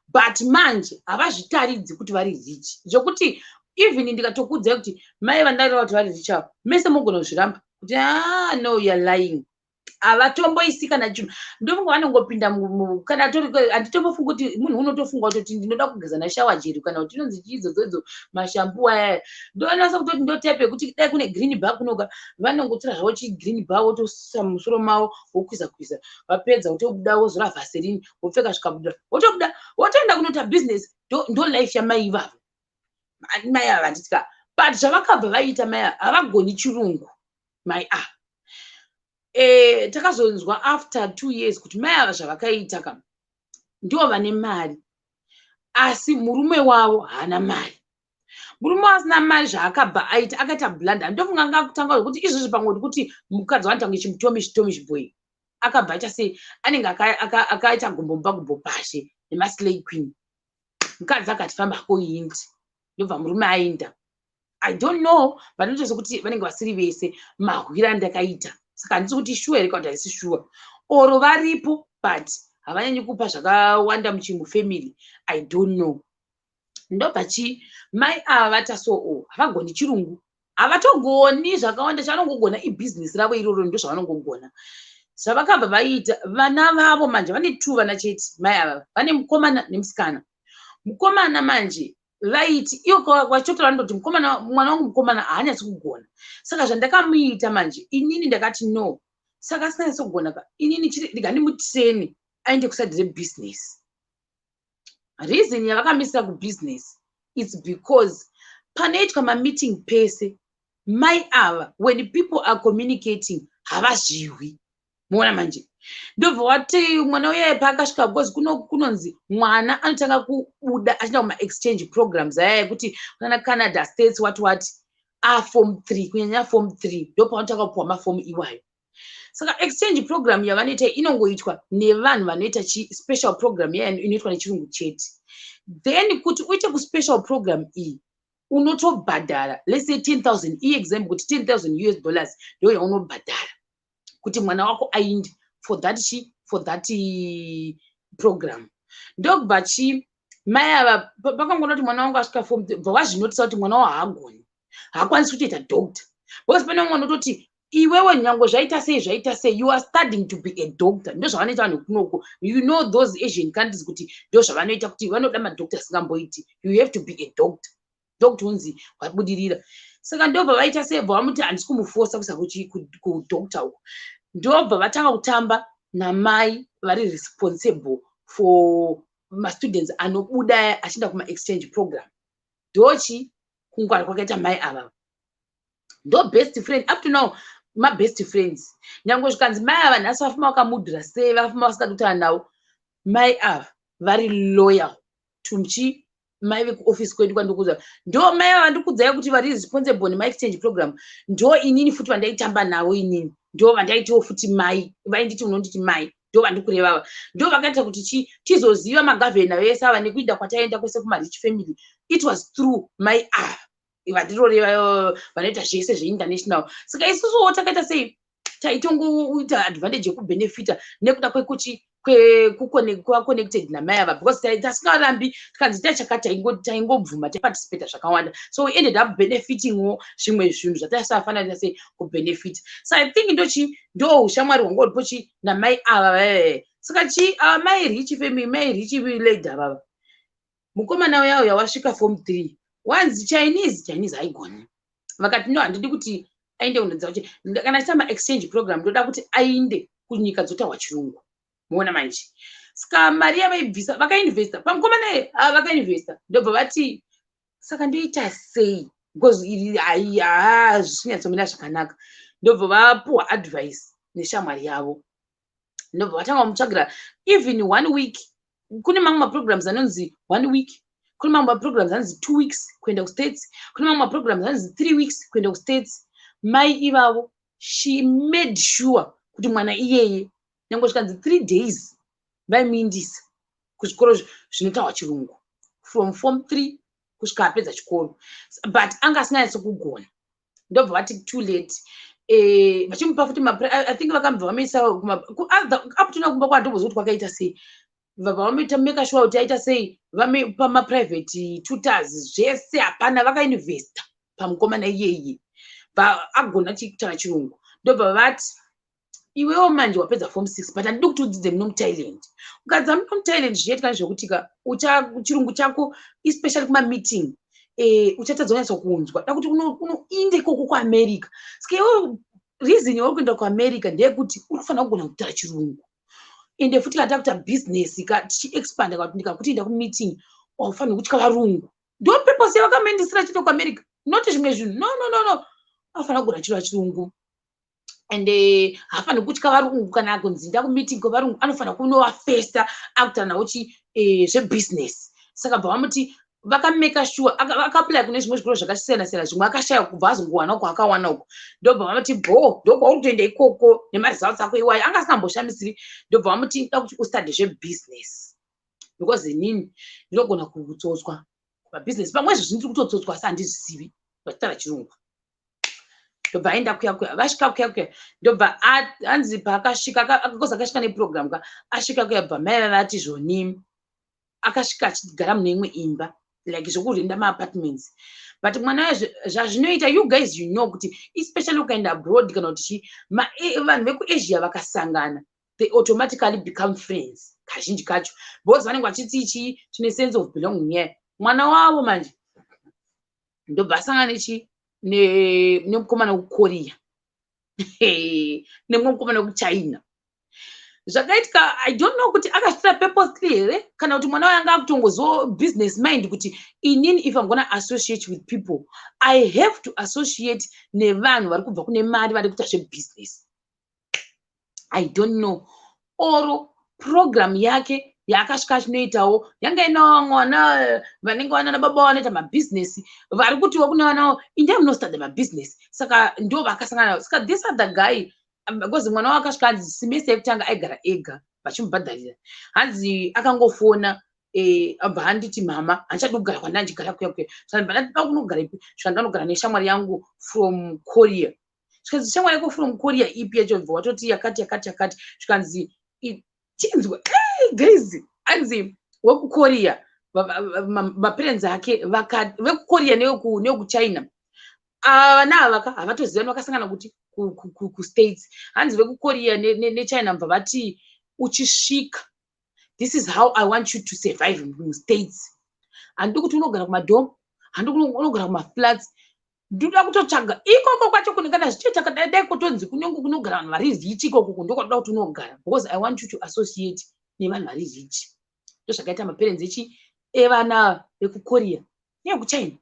but manje havazvitaridzi kuti vari rich, zvokuti even ndikatokudzai kuti mai vandareva kuti vari rich avo mese mogona kuzviramba kuti no you're lying, havatomboisi kana chinhu. Ndofunga vanongopinda kana handitombofunga kuti munhu unotofunga kutoti ndinoda kugeza nashawa jeri kana kuti inonzi chiidzodzo mashampu aya, ndonasa kutoti ndotepe kuti dai kune green bar kunoka vanongotora zvavo chigreen bar wotosa musoro mavo wokwiza vapedza wotobuda wozora vaserini wopfeka zvikabudura wotobuda wotoenda kunoita business. Ndo life yamai ivavo. Mai ava vanditika but zvavakabva vaita mai ava havagoni chirungu mai ava. Takazonzwa after 2 years kuti mai ava zvavakaita ndo vane mari, asi murume wavo haana mari. Murume asina mari zvaakabva aita akaita blanda. Ndofunga ngakutanga kuti izvozvi pamwe kuti mukadzi wantange chimutomish boy akabva aita sei, anenge akaita gumbo pashe nemaslay queen. Mukadzi akati famba hako indi, ndobva murume aenda. I don't know, but ndinotoziva kuti vanenge vasiri vese mahwira andakaita. Saka handisi kuti shuwa here kana kuti haisi shuwa, oro varipo but havanyanyi kupa zvakawanda muchimufamily. I don't know. Ndobva mai ava vata so havagoni chirungu, havatogoni zvakawanda. Chavanongogona ibhizinesi ravo iroro ndo zvavanongogona. Zvavakabva vaita vana vavo manje vane 2 vana chete mai ava, vane mukomana nemusikana. Mukomana manje vaiti iyo kwachotora ndoti mwana wangu mukomana haanyatsi kugona, saka zvandakamuita manje inini ndakati no, saka asinganyatsi kugona inini ndigandimutreni aende kuside rebusiness. Reason yavakamisira kubusiness it's because panoitwa mameeting pese mai ava when people are communicating havazviwi. Muona manje ndobva wati mwana uya paakasvika because kunonzi mwana anotanga kubuda achienda kuma-exchange programs aya yekuti kana Canada, States, what form 3 kunyanya form 3 ndo paanotanga kupuwa mafomu iwayo. Saka exchange program yavanoita inongoitwa nevanhu vanoita special program yaya inoitwa nechirungu chete. Then kuti uite kuspecial program iyi unotobhadhara let's say 10,000 example kuti $10,000 ndo yaunobhadhara kuti mwana wako ainde for that program. Ndobva mai ava pakangoona kuti mwana wangu asvika form 3 bva vazvinotisa kuti mwana wavo haagoni, haakwanisi kutoita doctor. Because pane mwana unototi iwewe nyango zvaita sei you are studying to be a doctor ndo zvavanoita vanhu kunoko you know those Asian countries kuti ndo zvavanoita kuti vanoda madoctor asingamboiti you have to be a doctor unzi wabudirira saka ndobva vaita sebva vamuti handisi kumufosa kusa kudoctor uko ndobva vatanga kutamba namai vari responsible for mastudents anobuda achienda kuma-exchange program ndochi kungwara kwakaita mai ava ndo best friend up to now ma-best friends nyange zvikanzi mai ava nhasi vafamba vakamudhira sei vafamba vasikati kutaura navo mai ava vari loyal tumchi mai vekuofisi kwedu kwandikuudza ndo mai ava ndikuudzai kuti vari responsible nema-exchange program ndo inini futi vandaitamba navo inini ndo vandaitiwo futi mai vainditi unonditi mai ndo vandikurevava ndo vakaita kuti tizoziva magavhena vese ava nekuinda kwataenda kwese kuma-rich family it was through mai ava vatiroreva vanoita zvese zveinternational saka isusuwo takaita sei taitongoita advantage yekubenefita nekuda kwekuti kuva connected namai ava because tasingarambi tikanzi tachakati taingobvuma taparticipata zvakawanda so we ended up benefitingwo zvimwe zvinhu zvatasafanira sei kubenefita so I think ndo ushamwari hwangu huripochi namai ava saka mai rich family mai rich village avava mukomana yavo yawasvika form 3 wanzi Chinese haigoni vakati no handidi kuti aende kunodza kuti kana achiita ma-exchange program ndoda kuti ainde kunyika dzotaurwa chirungu muona manje saka mari yavaibvisa vakainvesta pamukomana vakainvesta ndobva vati saka ndoita sei because iri zvisinyatsomira zvakanaka ndobva vapuhwa advice neshamwari yavo ndobva vatanga mutsvagira even 1 week kune mamwe maprograms anonzi 1 week kune mamwe maprograms anonzi 2 weeks kuenda kustates kune mamwe maprograms anonzi 3 weeks kuenda kustates mai ivavo she made sure kuti mwana iyeye nyange zvikanzi 3 days vaimuindisa kuzvikoro zvinotaurwa chirungu from form 3 kusvika apedza chikoro but anga asinganyatsi kugona ndobva vati too late vachimupa futi I think vakambva vamuisa up to now kumba kwandobozi kuti kwakaita sei vabva vamuita make sure kuti aita sei vamupa ma-private tutors zvese hapana vakainvesta pamukomana iyeye agona chikutaura chirungu ndobva vati iwewo manje wapedza form 6 but handidi kuti udzidze muno muthailand ukadza muno muthailand zvichaitika zvekutika chirungu chako especially kuma-meeting uchatadza kunyatsa kuunzwa da kuti unoinde ikoko kuamerica saka iwewo reason yauri kuenda kuamerica ndeyekuti unofanira kugona kutaura chirungu ende futi kana takuita business tichiexpanda katindika kuti enda kumeeting waufanira kutya varungu ndo purpose yavakamuendesera chienda kuamerica noti zvimwe zvinhu no afanira kugona chirwa chirungu ende hafanira kutya varungu kana kunzi nda kumeeting kwevarungu anofanira kunovafesta akutaura navo zvebusiness saka bva vamuti vakameka sure akaplya kune zvimwe zvikoro zvakasiyana-siyana zvimwe akashaya kubva azongowana uko akawana uko ndobva vamuti ndobva uri kutoenda ikoko nemaresults ako iwayo anga asingamboshamisiri ndobva vamuti da kuti ustudy zvebusiness because inini ndinogona kutsotswa pabusiness pamwe izvo zvindiri kutotsotswa asi handizvizivi vachitaura chirungu ndobva aenda kuyakuya vasvika kuyakuya ndobva hanzi paakasvika because akasvika neprogram asvika kuya bva mai vavati zvoni akasvika achigara mune imwe imba like zvokurenda ma-apartments but mwana zvazvinoita you guys you know kuti especially ukaenda abroad kana kuti vanhu vekuasia vakasangana they automatically become friends kazhinji kacho because vanenge vachiti tine sense of belonging here mwana wavo manje ndobva asangana nemukomana wekukorea nemumwe mukomana wekuchina zvakaitika I don't know kuti akasvitira purposely here kana kuti mwana wanga akutongozo business mind kuti inini if I'm gonna associate with people I have to associate nevanhu vari kubva kune mari vari kuita zvebusiness I don't know oro program yake yaakasvika achinoitawo yanga inawo mwana vanenge vana nababa vanoita mabusiness vari kutiwo kune vanawo indai munostudy mabusiness saka ndo vakasangana saka this other guy because mwana wake akasvika hanzi semester yekutanga aigara ega vachimubhadharira hanzi akangofona abva handiti mama handichadi kugara kwandandigara kuyakuya saka ndada kunogara ipi svika ndanogara neshamwari yangu from Korea zvikanzi shamwari yako from Korea ipi yacho bva watoti yakati zvikanzi chinzwa guys hanzi wekukorea maparents ake vekukorea newekuchina vana ava havatoziva vakasangana kuti kustates hanzi vekukorea nechina mbva vati uchisvika, this is how I want you to survive mustates. Handidi kuti unogara kumadhom, handidi kuti unogara kumaflats, ndoda kutotsvaga ikoko kwacho kune kana zvichita kadai kutonzi kunyange kunogara vanhu vari rich ikoko ndokwada kuti unogara, because I want you to associate nevanhu vari rich. Ndozvakaita maparents evana vekukorea nevekuchina.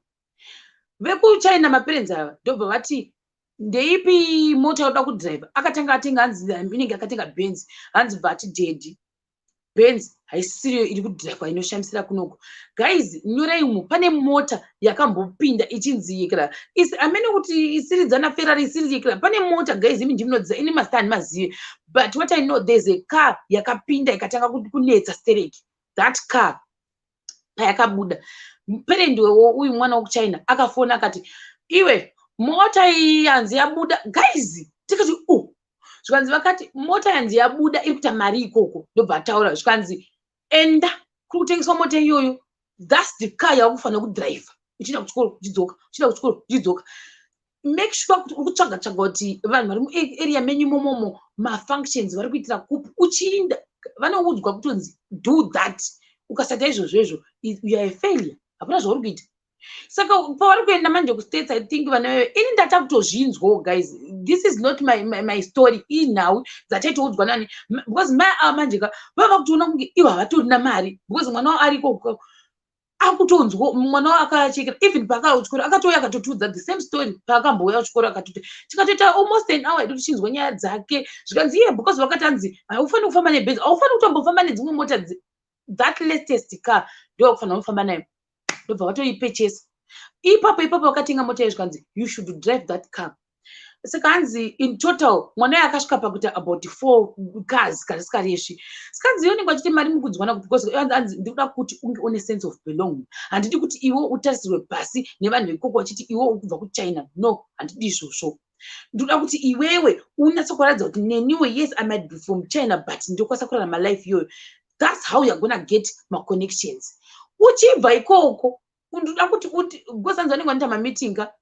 Vekuchina maparents ava ndobva vati ndeipi mota yoda kudhiraivha, akatanga atenga hanzi inenge akatenga Benz, hanzi bva ati dedi Benz haisiriyo iri kudhiraivha inoshamisira kunoko. Guys, nyorei umu pane mota yakambopinda ichinziyikira amene kuti isiridzana Ferrari isiriyikira, pane mota guys imi ndinodziva ini mastani mazive, but what I know there's a car yakapinda ikatanga kunetsa stereki. That car payakabuda parent uyu mwana wekuchina akafona akati iwe mota iyi yanzi yabuda. Guys tikati zvikanzi vakati mota yanzi yabuda iri kuita mari ikoko, ndobva ataura zvikanzi enda kuri kutengeswa mota iyoyo, that's the car yakufanira kudhiraivha uchienda kuchikoro uchidzoka, uchienda kuchikoro uchidzoka. Make sure kuti uri kutsvaga kuti vanhu vari muarea menyu imomo mafunctions vari kuitira kupi, uchiinda vanoudzwa kutonzi do that. Ukasata izvozvo you are a failure, hapana zvauri kuita. Saka pavari kuenda manje kustates, I think vana veve ini ndata kutozvinzwawo guys, this is not my story inhau dzataitoudzwa nani, because mai ava manje vava kutoona kunge ivo havatori namari, because mwana wavo ariko akutonzwa mwana wavo akachekera, even paakauya kuchikoro akatouya akatotiudza the same story. Paakambouya kuchikoro akatoti tikatoita almost an hour tichinzwa nyaya dzake, zvikanzi iye because vakati hanzi haufaniri kufamba nebhenzi, haufaniri kutombofamba nedzimwe mota that latest car ndio kufanira kufamba nayo, ndobva vatoipurchase. Ipapo vakatenga mota iyo zvikanzi you should drive that car. Saka hanzi in total mwana uyu akasvika pakuita about 4 cars karisikaresvi. Sikanzi yonenge achiti mari mukudzwana kuti because hanzi ndikuda kuti unge une sense of belonging. Handidi kuti iwe utarisirwe pasi nevanhu vekoko vachiti iwe uri kubva kuchina, no, handidi izvozvo. Ndikuda kuti iwewe unyatsokuratidza kuti neniwe yes I might be from China but ndokwanisa kurarama life iyoyo. That's how you're gonna get my connections. Uchibva ikoko ndoda kuti gosanzwa anenge anoita mameetinga,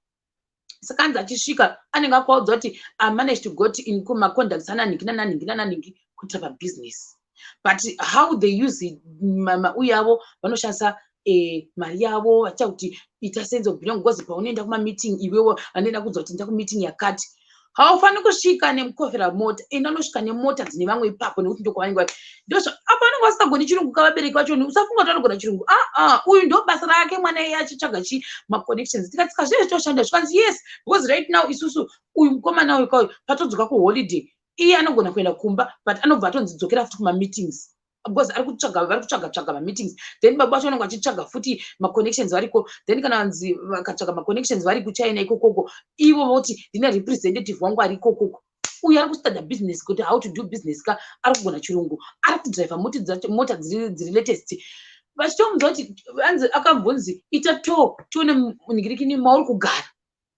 saka hanzi achisvika anenge akaudzwa kuti I managed to got in macontacts ananingi kuitira pabusiness, but how they use it uye avo vanoshandisa mari yavo vachiita kuti ita sense of belonging, because paunoenda kumameeting iwewo anoenda kuudzwa kuti enda kumeeting yakati, haufaniri kusvika nemukofera mota, enda unosvika nemota dzine vamwe ipapo nekuti ndokwavanenge vari. Ndozvo apa vanenge vasingagoni chirungu kavabereki vacho, usafunga kuti vanogona chirungu, uyu ndo basa rake mwana iye achitsvaga maconnections. Tikati saka zvizvi toshanda zvikanzi yes, because right now isusu uyu mukomana uyu kauyu patodzoka kuholiday iye anogona kuenda kumba but anobva atonzi dzokera futi kumameetings because vari kutsvaga mameetings, then baba vacho vanenge vachitsvaga futi maconnections variko, then kana vanzi vakatsvaga maconnections vari kuchina ikokoko ivo voti ndine representative wangu ari ikokoko, uyu ari kustada business kuti how to do business ka ari kugona chirungu, ari kudhiraivha mota dziri latest. Vachitomuudza kuti hanzi akabvunzi ita tour tione munhingirikini mauri kugara.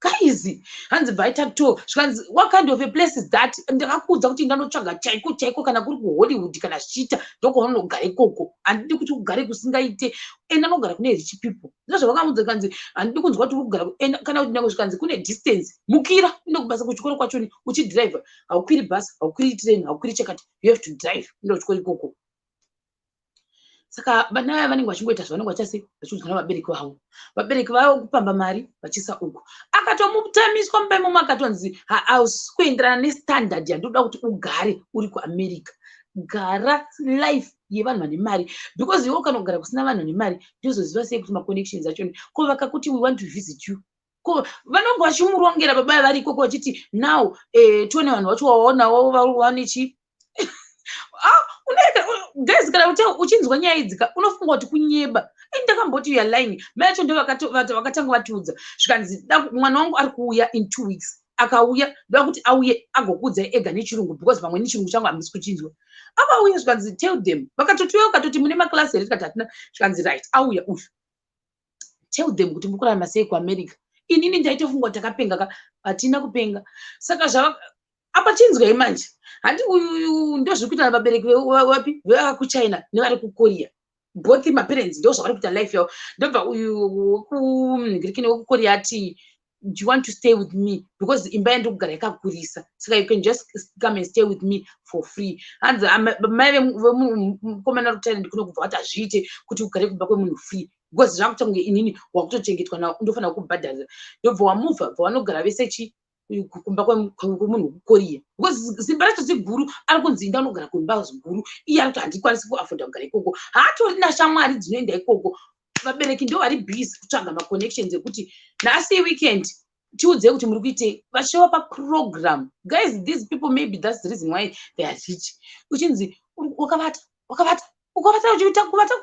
Guys, hanzi bvaita tour zvikanzi what kind of a place is that, ndakakuudza kuti ndanotsvaga chaiko kana kuri kuhollywood kana zvichiita ndokwaunoogara ikoko, handidi kuti ugare kusingaite, enda anogara kune rich people. Ndizvo zvakamuudza kanzi handidi kunzwa kuti ugara kana kuti nyange zvikanzi kune distance mukira indokubasa kuchikoro kwachoni uchidhiraivha, haukwiri bus, haukwiri train, haukwiri chakati, you have to drive enda kuchikoro ikoko. Saka vana vaya vanenge vachingoita zvavanenge vachase vachiudzwa navabereki vavo, vabereki vavo kupamba mari vachisa uko. Akatomutamiswa mumba imomo akatonzi hausi kuenderana nestandard yandoda kuti ugare uri kuAmerica. Gara life yevanhu vane mari, because iwe ukanogara kusina vanhu vane mari ndozoziva sei kuti maconnections achoni ko vakakuti we want to visit you, ko vanobva vachimurongera baba vari ikoko vachiti now tione vanhu vacho waonavo vanechi guys, kana uchinzwa nyaya idzi unofunga kuti kunyeba. Ndakamboti you are lying. Mai vacho ndo vakatanga vatiudza zvikanzi mwana wangu ari kuuya in 2 weeks. Akauya ndoda kuti auye agokuudzai ega nechirungu because pamwe nechirungu changu hamisi kuchinzwa. Akauya zvikanzi tell them, vakatotiwa vakatoti mune maklasi here tikati hatina, zvikanzi right auya uyu tell them kuti muri kurarama sei kuAmerica. Inini ndaitofunga kuti takapenga hatina kupenga. Saka apa chinzwai manje, handi uyu ndozviri kuita navabereki vapi vekuchina nevari kukorea, both maparents ndo zvavari kuita life yavo. Ndobva uyu wekunhingirikini wekukorea ati do you want to stay with me? Because imba ndokugara yakakurisa, saka you can just come and stay with me for free. Hanzi mai vemukomana rutare ndikuno kubva kuti azviite kuti ugare kumba kwemunhu free, because zvakuita kunge inini wakutochengetwa nawo ndofanira kubhadharira. Ndobva wamuvha bva vanogara vese kumba kwemunhu kukoria, because zimba racho ziguru. Ari kunzi inda unogara kumba ziguru, iye ari kuti handikwanisi kuafonda kugara ikoko, haatorina shamwari dzinoenda ikoko. Vabereki ndo vari busy kutsvaga maconnections ekuti nhasi weekend tiudze kuti muri kuitei, vachova paprogram. Guys, these people, maybe that's the reason why they are rich. Uchinzi wakavata uchiita kuvata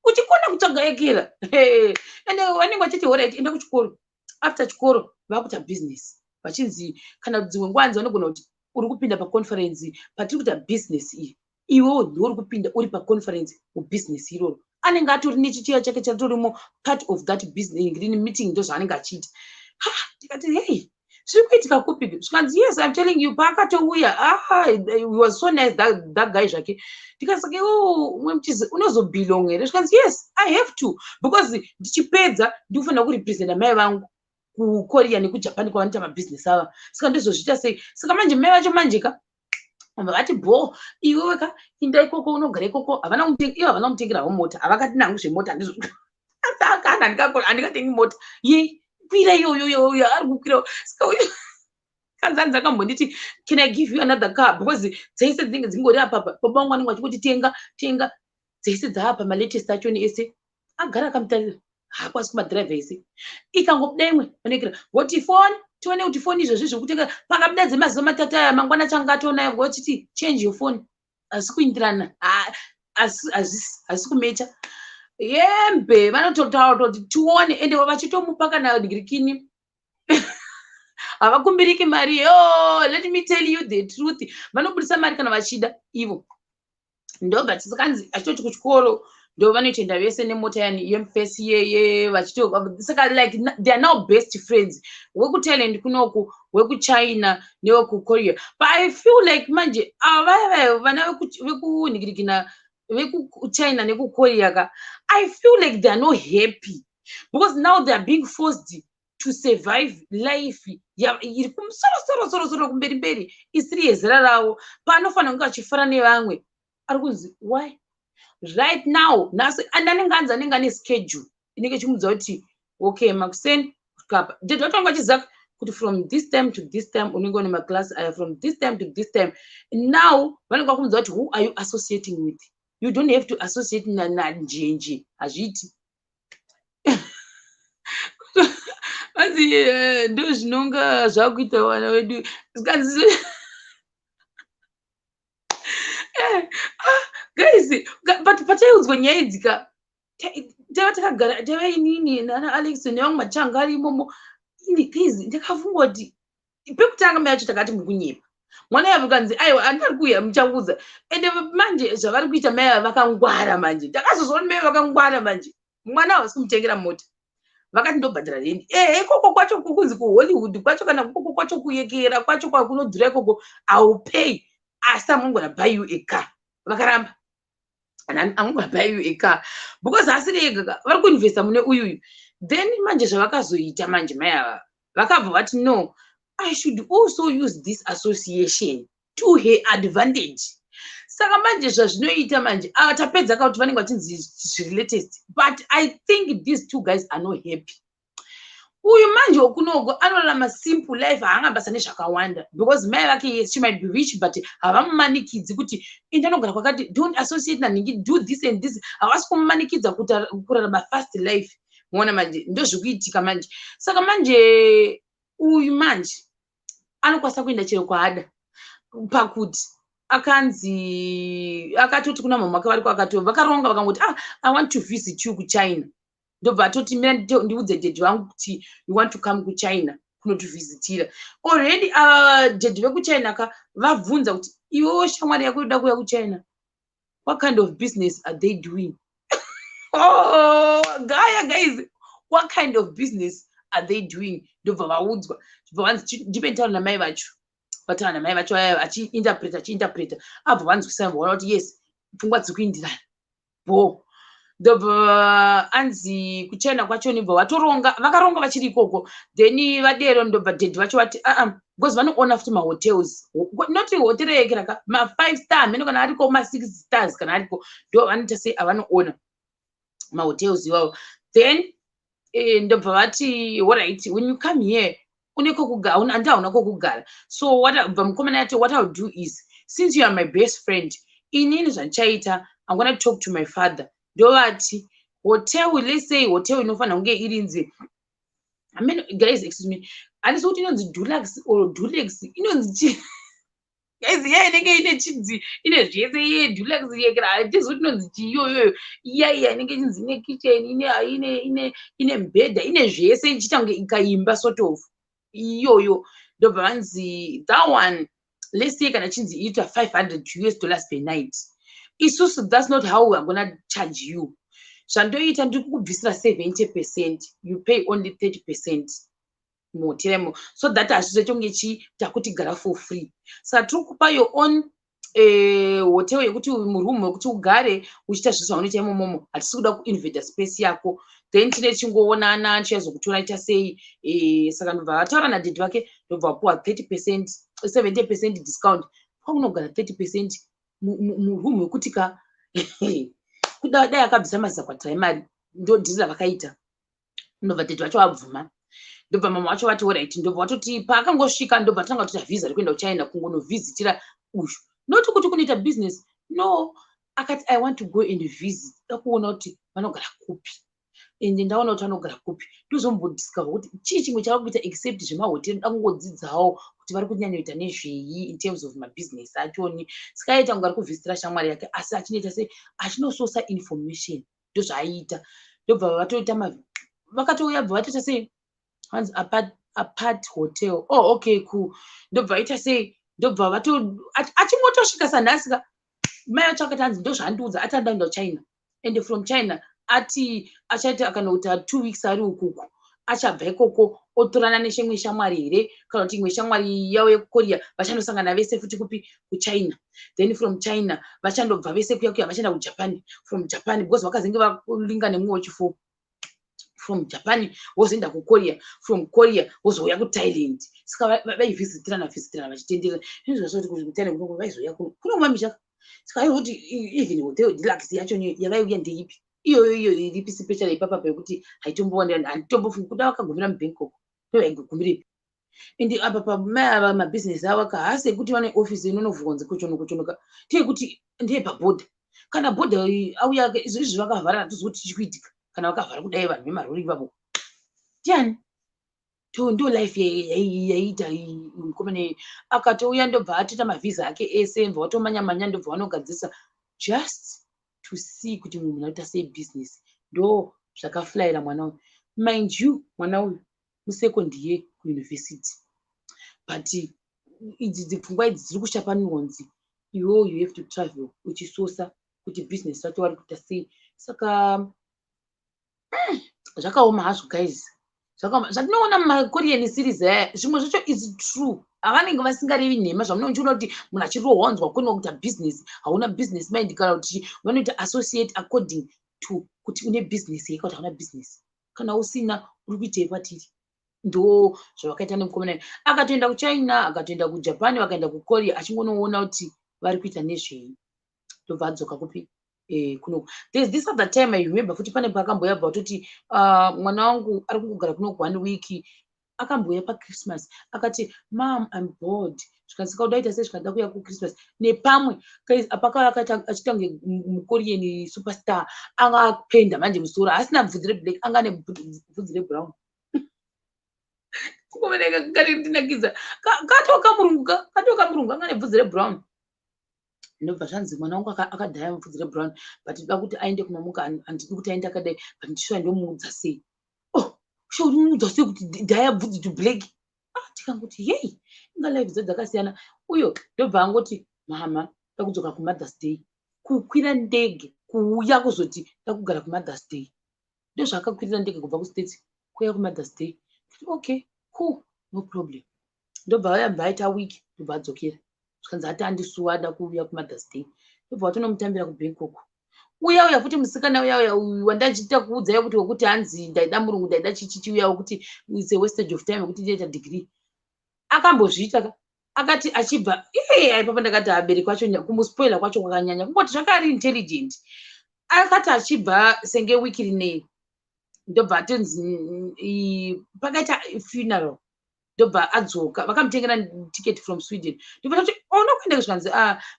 uchikona kutsvaga ekera. Ende vanenge vachiti alright, enda kuchikoro. After chikoro vakuita business, vachinzi kana dzimwe nguva vanogona kuti uri kupinda paconference patiri kuita business iyi, iwewo ndouri kupinda uri paconference mubusiness iroro. Anenge atori nechichiya chake chatorimo part of that business meeting, ndo zvaanenge achiita. Ndikati hey, zviri kuitika kupika? Zvikanzi yes, I'm telling you, paakatouya he was so nice that guy zvake. Ndikasake unozobelong here? Zvikanzi yes, I have to, because ndichipedza ndikufanira kurepresenta mai vangu kukorea nekujapan kwavanoita mabusiness ava, saka ndizozviita sei? Saka manje mai vacho manjeka vakati bho, iwe weka inda ikoko, unogara ikoko. Havana kumutengerawo mota, havakati nangu zvemota ndizvo. Handingatengi mota. Ye kwira iyoyo ari kukwirawo. Saka kanzani dzakambonditi can I give you another car, because dzese dzinenge dzingori apapa. Baba vangu vanenge vachikuti tenga, dzese dzaapa malatest achoni ese agara akamutarira, haakwanisi kumadhiraivha ese. Ikangobuda imwe vanekera voti phone, tione kuti phone izvozvi zvekutenga, pangabuda dzemazuva matatu aya mangwana changa atoona vochiti change your phone. Asi kuindirana, asi kumecha. Yembe vanototaura kuti tione, ende vachitomupa kana girikini. Havakumbiriki mari. Let me tell you the truth, vanobudisa mari kana vachida ivo. Ndobva tisakanzi achitoti kuchikoro ndo vanotoenda vese nemota yani yemfesi vachito, saka like they are now best friends. WekuThailand kunoku, WekuChina neWekuKorea. But I feel like manje vana vekunigirikina VekuChina nekuKorea ka, I feel like they are not happy, because now they are being forced to survive life iri kumusoro kumberi isiri yezera ravo, panofanira kunge achifara nevamwe. Ari kunzi why right now nhasi anenge anenge ane schedule inenge ichimudza kuti okay makuseni kapa ndedhi vatanga vachizaka kuti from this time to this time unenge une maclass aya, from this time to this time. Now vanenge vakumudza kuti who are you associating with? You don't have to associate nanjenje, hazviiti. Asi ndo zvinonga zvakuita vana vedu. Guys, but pataiudzwa nyaya idzi ka, tava takagara, tava inini nana Alex nevamwe machanga ari imomo. Guys, ndakafunga kuti pekutanga mai yacho takati mukunyepa. Mwana yavo kanzi aiwa andari kuuya muchaudza. Ende manje zvavari kuita mai ava vakangwara manje. Takazozwa mai vakangwara manje. Mwana havasi kumutengera mota. Vakati ndobhadhara rendi. Ikoko kwacho kunzi kuHollywood kwacho kana koko kwacho kuyekera kwacho kwakunodhura ikoko, I will pay. Asi I'm gonna buy you a car. Vakaramba. And I'm gonna buy you a car. Because asiri ega vari kuinvesta mune uyuyu. Then manje zvavakazoita manje mai ava vakabva vati no, I should also use this association to her advantage. Saka manje zvazvinoita manje tapedza kuti vanenge vachinzi zviri latest, but I think these two guys are not happy. Uyu manje wokunoko anorarama simple life, haangabasa nezvakawanda, because mai vake yes, she might be rich, but havamumanikidzi kuti indanogara kwakati, don't associate naningi, do this and this. Havasi kumumanikidza kurarama fast life. Muona manje ndo zvikuitika manje. Saka manje uyu manje anokwanisa kuenda chero kwaada pakuti akanzi akatoti kuna mama wake variko akati vakaronga vakangoti I want to visit you kuChina. Ndobva atoti mina ndiudze dhedhi vangu kuti you want to come kuChina kunotivhizitira. Already dhedhi vekuChina ka vabvunza kuti iwewo shamwari yako inoda kuuya kuChina, what kind of business are they doing? Guys, what kind of business are they doing? Ndobva vaudzwa, ndobva vanzi ndipentaura namai vacho. Vataura namai vacho achiinterpreta abva vanzwisisa, vaona kuti yes, pfungwa dziri kuindirana. Bo ndobva anzi kuchina kwacho ndobva vatoronga vakaronga vachiri ikoko then vadero ndobva dhedhi vacho vati because vanoona futi mahotels not hotero yeke raka ma5 star meno kana ariko ma6 stars kana ariko ndo vanoita sei avanoona mahotels iwavo then ndobva vati alright when you come here handauna kokugara so bva mukomana yati what I'll do is since you are my best friend inini zvandichaita I'm gonna talk to my father ndovati hotel, let's say hotel inofanira kunge irinzi I mean guys excuse me handisi kuti inonzi Dulux or Dulex inonzi guys inenge ine chinzi ine zvese iye Dulux yekera handisi kuti inonzi chiyoyoyo iya inenge chinzi ine kitchen ine mubhedha ine zvese ichiita kunge ikaimba sort of iyoyo ndobva vanzi that one let's say kana chinzi iita $500 per night isusu that's not how we're gonna charge you zvandoita ndiri kukubvisira 70%, you pay only 30% muhoteremo so that hazvizoitonge takuti gara for free saka tiri kupa your own hotel yekuti murumu wekuti ugare uchiita zvese zvaunoita imomomo hatisi kuda kuinvada space yako then tine chingoonana chichazokutora ita sei saka ndobva vataura nadhedhi vake ndobva vapuwa 30%, 70% discount kwakunogara 30% murumu wekuti ka dai akabvisa mazakwatira emari ndodhiri ravakaita ndobva dhedhi vacho vabvuma ndobva mama vacho vati alright ndobva vatoti paakangosvika ndobva tanga kutoita vhisa rekuenda kuchina kungonovhizitira uyu noti kuti kunoita business no akati I want to go and visit akuona kuti vanogara kupi ende ndaona kuti vanogara kupi ndozombodiscover kuti chii chimwe chava kuita except zvemahoteri akungodzidzawo kuti vari kunyanyoita nezvei in terms of mabusiness achoni sikaita kunge ari kuvhizitira shamwari yake asi achinoita sei achinososa information ndozvaaita ndobva vatoita vakatouya bva vatoita sei hanzi apart hotel okay cool ndobva vaita sei ndobva achingotosvika sanhasika mai vacho akati hanzi ndozvaandiudza ati andaenda kuchina and from China ati achaita akanoita 2 weeks ari ukuku achabva ikoko otorana neshimwe shamwari here kana kuti imwe shamwari yavo yekukorea vachanosangana vese futi kupi kuchina then from China vachandobva vese kuya vachaenda kujapan from Japan because vakazenge valinga nemumwe wechifo from Japan wozoenda kukorea from Korea wozouya kuThailand saka vaivhisitirana vachitenderera izvozvo kuti kuThailand kunenge vaizoya kunomwa mishaka saka kuti even hotel Dulux yacho yavaiuya ndeipi iyoyo iripi special ipapa pekuti haitomboona handitombofunga kuda vakagumira muBangkok ndovaigumiripi ende apa pamaya mabusiness avo kahasi ekuti vane ofisi inonovhunze kuchonoka teyekuti ndeye pabhodha kana bhodha auya izvizvi vakavhara hatizi kuti chichiitika kana vakavhara kudai vanhu vemarori ivavo tiani ndo life yaiita mukomana akatouya ndobva atoita mavhisa ake ese mva watomanya ndobva vanogadzisa just to see kuti munhu anoita sei business ndo zvakaflyira mwana uyu mind you mwana uyu musekondiye kuuniversity but idzi pfungwa idzi dziri kushapanirwanzi you have to travel uchisosa kuti business racho vari kuita sei saka zvakaoma hazvo guys zvatinoona mumakorean series aya zvimwe zvacho is true havanenge vasingarevi nhema zvamunochiona kuti munhu achirohwanzwa kuonwa kuita business hauna business mind kana kuti vanoita associate according to kuti une business yeka kuti hauna business kana usina uri kuitei patiri ndo zvavakaita nemukomana akatoenda kuchina akatoenda kujapan vakaenda kukorea achingonoona kuti vari kuita nezvei ndobva adzoka kupi kunoku there's this other time I remember futi pane pakamboya bva kuti mwana wangu ari kungogara kunoku 1 week akamboya paChristmas akati mom I'm bored zvikasika kudaita sei zvikada kuya kuChristmas nepamwe apakava akaita achitange mukorean superstar anga apenda manje musoro asina bvudzi reblack anga ane bvudzi rebrown kukomeneka ngati ndinakidza katoka murungu anga ane bvudzi rebrown ndobva zvanzi mwana wangu akadhaya mubvudzi rebrown but ida kuti aende kumamuka handidi kuti aende akadai but ndishuwa ndomuudza sei sure unoudza sei kuti dhaya bvudzi to black tikangoti yei inga life dzo dzakasiyana uyo ndobva angoti mama ndakudzoka kuMothers Day kukwira ndege kuuya kuzoti ndakugara kuMothers Day ndozvaakakwirira ndege kubva kuStates kuuya kuMothers Day okay cool no problem ndobva vayabva aita wiki ndobva adzokera zvikanzi hati andisuwa ada kuuya kuMothers Day ndobva watonomutambira kuBangkok uya futi musikana uya wandachiita kuudza kuti wekuti hanzi ndaida murungu ndaida chichichi uya wekuti it's a wastage of time wekuti ndiita degree akambozviita akati achibva aipapo ndakati abereki kwacho kumuspoila kwacho kwakanyanya kungoti zvakari intelligent akati achibva senge wiki rinei ndobva atonzi pakaita funeral ndobva adzoka vakamutengera ticket from Sweden ndobva kuti unokuenda kuzvanzi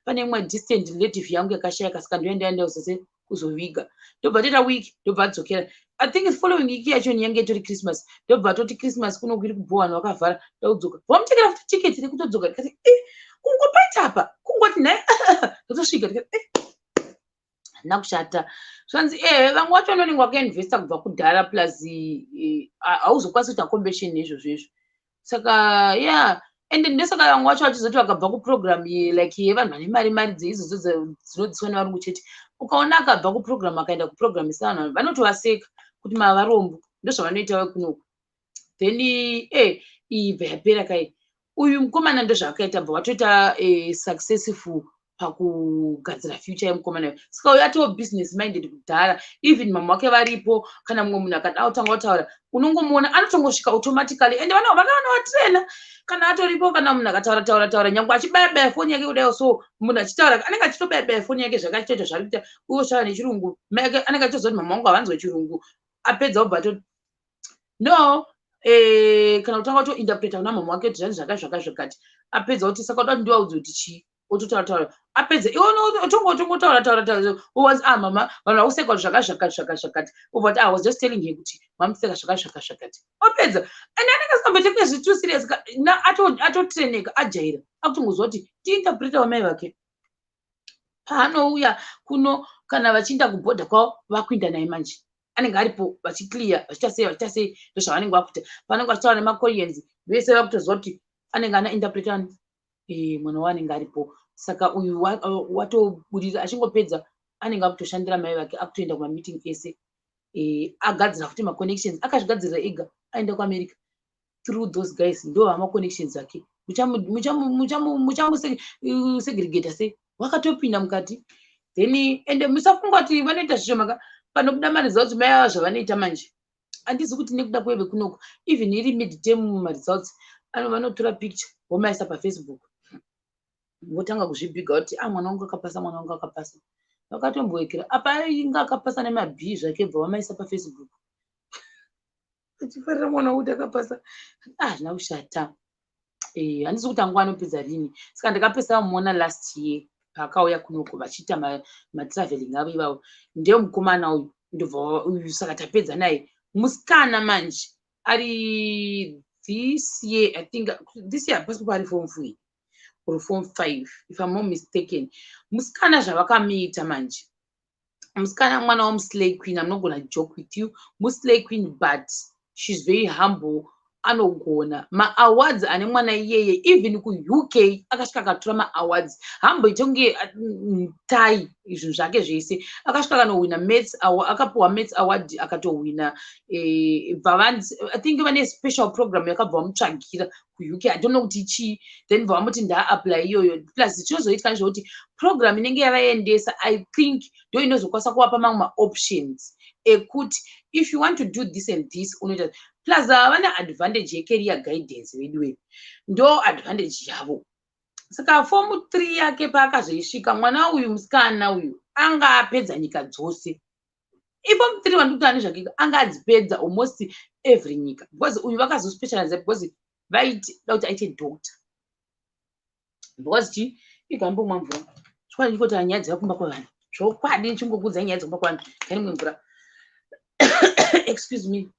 pane imwe distant relative yangu yakashayika saka ndoendaenda zose kuzoviga ndobva toita week ndobva adzokera I think following week yacho yange itori Christmas ndobva toti Christmas kuno kuri kubva vanhu vakavhara ndodzoka vamutengera futi ticket rekutodzoka ndikati kungopaita apa kungoti naye ndotosvika ndikati nakushata zvanzi vamwe vacho vanonenge wakainvesta kubva kudhara plus hauzokwanisi kuita convention nezvozvo izvo saka ende ndosaka vamwe vacho vachizoti vakabva kuprogram like yevanhu vane mari dzeizodzo dzinodzidziswa nevarungu chete ukaona akabva kuprogram akaenda kuprogram isana vanotovaseka kuti mavarombo ndozvavanoita vekunoku then ibva yapera kai uyu mukomana ndozvaakaita bva watoita successful pakugadzira future yemukomana saka uyu atoo business minded kudhara even mama wake varipo kana mumwe munhu akatanga kutaura unongomuona anotongosvika automatically ende vakanovatrena kana atoripo kana munhu akataura nyange achibaya foni yake kudai so munhu achitaura anenge achitobaya foni yake zvakachitoita zvarikuita uyo shava nechirungu mai yake anenge achitozoti mama wangu havanzwa chirungu apedza ubva no kana kutanga kutointerpreta kuna mama wake kuti zvakati apedza kuti saka uda ndiwaudza kuti chii ototaura apedza iwe otongotaura owanzi mama vanhu vakuseka zvakati ubva kuti I was just telling you kuti mamuseka zvakati opedza ende anenge asingambotekwe zvitu serious atotreneka ajaira akutongozwa kuti tiinterpreta wamai vake paanouya kuno kana vachiinda kubhodha kwavo vakuinda naye manje anenge aripo vachiclear vachiita sei ndozvavanenge vakuita paanenge vachitaura nemakoreans vese vakutozwa kuti anenge ana interpreta mwana waanenge aripo saka uyu watoburira achingopedza anenge akutoshandira mai vake akutoenda kumameeting ese agadzira futi maconnections akazvigadzirira ega aenda kuamerica through those guys ndo hamaconnections ake muchamusegregata sei wakatopinda mukati then ende musafunga kuti vanoita zvishomaka panobuda maresults mai ava zvavanoita manje handizi kuti nekuda kweve kunoko even iri midterm maresults vanotora picture vomaisa pafacebook votanga kuzvibhiga kuti mwana wangu akapasa vakatomboekera apa inga akapasa nemabhii zvake bva vamaisa pafacebook achifarira mwana kuti akapasa zvina kushata handisi kuti angu anopedza rini saka ndakapesa muona last year paakauya kunoko vachiita matraveling avo ivavo ndiyo mukomana uyu ndobva uyu saka tapedza naye musikana manje ari this year I think this year pasiko ari form 3 or form 5 if I'm not mistaken musikana zvavakamuita manje musikana mwana wamuslay queen. I'm not gonna joke with you, muslay queen, but she's very humble. Anogona ma-awards ane mwana iyeye even ku-UK akasvika akatora ma-awards hamboitonge tai izvinhu zvake zvese akasvika akanowina akapiwa Mets award akatowina bvavanzi I think vane special program yakabva vamutsvagira ku-UK I don't know kuti chii then bva vamuti ndaa-apply iyoyo plus chinozoitika nezvokuti program inenge yavaendesa I think ndo inozokwanisa kuvapa mamwe ma-options ekuti if you want to do this and this unoita plus vane advantage yecareer guidance vedu ndo advantage yavo saka form 3 yake paakazoisvika mwana uyu musikana uyu anga apedza nyika dzose iform 3 vandikuti ane zvake anga adzipedza almost every nyika because uyu vakazospecialize because vaida kuti aite doctor because chi igambomwa mvura chikwadi ndikoti nyaya dzavakumba kwavanhu zvokwadi ndichingokudza nyaya dzekumba kwavanhu karimwe mvura excuse me.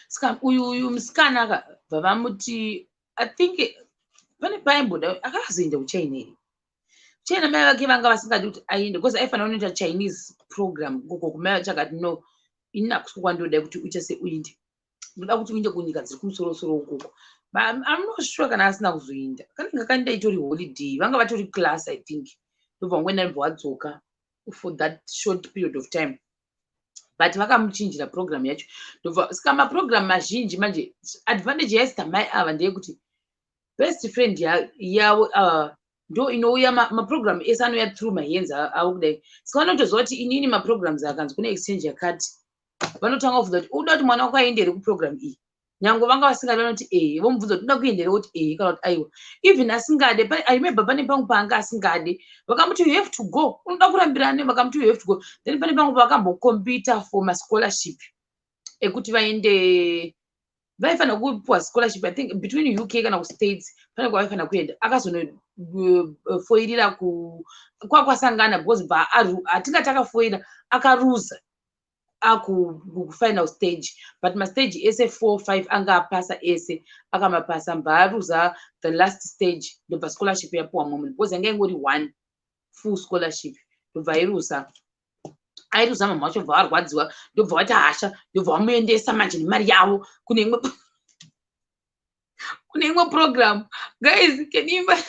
Saka uyu musikana bva vamuti I think pane paimboda akazoenda kuchina ere china mai vake vanga vasingadi kuti aende because aifanira unoita Chinese program koko kumai chakati no ina kusukwa ndoda kuti uite seuinde ndoda kuti uinde kunyika dziri kumusoro ukoko I'm not sure kana asina kuzoinda kanenge kaenda itori holiday vanga vatori class I think ndobva ngwenda ndibva wadzoka for that short period of time but vakamuchinjira program yacho ndobva saka maprogram mazhinji manje advantage yaisita mai ava ndeyekuti best friend yavo ndo inouya maprogram ese anouya through my hands avo kudai. Saka vanotozva kuti inini maprograms akanzi kune exchange yakati, vanotanga kuvudza kuti uda kuti mwana wako aende here kuprogram iyi. Nyange vanga vasingade vanoti vomubvudza kuti uda kuenda here kuti kana kuti aiwa. Even asingade, I remember pane pangu paanga asingade, vakamuti you have to go, unoda kurambirane, vakamuti you have to go. Then pane pangu pakambokompita for mascholarship ekuti vaende, vaifana kupiwa scholarship I think between UK kana kustates, pane kwavaifana kuenda. Akazonofoirira kwasangana because atinga takafoira akaruza final stage, but mastage ese 4-5 anga apasa ese akamapasa mbaaruza the last stage ndobva scholarship yapuwa mumwe because yanga ingori 1 full scholarship ndobva airuza mama wacho bva varwadziwa ndobva vati hasha ndobva vamuendesa manje nemari yavo kune imwe program. Guys, can you imagine?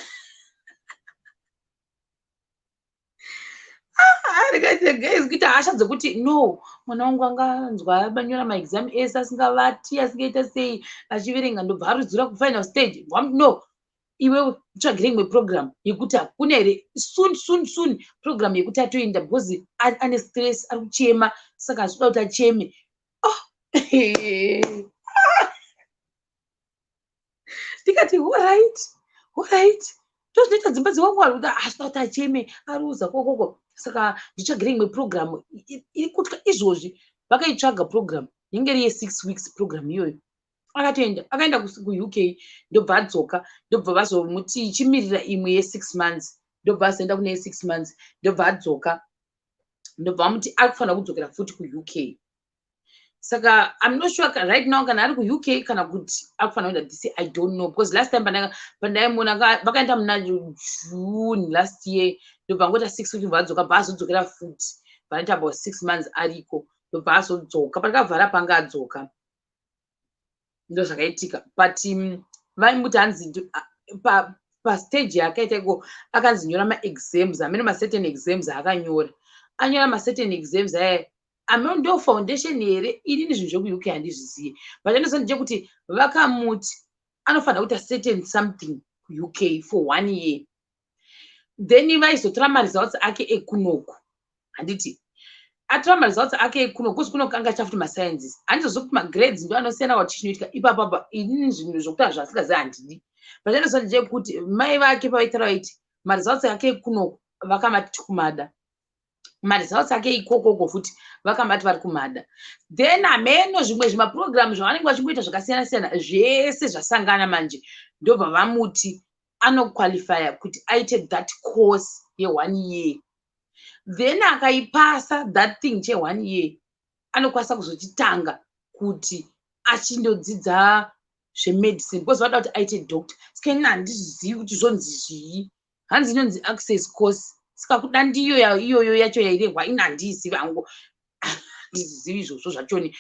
Guys, kuita hasha dzokuti no, mwana wangu anganzwa banyora maexam ese asingavati asingaita sei achiverenga ndobva arudzira kufinal stage. No, iwe tsvagire imwe program yekuti hakuna here soon program yekuti atoenda because ane stress ari kuchema saka azvida kuti acheme. Ndikati alright tozvinoita dzimba dzewangu kuti azvida kuti acheme aruza kokoko. Saka nditsvagire imwe program iri kutya izvozvi. Vakaitsvaga program inge iri ye6 weeks program iyoyo. Akaenda kuUK ndobva adzoka ndobva vazomuti ichimirira imwe ye6 months ndobva azoenda kune ye6 months ndobva adzoka ndobva vamuti akufanira kudzokera futi kuUK. Saka I'm not sure right now kana ari kuUK kana kuti akufanira kuenda DC, I don't know, because last time pandaimuona vakaenda muna June last year ndobva ngota 6 weeks vadzoka bva azodzokera futi vanoita about 6 months ariko ndobva azodzoka pakavhara panga adzoka. Ndo zvakaitika, but vaimuti hanzi pastage yakaita iko akanzi nyora maexams amene macertain exams akanyora anyora macertain exams aya amene ndo foundation here inini zvinhu zvekuuk handizvizive, but andizonje kuti vakamuti anofanira kuita certain something kuuk for 1 year, then vaizotora maresults ake ekunoku. Handiti atora maresults ake ekunoku kuzi kunoku anga chafuti masciences, handizoziva kuti magrades ndo anosiyana kuti chinoitika ipapapa. Inini zvinhu zvokuti zvasingazivi handidi, but andizonje kuti mai vake pavaitara vaiti maresults ake ekunoku vakamati kumada, maresults ake ikokoko futi vakamati vari kumada. Then ameno zvimwe zvimaprogram zvavanenge vachingoita zvakasiyana siyana zvese zvasangana manje ndobva vamuti anoqualifya kuti aite that course ye1 year, then akaipasa that thing che1 year anokwanisa kuzochitanga kuti achindodzidza zvemedicine because vada kuti aite doctor. Saka ini handizvizivi kuti zvonzi zvii, hanzi inonzi access course. Saka kuda ndiyo iyoyo yacho yairehwa ini handizivi hangu, handizivi izvozvo zvachoni.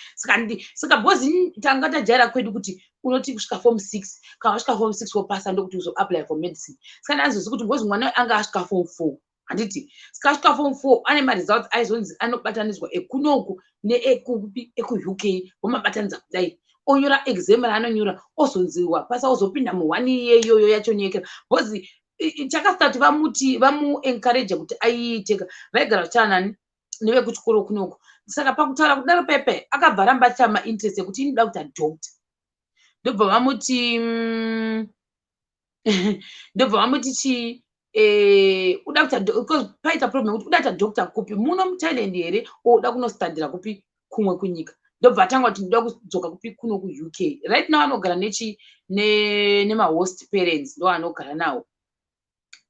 Saka because tanga tajaira kwedu kuti unoti kusvika form 6 kana wasvika form 6 wopasa ndokuti uzoapply for medicine. Saka ndanzizivi kuti because mwana anga asvika form 4 handiti saka asvika form 4 ane maresults aizonzi anobatanidzwa ekunoku neekuuk vomabatanidza kudai onyora exam raanonyora ozonziwa pasa ozopinda mu1 year iyoyo yacho nyekera because chakastati vamuti vamuencourage kuti aiiteka vaigara vachanani nevekuchikoro kunoku. Saka pakutaura kudaro pepe akabva ramba chama interest yekuti inoda kuita doctor, ndobva vamuti chi uda kuita because paita problem kuti uda kuita doctor kupi muno muThailand here oda kunostandira kupi kumwe kunyika, ndobva atanga kuti ndoda kudzoka kupi kuno kuuk. Right now anogara nemahost parents ndo anogara nawo.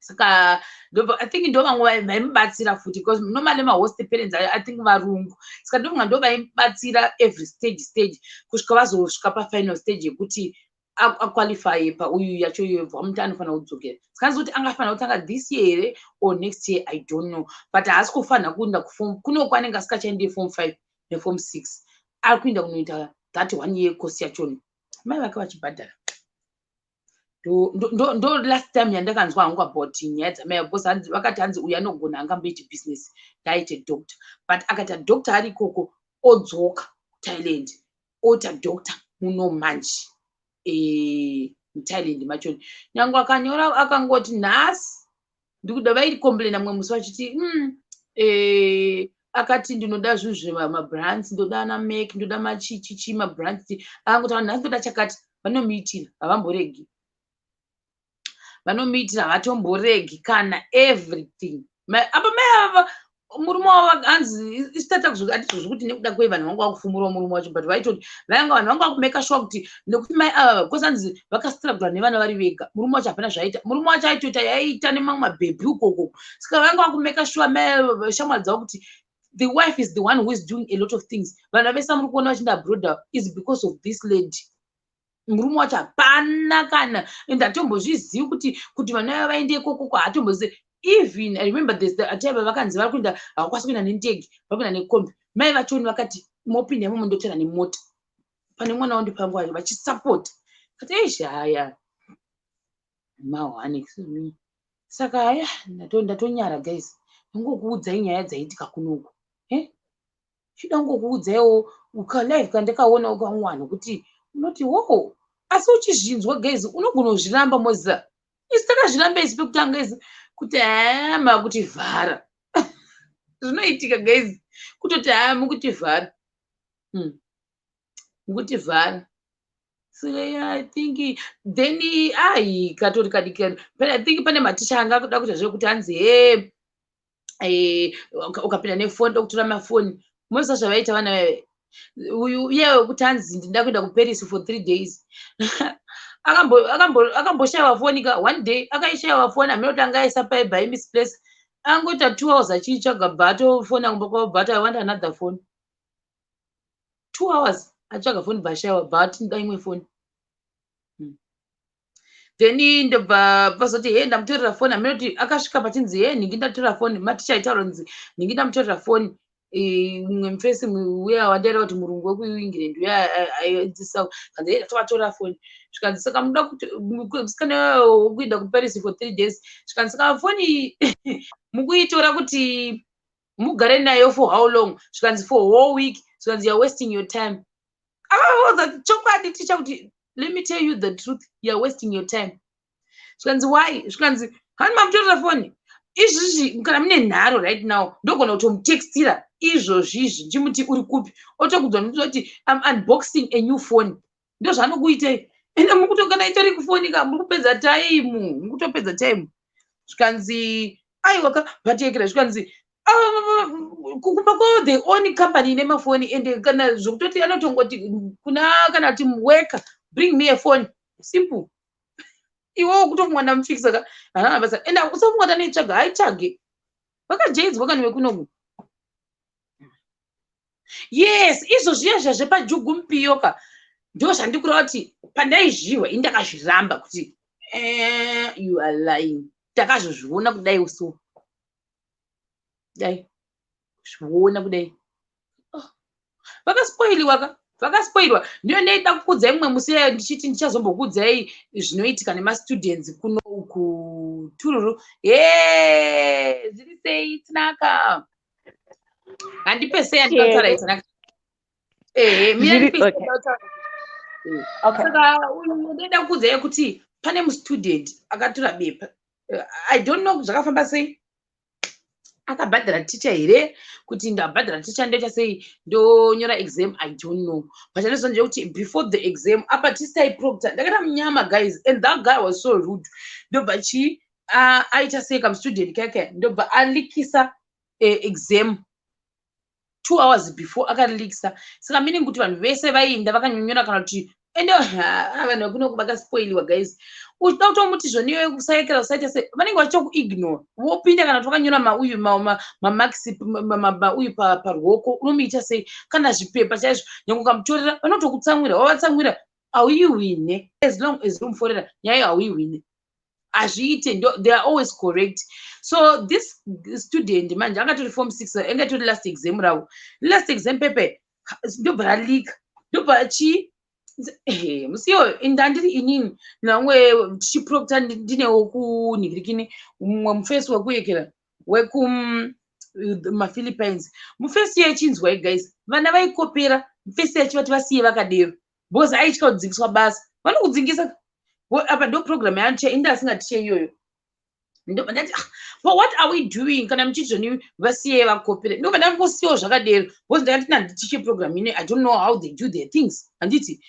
Saka I think ndo vamwe vaimubatsira futi because normally mahost parents I think varungu. Saka ndovamwe ndo vaimubatsira every stage kusvika vazosvika pafinal stage yekuti aqualify pauyu yacho iyoyo vamuti anofanira kudzokera. Saka ndizoti angafanira kutanga this year here or next year I don't know, but haasi kufanira kuenda kuform kuno kwanenge asikachaende form 5 neform 6 ari kuenda kunoita that 1 year course yachoni. Mai vake vachibhadhara ndo last time yandakanzwa hangu about nyaya dzamai because vakati hanzi uyu anogona angamboiti business ndaite doctor, but akaita doctor ari ikoko odzoka kuThailand oita doctor muno manje muthailand machoni nyange akanyora akangoti nhasi ndikuda vaicomplaina mumwe musi vachiti akati ndinoda zvinhu zvemabrands ndoda ana mek ndoda machichichi mabrands akangoti nhasi ndoda chakati vanomuitira havamboregi vanomuitira havatomboregi kana everything apa mai murume wavo hanzi isitata zvekuti nekuda kwei vanhu vanga vakufumurawo murume wacho but vaitoti vanhu vanga vakumeka sure kuti nekuti mai ava because hanzi vakastrugula nevana vari vega murume wacho hapana zvaaita murume wacho aitoita yaiita nemamwe mabhebhi ukoko saka vanga vakumeka sure mai shamwari dzavo kuti the wife is the one who is doing a lot of things vanhu vese muri kuona vachinda abroad is because of this lady murume wacho hapana kana ende hatombozvizivi kuti vanhu vaya vaende ikokoko hatombozivi even I remember this the ataiva vakanzi vari kuenda havakwanisi kuenda nendege vari kuenda nekombi mai vachoni vakati mopinda imomo ndotera nemota pane mwana wandi pangu ayo vachisapota kati eishi haya mahwane saka haya ndatonyara guys nongokuudzai nyaya dzaitika kunoku chida ngokuudzaiwo ukalive kandakaona ukamwana kuti unoti wo asi uchizvinzwa guys unogona kuzviramba moza isi takazviramba isi pekutanga isi kuti hama kuti vhara zvinoitika guys kutoti hama kuti vhara kuti vhara so I think then ai katori kadikani I think pane maticha anga kuda kuita zvekuti hanzi ukapinda nefoni dokutora mafoni moisa zvavaita vana uyu iye wekuti hanzi ndinda kuenda kuparis for 3 days akamboshayiwa foni ka one day akaishayiwa foni aminoti anga aisa by misplace angoita 2 hours achiitsvaga bhato foni angombokwavo bhato I want another phone 2 hours atsvaga foni bhashayiwa bhato nda imwe foni then ndobva pazoti ndamutorera foni aminoti akasvika pachinzi nhingi ndatora foni maticha aitaura nzi nhingi ndamutorera foni mumwe mufesi uya wandaira kuti murungu wekuengland uya aidzisa kanzi ndatovatora foni zvikanzi saka muda kuti musikana wekuenda kuparis for 3 days zvikanzi saka foni mukuitora kuti mugare nayo for how long zvikanzi for whole week zvikanzi you're wasting your time akavaudza chokwadi ticha kuti let me tell you the truth you're wasting your time zvikanzi why zvikanzi hani mamutorera foni izvizvi kana mune nharo right now ndogona kutomutextira izvozvizvi ndimuti uri kupi otokudzwa kuti I'm unboxing a new phone ndo zvanokuitai ende mukutogana itori kufoni ka muri kupedza time mukutopedza time zvikanzi aiwa vatekera zvikanzi kukumba kwavo the only company ine mafoni ende kana zvokutoti anotongoti kuna kana kuti worker bring me a phone simple iwewo kutomwana mufikisa ka hana basa ende usamungata neitsvaga haitsvage vakajaidzwa kani wekunoku yes izvo zviya zvepajugu mupiyoka ndo zvandikureva kuti pandaizviwa indakazviramba kuti you are lying takazozviona kudai uso dai zviona kudai vakaspoilwa ndiyo ndaida kukudzai mumwe musi ndichiti ndichazombokudzai zvinoitika nemastudents kuno kutururu zviri sei tinaka handipe sei andikataura itanaka saka ndaida kukudzai kuti pane mustudent akatora bepa I don't know zvakafamba sei akabhadhara ticha here kuti ndabhadhara ticha ndoita sei ndonyora exam I don't know but anozonje kuti before the exam apa tisai proctor ndakaita munyama guys and that guy was so rude ndobva aita sei kam student kake ndobva alikisa exam 2 hours before akalikisa saka meaning kuti vanhu vese vainda vakanyonyora kana kuti ende vanhu vekunoku vakaspoiliwa guys uchida kutomuti zvoniwe kusaekera usaita sei vanenge vachokuignore wopinda kana kuti vakanyora mauyu mamakisi uyu paruoko unomuita sei kana zvipepa chaizvo nyange ukamutorera vanotokutsamwira wavatsamwira hauiwine as long as umuforera nyaya hauiwine hazviite they are always correct so this student manje angatori form 6 angatori last exam ravo last exam pepe ndobva ralika ndobva musiyo ndandiri inini namwe tichiprocta ndinewo kunhingirikini mumwe mufesi wekuyekera wekumafilipines mufesi yechinzwai guys vana vaikopera mufesi yachi vati vasiye vakadero because aitya kudzingiswa basa vanokudzingisa apa ndo program yanche inda asingatiche iyoyo. But what are we doing? Kana mchichoni vasiye vakopere. Ndo kana ngosiyo zvakadero. Because ndakati nandichiche program ine, I don't know how they do their things. Anditi.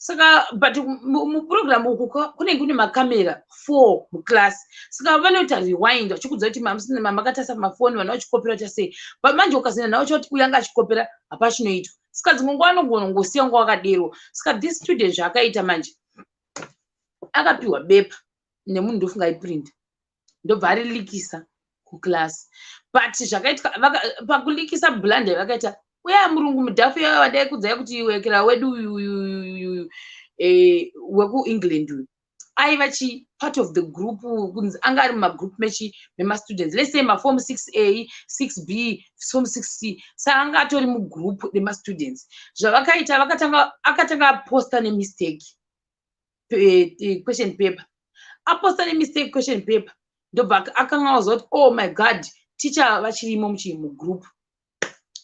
Saka but mu program uku kunenge kune makamera 4 mu class. Saka vanoita rewind vachikudza kuti makatasa mafoni vana vachikopera chase. But manje ukazenda nawo choti uyanga achikopera hapachinoitwa. Saka dzimwe nguva anogona ngosiya nguva wakadero. Saka this student zvakaita manje akapiwa bepa nemunhu ndofunga iprint. Ndobva arilikisa kuclass. But zvakaitwa pakulikisa blanda vakaita uya murungu mudhafu yayo wadaikudzai kuti wekera wedu uyu weku-England uyu aiva part of the group kunzi anga ari mumagroup mema-students, let's say maform 6A 6B form 6C, saka anga atori mugroup rema-students. Zvavakaita akatanga aposta nemistake question paper, aposta nemistake question paper. Ndobva akanga wazoti oh my god teacher vachirimo mugroup.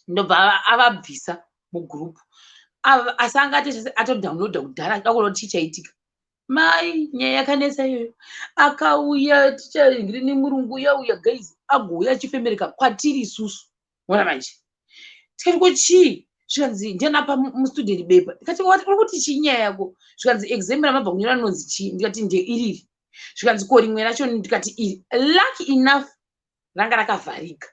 Ndobva avabvisa mugroup. Asi anga atodownloada kudhara akaona teacher itika. Mai nyaya yakanesa iyoyo. Akauya teacher Ingrini murungu yauya guys agouya achifemereka kwatiri isusu. Mona manje. Tikati kochi zvikanzi ndianapa mustudent bepa. Tikati uri kuti chii nyaya yako? Zvikanzi exam ramabva kunyora nonzi chii? Ndikati ndeiriri. Zvikanzi ko rimwe racho ndikati iri. Lucky enough ranga rakavharika.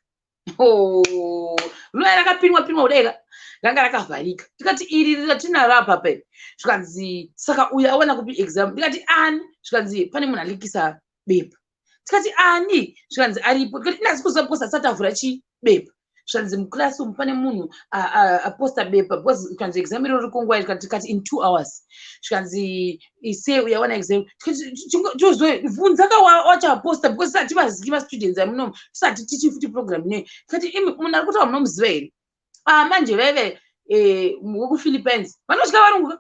Oh, ruya rakapinwa kudai ranga rakavharika. Tikati iri ratinaro apa pa. Zvikanzi saka uya aona kupi exam. Tikati ani? Zvikanzi pane munhu alikisa bepa. Tikati ani? Zvikanzi aripo. Tikati ndasi kuzoposta satavhura bepa. Zvikanzi muclass umu pane munhu aposta bepa because zvikanzi exam iro riri kunguva tikati in 2 hours. Zvikanzi ise uyaona exam. Bvunza wachaposta because hativazivi ma-students amunomu tisati tichi futi program ineyi. Tikati munhu ari kutaura munomuziva here? Manje veve wekuphilippines vanotya varungu.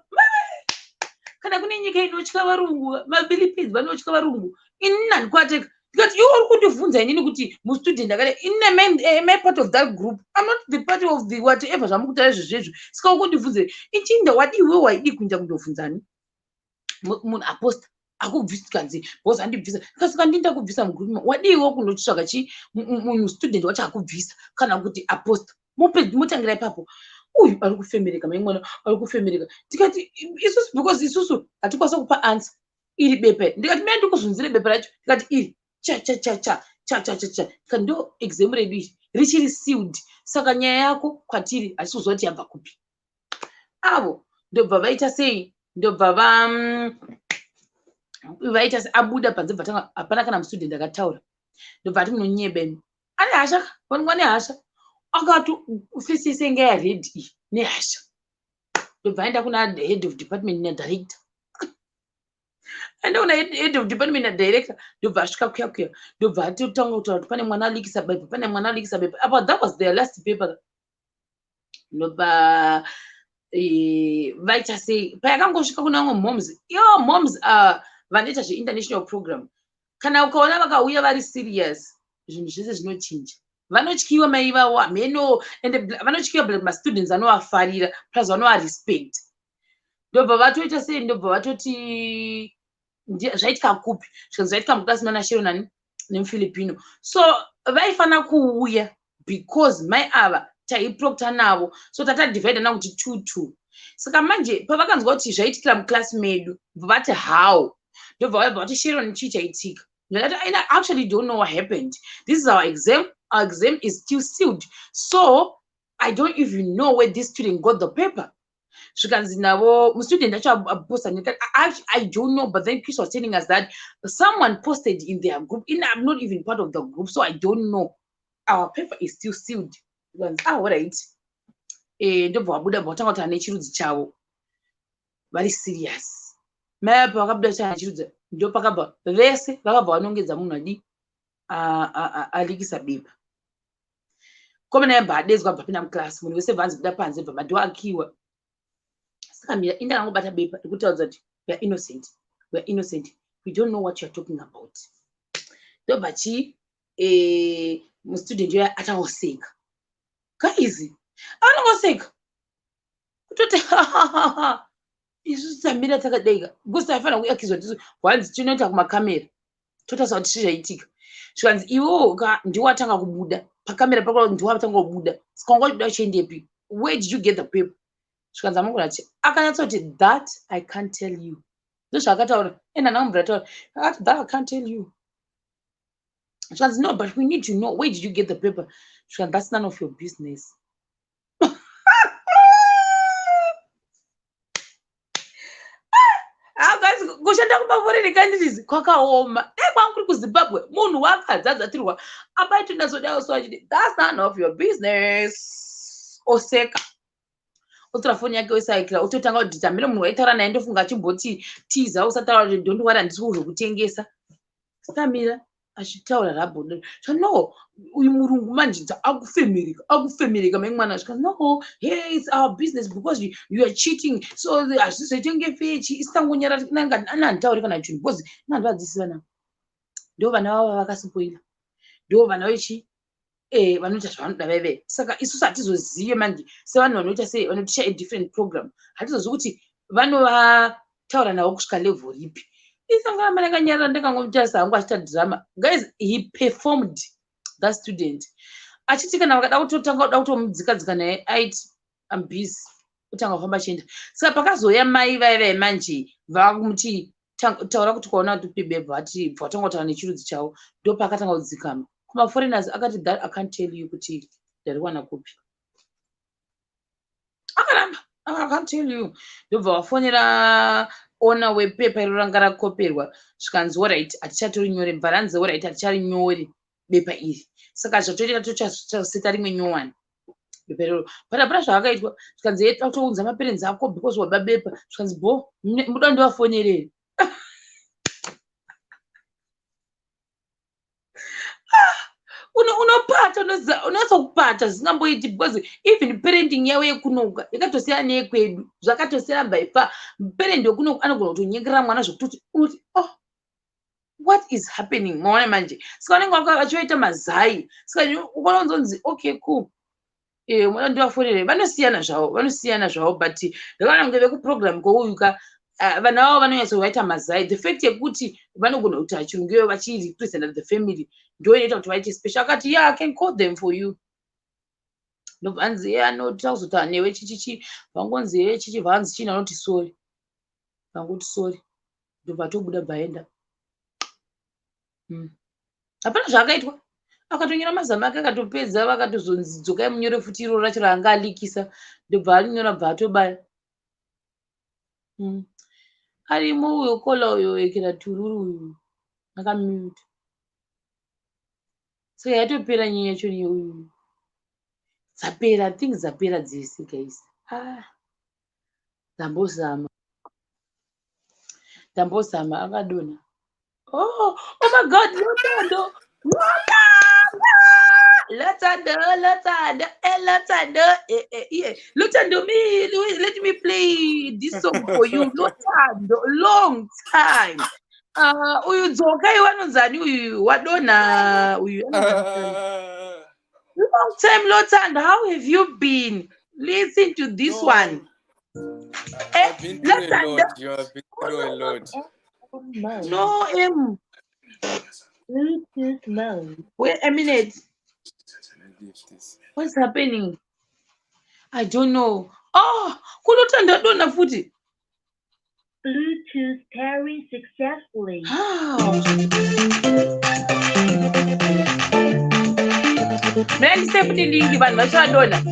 Kana kune nyika inotya varungu, maphilippines vanotya varungu. Ini nandikwateka. Because you all could have any kuti student in a part of that group. I'm not the part of the whatever. I'm going to tell you. Ska uko ndifunze. Ichinda wadi wewe waidi kunja kundofunzani. Mun apost akubvisa kanzi. Boss andibvisa. Kasika ndinda kubvisa mu group. Wadi wewe kundotsvaka mu student wacha akubvisa kana kuti apost. Mutangira ipapo. Uyu ari kufemereka mwana ari kufemereka. Tikati isusu because isusu atikwaso kupa answer. Iri bepa. Ndikati mimi ndikuzunzire bepa racho. Tikati iri cha kando exam redu richiri sealed. Saka nyaya yako kwatiri asizoti yabva kupi. Avo ndobva vaita sei? Ndobva vaita abuda panze bvatanga hapana kana mustudent akataura. Ndobva ati munonyebeni. Ane hasha, vanwane hasha. Akati ufisise ngeya red ne hasha. Ndobva aenda kuna head of department na director. And when head of department na director, ndobva asvika kuya. Ndobva atotanga kutaura kuti pane mwana alikisa bepa, pane mwana alikisa bepa. But that was their last paper. Ndobva vaita sei? Payakangosvika kuna vamwe moms. Yo moms vanoita zve-international program. Kana ukaona vakauya vari serious, zvinhu zvese zvinochinja. Vanotyiwa mai vavo hameno ende vanotyiwa ma-students vanovafarira plus vanovarespect. Ndobva vatoita sei? Ndobva vatoti zvaitika kupi? Zvaitika muklasi mana Shero nani nemufilipino. So vaifana kuuya because mai ava taiproctor navo. So tatadivhaida nakuti 2-2. Saka manje pavakanzwa kuti zvaitikira muklasi medu vati how? Ndobva vaibva vati Shero nechii chaitika? I actually don't know what happened. This is our exam. Our exam is still sealed. So I don't even know where this student got the paper. Zvikanzi navo mustudent acho aposta. I don't know, but then Chris was telling us that someone posted in their group. I'm not even part of the group, so I don't know. Our paper is still sealed. All right. Ndobva wabuda vatanga kuti ane chirudzi chavo. Very serious. Mapa vakabuda chana chirudzi ndopakabva vese vakabva vanongedza munhu adi alikisa bepa. Komena yabva adedzwa bva pina muklasi munhu wese bvanzi buda panze bva madho akiwa. Saka mira inda angobata bepa ndikutaudza kuti we are innocent. We are innocent. We don't know what you are talking about. Ndobva mustudent uya atangoseka. Guys, anongoseka. Kutoti isusu tamira takadeka because taifana kuakizwa tisu wanzi tinoita kumakamera totasaura kuti zvaitika zvikanzi iwewo ndiwatanga kubuda pakamera pako ndiwatanga kubuda saka wanga uchida uchiendepi, where did you get the paper? Zvikanzi amangona ati akanyatsa kuti that I can't tell you, ndozvaakataura enhanhamubvira taura akati that I can't tell you. Zvikanzi no, but we need to know, where did you get the paper? Zvikanzi that's none of your business. Kushanda kumaforeni kandirizi kwakaoma. Dai kwangu kuri kuZimbabwe munhu wakadzazatirwa abaiti ndazodawo so achiti that's none of your business. Oseka otora foni yake osaikira ototanga kudhita mire munhu waitaura naye ndofunga achimboti tiza usataura kuti don't worry handisi kuzokutengesa. Stamira achitaura rabhoda no uyu murungu manje akufemereka memwana asvika no, hey, it's our business because you are cheating, so hazvizoitenge fechi isitangonyara nanga ananditauri kana chinhu because nandivadzisi vana ndo vana vavo vakasipoila, ndo vana vechi vanoita zvavanoda veve. Saka isusu hatizozive manje sevanhu vanoita sei vanoticha adifferent program hatizozivi kuti vanovataura navo kusvika level ripi. Isangana mari akanyarara ndakangomutarisa hangu achita drama. Guys, he performed that student achiti kana vakada kutotanga kuda kutomudzikadzika naye aiti I'm busy utanga kufamba achienda. Saka pakazoya mai vaive manje vakumuti taura kuti kwaona kuti bebha ati bvatanga kutaura nechirudzi chavo ndo paakatanga kudzikama kumaforeigners akati that I can't tell you kuti ndari kuwana kupi. Akaramba I can't tell you. Ndobva vafonera ona wepepa iro ranga rakoperwa zvikanzi alright hatichatorinyore bvaranzi alright haticharinyore bepa iri. Saka zvatoita tochaseta rimwe nyowani bepa iroro patapana zvakaitwa zvikanzi tounza maperenzi ako because waba bepa zvikanzi bo muda ndivafonerere. Unopata unatsa kupata zvingamboiti because even parenting yavo yekunoka yakatosiyana neyekwedu zvakatosiyana by far. Parent wekunoka anogona kutonyengerera mwana zvokutoti unoti oh what is happening maona manje. Saka vanenge vachivaita mazai saka ukaona kunzonzi okay cool mwana ndivafonere vanosiyana zvavo but ndakaona kunge vekuprogram kwouyuka vana vavo vanonyatsovaita mazai. The fact yekuti vanogona kutaura chirungu ivo vachirepresenta the family ndo inoita kuti vaite special. Akati yeah, I can call them for you. Ndobvanzi anoda kuzotaura newe chichichi vangonzi chichi vanzi chini anoti sorry vangoti sorry ndobva tobuda bhaenda. Hapana zvakaitwa akatonyora mazama ake akatopedza vakatozonzi dzokai munyore futi iro racho raanga alikisa ndobva arinyora bva atobaya. Arimo uyo kola uyo ekera tururu uyu akamute. Saka yatopera nyaya yacho neuyu dzapera things dzapera dzese guys. Ndambozama akadonha. Oh my god, Lotando me, let me play this song for you. Lotando, long time. Uyu dzokai wanonzani uyu wadonha uyu long time Lotando, how have you been? Listen to this one. I've been through a lot. You have been through a lot. No, Bluetooth mode. Wait a minute. What's happening? I don't know. Oh, kulotanda dona futi. Bluetooth pairing successfully. Mrandi sefuti lingi vanhu vachadona.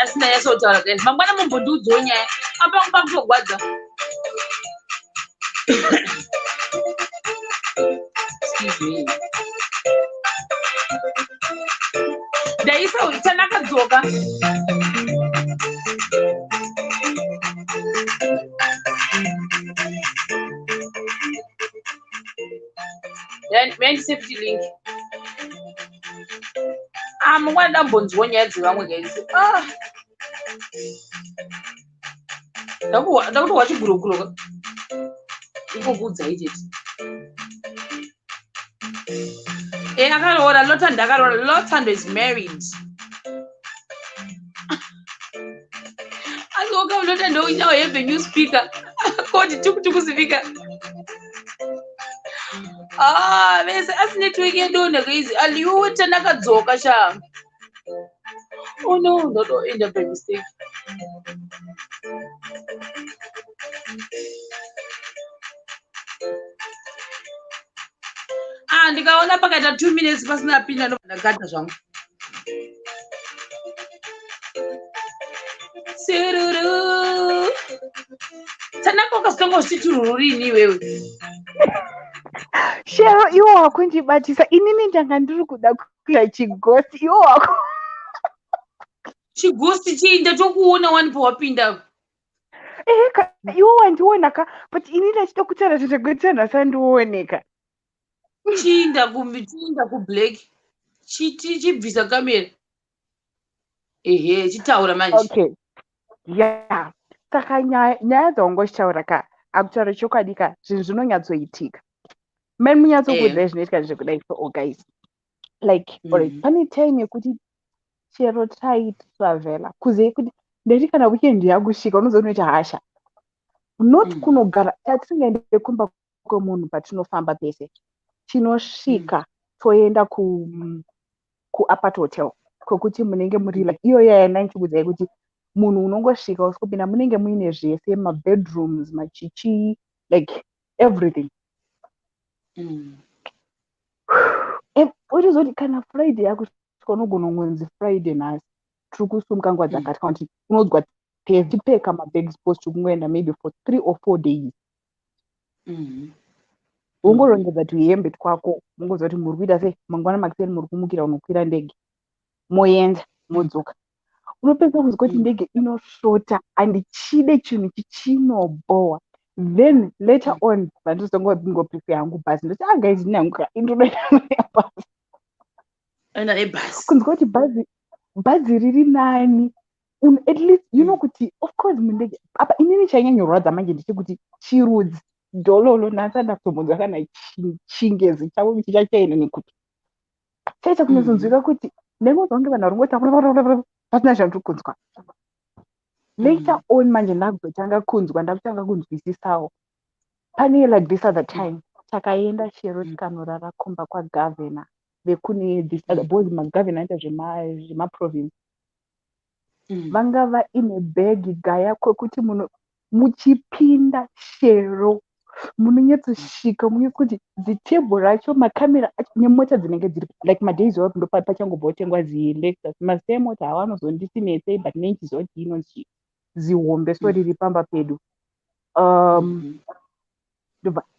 Asina yasotaura guys. Mangwana mumbondiudzawo nyaya. Apa pakutogwadza. Excuse me. Ndaisa chanakadzoka. Mrandi sefuti lingi. Mangwana ndambonzwawo nyaya dzevamwe guys. Ndakuti wachiguroguroka ikokudza icheti akaroora Lotando akaroora. Lotando is married. Azoka Lotando now have a new speaker. Called tukutuku speaker. Bese asinetwork yendona guys. Aliuta nakadzoka sha. Oh no, not end up by mistake. Ndikaona pakaita 2 minutes pasina pinda ndakata zvangu. Sururu. Tanako kasongo chitururi wewe. Shero iwo wakundibatisa inini ndanga ndiri kuda kuita chigosi iwo wako. Chigosi chiinda tokuona wani pawapinda. Iwo wandionaka but inini ndachida kutaura zvechigwitsana sandioneka. Chiinda kublack. Chibvisa kamera. Chitaura manje. Okay. Yeah. Saka nyaya dzaungochitaura ka akutaura chokwadi ka zvinhu zvinonyatsoitika. Mani munyatsokudai zvinoitika zvekudai so guys. Like alright pane time yekuti chero taitravela kuzive kuti ndeti kana weekend yakusvika unozonoita hasha. Not kunogara tatingaende kumba kwemunhu patinofamba pese. Chinosvika toenda kuapart hotel kwekuti munenge muri like iyo yaya ndanichikudzai kuti munhu unongosvika usikupinda munenge muine zvese mabedrooms machichi like everything. Uchizoti kana Friday yakusvika unogona kunzi Friday nhasi tiri kusumuka nguva dzakati kuti unodzwa tipeka mabags post kungoenda maybe for 3 or 4 days. Ungorongedza tuhembe twako ungoziva kuti muri kuita sei mangwana makiseni muri kumukira unokwira ndege moenda modzoka. Unopedza kuzwa kuti ndege inosvota handichide chinhu chichinoboa. Then later on vandizongoprepare hangu bhazi ndoti guys ndinanguka indonoenda nebhazi. Kunzwa kuti bhazi riri nani at least you know kuti of course mundege apa inini chainyanyorwadza manje ndichikuti chirudzi dololo nhasi andakutombonzwa kana chingezi chavo chichachaina nekuti chaita kunozonzwika kuti ndengozvange vanhu varingoti pasina zvandiri kunzwa. Later on manje ndakuzotanga kunzwa ndakutanga kunzwisisawo. Pane like this other time takaenda chero tikanorara kumba kwagovernor vekune this other boys magovernor aita zvemaprovince. Vanga vaine bhegi gaya kwekuti muchipinda chero munonyatsosvika munyekuti dzitebhuru racho makamera acho nemota dzinenge dziri like madays off ndo pachangobva kutengwa zilexus mazita mota havanozondisinetsei but nechiziva kuti inonzi zihombe so riri pamba pedu.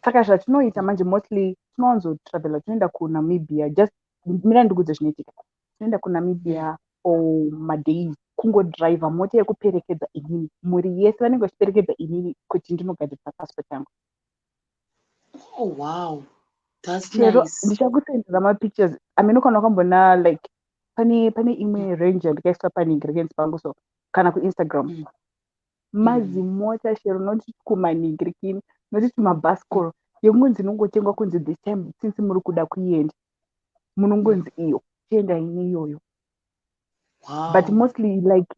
Saka zvatinoita manje mostly tinowanzotravela tinoenda kuNamibia just mira ndikudze zvinoitika tinoenda kuNamibia for madays kungodriva mota yekuperekedza inini muri yese vanenge vachiperekedza inini kuti ndinogadzirisa passport yangu. Oh wow, that's chero nice. ndichakusendera mapictures amene kana wakambona like pane imwe ranger ndikaiswa paningirekens pangu so kana kuInstagram mazimota chero noti kumaningirikini noti tumabhasikoro yekunzi inongotengwa kunzi this time since muri kuda kuienda munongonzi iyo tienda ine iyoyo. But mostly like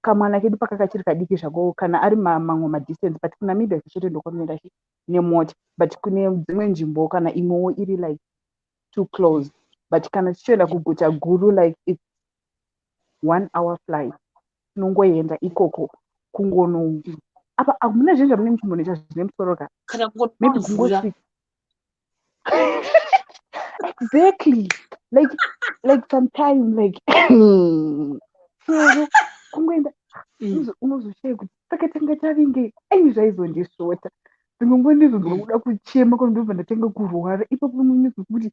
kamwana kedu pakakachiri kadiki zvako kana ari mamwe madistance but kuNamibia kuchete ndokwanoenda nemota but kune dzimwe nzvimbo kana imwewo iri like too close but kana tichienda kuguta guru like it's 1 hour flight tinongoenda ikoko kungono apa amuna zvinhu mune muchimbonoita zvine musoroka kana maybe kungosvika exactly like sometimes like chero kungoenda unozoshaya kuti saka tanga tavinge aini zvaizondisvota ndingongo ndizonzwa kuda kuchema kana ndobva ndatanga kurwara ipapo unonzwa kuti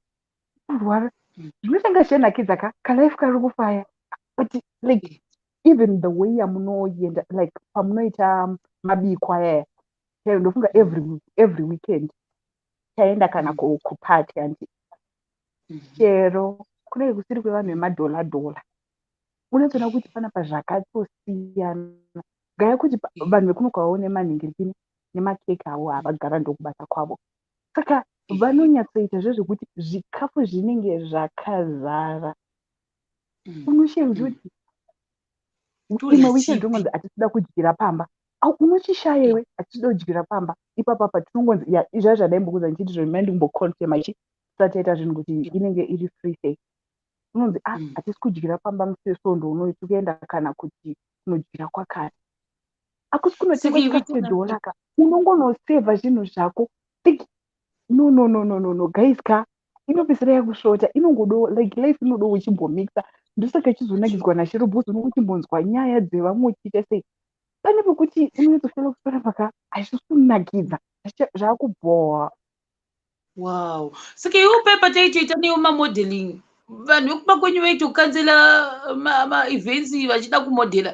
kurwara zvinotanga zviyanakidza kalife kari kufaya but like even the way yamunoenda like pamunoita mabiko ayaya chero ndofunga every weekend taenda kana kupati anti chero kunenge kusiri kwevanhu vemadhola unotoona kuti panapa zvakatsosiyana gaya kuti vanhu vekuno kwavawo nemanhingirikini nemakeke avo havagara ndokubasa kwavo saka vanonyatsoita zvezvekuti zvikafu zvinenge zvakazara unoshayiwa kuti imwe wichenjongonzi hatisida kudyira pamba unochishaya iwe hatisida kudyira pamba ipapapa tinongonzi izva zvadaimbokuza ndichiti zvemandimboconfirma tisati taita zvinhu kuti inenge iri free say unonzi hatisi kudyira pamba musesondo unoiti kuenda kana kuti kunodyira kwakare akusi kunotenga chikafu $1 ka unongonosevha zvinhu zvako no guys ka inopedzisira yakusvota inongodo like life inodo uchimbomixa ndosaka ichizonakidzwa nashirobhuzi unongo uchimbonzwa nyaya dzevamwe uchiita sei pane pekuti unoitofela kusora paka hazvisunakidza zvakubhoha. Wow, saka iwe pepa taitoita newo mamodeling vanhu vekuba kwenyu vaitokanzela maevents vachida kumodhela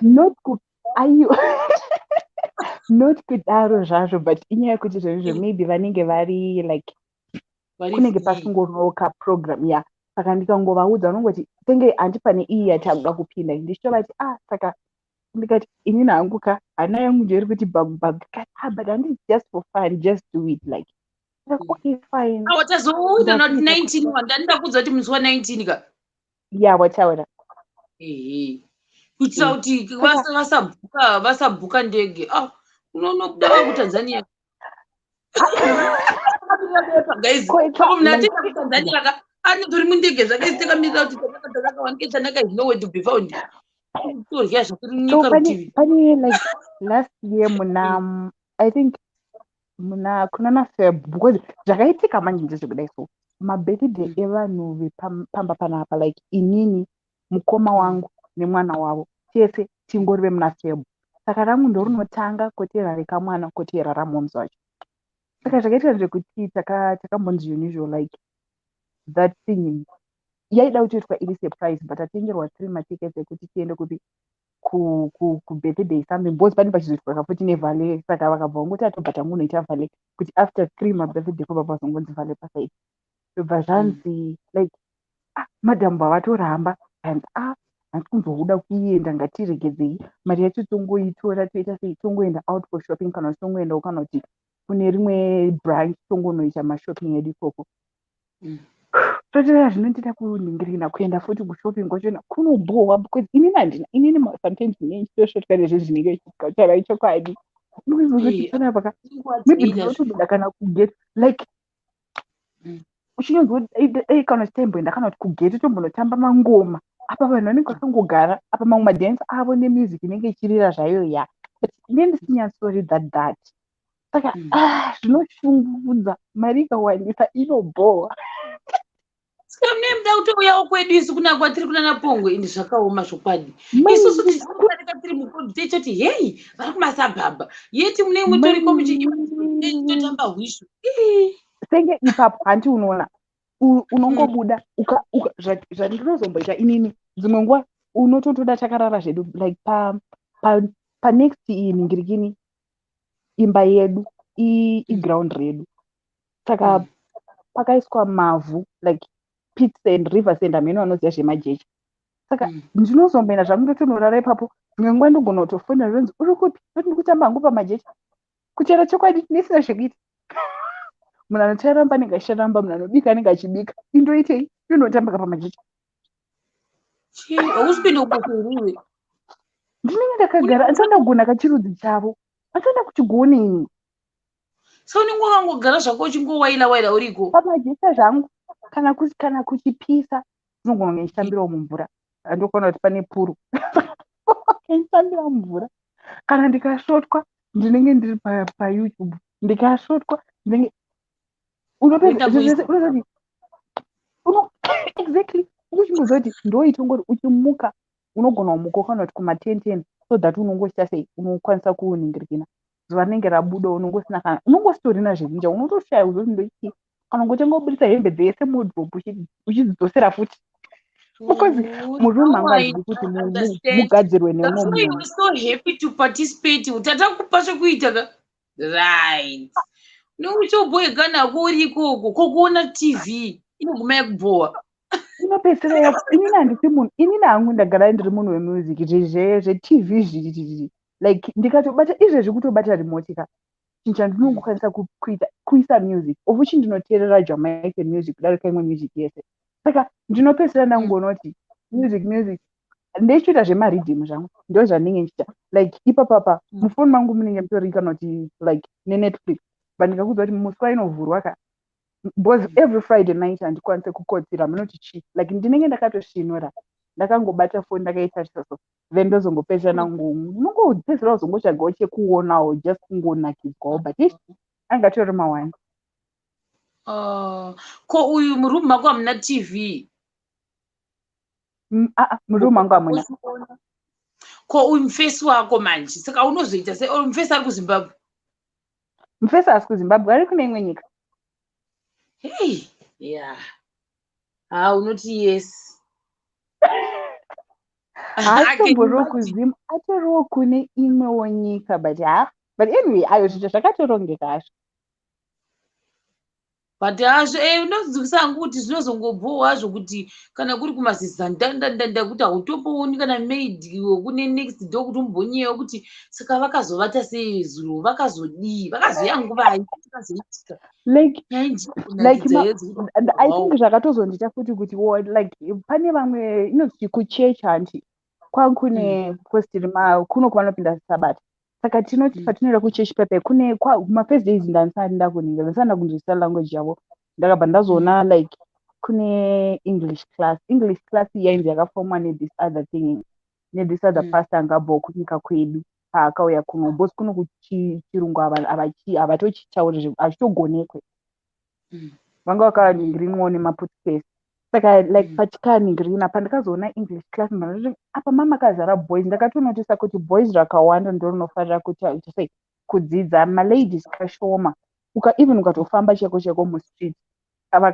not kudaro zvazvo but inyaya yekuti zvezvo maybe vanenge vari like kunenge pasingoroka program saka ndikangovaudza unongoti tenge handi pane iyi yatakuda kupinda ndichitovati saka ndikati inini hangu ka hana yangu ndio iri kuti babu but handiti just for fun, just do it like okay fine. Watazouda not 19 wandanda kudza kuti musi wa 19 ka wataura kuitira kuti vasabhuka ndege unonokuda vakutanzania guys mnatenga kutanzania ka tori mundege zvake zitakamirira kuti takakawanike chanaka is nowhere to be found torya zvakuri munyika rutivi pane like last year muna I think kuna Feb because zvakaitika manje ndezvekudai so mabirthday evanhu vepamba panapa like inini mukoma wangu nemwana wavo tese tingori vemuna Feb saka rangu ndorunotanga kotera rekamwana kotera ramomzi wacho saka zvakaita zvekuti takambonzi unusual like that thing yaida kutoitwa iri surprise but atengerwa 3 matickets ekuti tiende kupi kubirthday something both pani pachizoitwa kafuti nevhale saka vakabva ngoti atobata munhu ita vhale kuti after 3 mabirthday kubva pazongonzi vhale pasaidi zobva zvanzi like madhamu avatoramba and handisi kunzohuda kuenda ngatiregedzei mari yacho tongoitora toita sei tongoenda out for shopping kana kuti tongoendawo kana kuti kune rimwe branch tongonoita mashopping edu ikoko totera zvinondida kuningirina kuenda futi kushopping kwachona kunobhohwa because inini sometimes ndinechitoshotka nezvezvinenge chichikataura ichokwadi unoizozotitona paka maybe ndinotobuda kana kuget like uchinyanzwa kana chichaimboenda kana kuti kugeti tombonotamba mangoma apa vanhu vanenge vakangogara apa mamwe madance avo nemusic inenge ichirira zvayo but ine ndisinyasori that saka zvinoshungudza mari ikawandisa inobhohwa saka muda kutouyawo kwedu isu kuna kwatiri kunana pongwe indi zvakaoma zvokwadi isusu tichinotarika tiri mukodi techoti hei vari kumasabhabha yeti mune mutoriko muchitotamba hwishu senge ipapo hanti unoona unongobuda zvandinozomboita inini dzimwe nguva unototoda takarara zvedu like panext iyi ningirikini imba yedu iground redu saka pakaiswa mavhu like pits and rivers and ameno anoziva zvemajecha saka ndinozomboenda zvamutotonorara ipapo dzimwe nguva ndogona kutofonera zvinzi uri kupi oti ndikutamba hangu pamajecha kuchera chokwadi nesina zvekuita munhu anochairamba anenge achiramba munhu anobika anenge achibika indoitei inotambaka pamajecha hausipinde kubokouriwe ndinenge ndakagara andisandagona kachirudzi chavo andisanda kuchigonei so unenge wakangogara zvako uchingowaila uriko pamajecha zvangu kana kuchipisa ndinogona kungeishambirawo mumvura andokona kuti pane puru keishambira mumvura kana ndikasvotwa ndinenge ndiri payoutube ndikasvotwa ndinenge exactly ukuchimbozoti ndoitongori uchimuka unogona kumuka kana kuti kuma10 so that unongoita sei unokwanisa kuuningirikina zuva rinenge rabuda unongosina kana unongositorina zveninja unotoshaya uzoti ndoiti kana ngotenga kubudisa hembe dzese mudrop uchidzidzosera futi because murume mangu azidi kuti mugadzirwe nemunhu so happy to participate utatakupa zvekuita ka right nouchobhoyega nako uri ikoko kokuona tv inoguma yakubhowa inopedzisira inini handisi munhu inini hangu ndagara ndiri munhu wemusic zvetv zvii like ndikatobata izvezvi kutobata remote ka chinhu chandinongokwanisa kuisa music of which ndinoteerera Jamaican music kudarika imwe music yese. Saka ndinopedzisira ndangonoti music ndeichiita zvemaridhimu zvangu ndo zvandinge ndichiita like ipapapa mufoni mangu munenge mutori kana kuti like neNetflix but ndikakuudza kuti musi wainovhurwa ka because every Friday night handikwanise kukotsira munoti chii like ndinenge ndakatosvinura ndakangobata foni ndakaitarisa so then ndozongopedzisira nongopedzisira uzongotsvagawo chekuonawo just kungonakidzwawo but angatori mawani. Ko uyu murumu mako hamuna TV? Murumu mangu hamuna. Ko uyu mufesi wako manje saka unozoita sei? Mufesi ari kuZimbabwe? Mufesi asi kuZimbabwe ari kune imwe nyika. Hey, yeah. Unoti yes. Atoriwo kune imwewo nyika but anyway ayo zvicho zvakatorongeka azvo. But unozidzisa hangu kuti zvinozongobhowa hazvo kuti kana kuri kumazizandandanda kuti hautombooni kana maid kune next door kuti umbonyewo kuti saka vakazovata sei zuro vakazodii vakazoyanguvai vakazoitika like I think zvakatozondita futi kuti like pane vamwe inoti kuchechi hanti kwakune kwestirima kuno kwavanopinda sabata saka tinoti patinoenda kuchechi pepe kune mafirst days ndandisati ndakuninga ndisanda kunzwisisa language yavo ndakabva ndazoona like kune English class yainzi yakafomwa this other thing this other pastor angabva kunyika kwedu paakauya kuno bosi kuno kuchirungu avatochitaura achitogonekwe vanga vakaningirinwawo nemaputukesi saka like pachikaningirina pandakazoona English class apa mama kazara boys ndakatonotisa kuti boys rakawanda ndo rinofarira kuti kudzidza maladies kashoma even ukatofamba cheko mustreet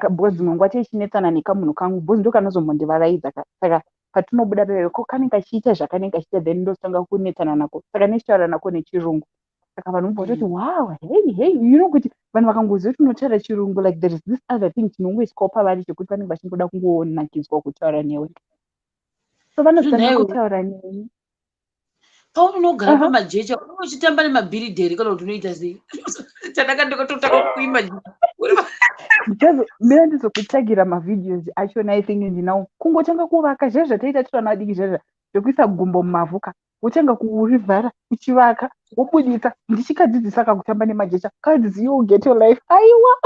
because dzimwe techinetsana nekamunhu kangu bozi ndo kanozombondivaraidza saka patinobuda pepeko kanenge kachiita zvakanenge kachiita then ndotanga kunetsana nako saka nechitaura nako nechirungu saka vanhu vombototi wow hey you know kuti vanhu vakangoziva kuti unotaura chirungu like there is this other thing chinongoiswawo pavari chekuti vanenge vachingoda kungonakidzwa kutaura newe so vanotanga kutaura newe paunogara pamajecha uchitamba nemabhiridheri kana kuti unoita sei? Ndakatotanga kuimba mira ndizokutsvagira mavideos achona I think ndinawo kungotanga kuvaka zvezvo zvataita tiri vana vadiki zvezvo zvekuisa gumbo mumavhuka wotanga kurivhara uchivaka wobudisa ndichikadzidzisa kakutamba nemajecha cards you get your life aiwa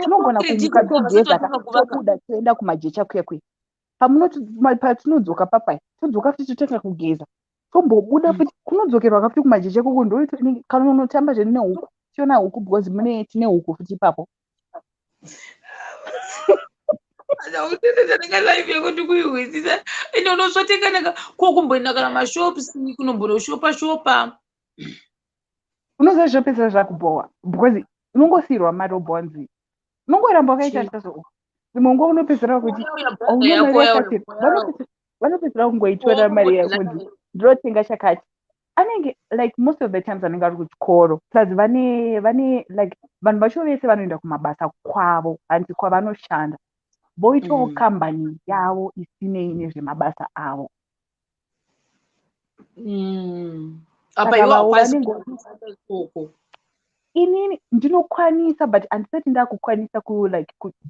unogona kumuka togeza tobuda toenda kumajecha kuya patinodzoka papai todzoka futi totanga kugeza tombobuda futi kunodzokerwa kafuti kumajecha koko ndoito kana unotamba zvenine huku tiona huku because tine huku futi ipapo live yekuti kuihwisisa ine unosvatenganaka kokumboenda kana mashops kunombonoshopa unoziva zvopedzera zvakubhowa because unongosiyirwa marobonzi unongoramba wakaita so dzimwe nguva unopedzera kuti vanopedzera kungoitora mari yakunzi ndinotenga chakati anenge like most of the times anenge ari kuchikoro plus vane like vanhu vacho vese vanoenda kumabasa kwavo hanzi kwavanoshanda voitawo kambani yavo isinei nezvemabasa avo apa iwo haukwanisi ikoko inini ndinokwanisa but handisati ndakukwanisa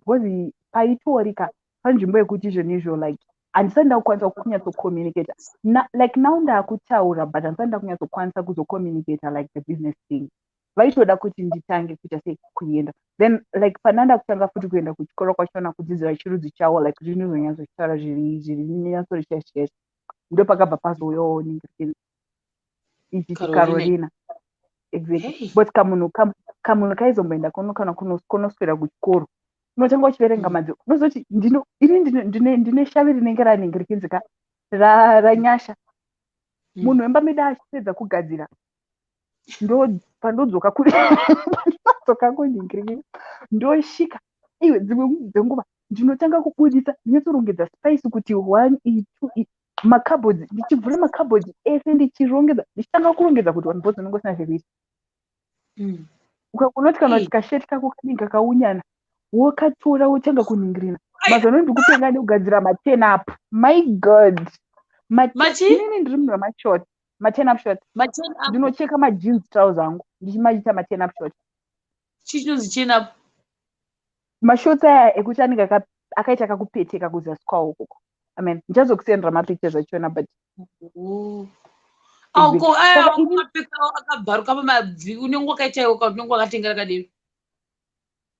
because paitorika panzvimbo yekuti izvonizvo like handisati ndakukwanisa kunyatsokommunicata like now ndakutaura but handisati ndakunyatsokuwanisa kuzocommunicata like the business thing vaitoda kuti nditange kuita sei kuenda then like pananda kutanga futi kuenda kuchikoro kwachona kudzidzira chirudzi chavo like kuti ndinozonyatsotaura zviri nyatsorishashasha ndo pakabva pazouyawo ichi Carolina exactly but kamunhu kaizomboenda kuno kana kunoswera kuchikoro unotanga uchiverenga madziro unozoti ndine shavi rinenge raningirikinzika ranyasha munhu wemba medu achipedza kugadzira ndo pandodzoka kuningirikina ndosvika iwe dzimwe dzenguva ndinotanga kubudisa ndinotsorongedza spice kuti 1 2 makabhodhi ndichivhura makabhodhi ese ndichirongedza ndichitanga kurongedza kuti vanhu bodzi nongosina zvekuita unoti kana kuti kasheti kako kanenge kaunyana wokatora wotanga kuningirina mazano ndikupenga nekugadzira ma10 up my god inini ndiri munhu wamashoti ma-turn up short. Ma-turn up. Ndinocheka ma-jeans trouser angu ndichimaita ma-turn up short. Chichinonzi turn up. Mashorts aya ekuti anenge akaita kakupeteka kuzasi kwawo ukoko. I mean, ndichazokusendera mapictures achona but Auko aya akabharuka pamabvi unenge wakaitaiwo kuti unenge wakatenga rakadero.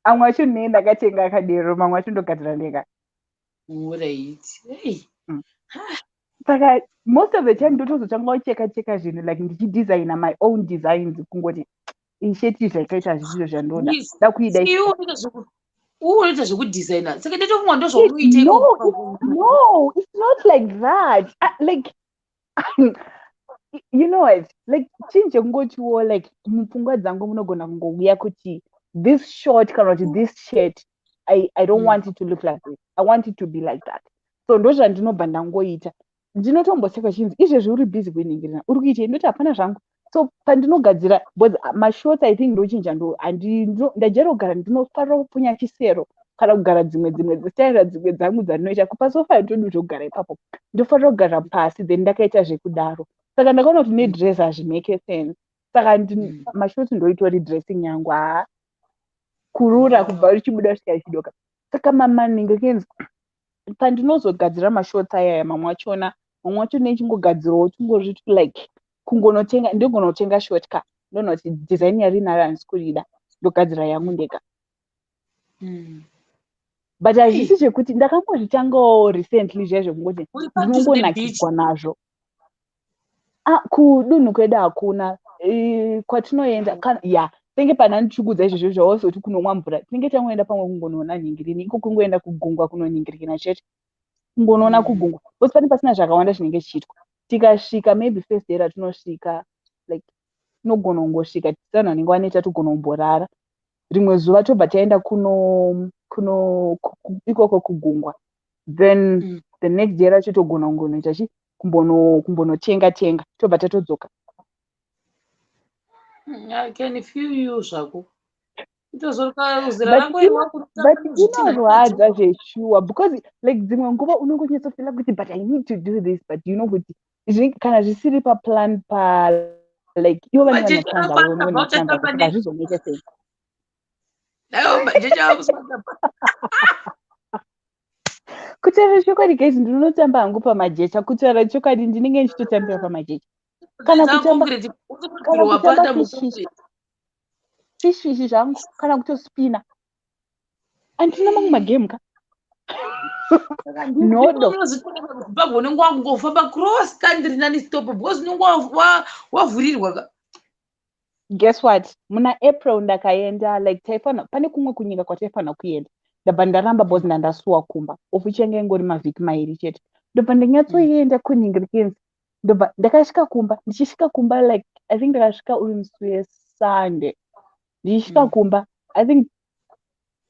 Amwe acho ne ndakatenga akadero, mamwe acho ndogadzira ndega. Right. Hey. Saka most of the time ndotozotanga kucheka zvinhu like ndichidesigner my own designs kungoti isheti zvakaita zvicho zvandoda. Ndakuida unoita zvekudesigner. Saka ndatofunga No, ndozvaunoita. no, it's not like that. Like you know what? Like chinje kungotiwo like mupfungwa dzangu munogona kungouya kuti this short kana kuti this shirt I don't want it to look like this. I want it to be like that. So ndozvandinobva ndangoita. Ndinotomboseka chinzi izvezvi uri busy kuiningirira. Uri kuita ndoti hapana zvangu. So pandinogadzira but mashorts I think ndochinja ndajera kugara ndinofarira kupfunya chisero kana kugara dzimwe dzisitaira dzimwe dzangu dzandinoita kupasofa ndodi kugara ipapo. Ndofarira kugara pasi then ndakaita zvekudaro. Saka ndakaona kuti nedress hazvimake sense. Saka mashorts ndoitori dressing yangu. Kurura kubva richibuda kusvika richidoka. Saka mamaningi kenzi pandinozogadzira mashorts aya mamwe acho nechingogadzirawo tungozviti like kungonotenga ndingonotenga short car ndoona kuti design yarinayo handisi kurida ndogadzira yangu ndega. But hazvisi zvekuti ndakambozvitangawo recently zvaizvo kungoti ndinongonakirwa nazvo. Kudunhu kwedu hakuna kwatinoenda tenge pana ndichikudza izvozvo zvawazoti kunomwa mvura tinenge tangoenda pamwe kungonoona nhingirini iko kungoenda kugungwa kunonhingirikina chete kungonoona kugungwa bcause pane pasina zvakawanda zvinenge zvichiitwa. Tikasvika maybe first day ratinosvika like tinogona kungosvika tisanhu vanenge vaneta togona kumborara rimwe zuva tobva taenda ikoko kugungwa then the next day racho togona kungonoita kumbonotenga tobva tatodzoka. I can feel you zvako. But inorwadza zveshuwa because like dzimwe nguva unongonyetsofila kuti but I need to do this but you know kuti kana zvisiri paplan like ivo vanenge saka hazvizomake sense. Kutaura chokwadi guys ndinotamba hangu pamajecha. Kutaura chokwadi ndinenge ndichitotambira pamajecha kana kutamba fishi zvangu kana kutospina andina mamwe magame ka nodo unenge wakungofamba cross country nani stop because unenge wavhurirwa ka. Guess what, muna April ndakaenda like taifana pane kumwe kunyika kwataifana kuenda ndabva ndaramba bozi ndandasuwa kumba ofuchenge ngori mavhiki mairi chete ndobva ndanyatsoenda kunhingirikenzi ndobva ndakasvika kumba ndichisvika kumba like I think ndakasvika uri musi weSunday ndichisvika kumba I think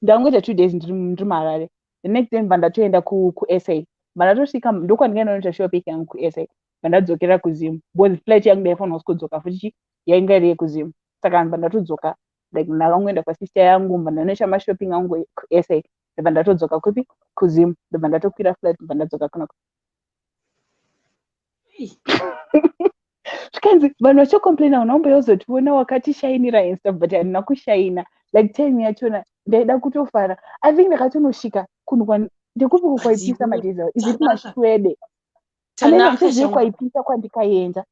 ndangoita 2 days ndiri Marare. The next day ndatoenda kuSA ndatosvika ndokwandingaenda noita shopping yangu kuSA ndadzokera kuZimu because flight yangu ndaifanira kudzoka futi yainga iri yekuZimu saka ndatodzoka like ndakangoenda kwasister yangu ndanoita mashopping angu kuSA ndatodzoka kupi kuZimu ndatokwira flight ndadzoka kunoko. Zvikanzi vanhu vachicomplaina unomboyozotiona wakatishainira and stuff but handina kushaina like time yachona ndaida kutofara. I think ndakatonosvika kunhu ndekupi kwaipisa madhezi awo iziti mashwede anezvizve kwaipisa kwandikaenda.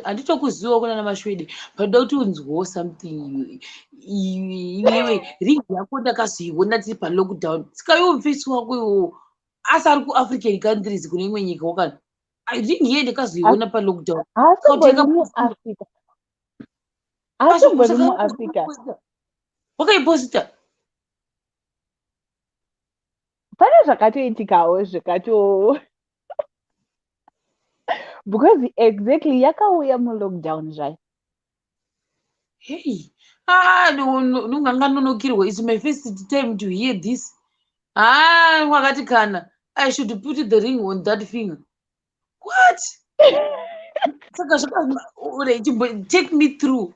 Handitokuziva kuna namashwede panoda kuti unzwawo something iwewe ringi yako ndakazoiona tiri palockdown sikaiwo mufesi wako iwowo asi ari kuafrican countries kune imwe nyika wakana ringi iye ndakazoiona palockdown asimbori muafrica wakaiposita pane zvakatoitikawo zvikato because exactly yakauya mulockdown zvayo. Hey, nunganga nonokirwa. It's my first time to hear this. Wakati kana I should put the ring on that finger. What? Take me through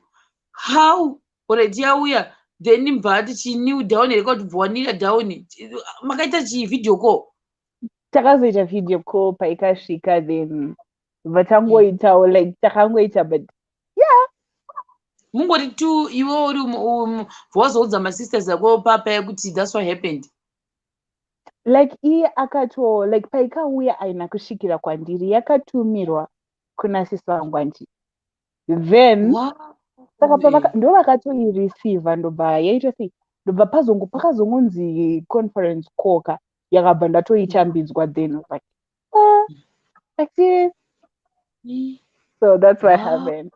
how yauya then mbati chinew down record vanilla down makaita chi video call takazoita video call paikasvika then vatangoitawo like takangoita but mungori tu iwe uri wazoudza masisters ako papa yekuti that's what happened. like iye akato like paikauya aina kusvikira kwandiri yakatumirwa kuna sisi vangu anti then saka ndo vakatoireceiva ndobva yaita sei ndobva pakazongonzi conference koka yakabva ndatoichambidzwa then like like serious. So that's what happened.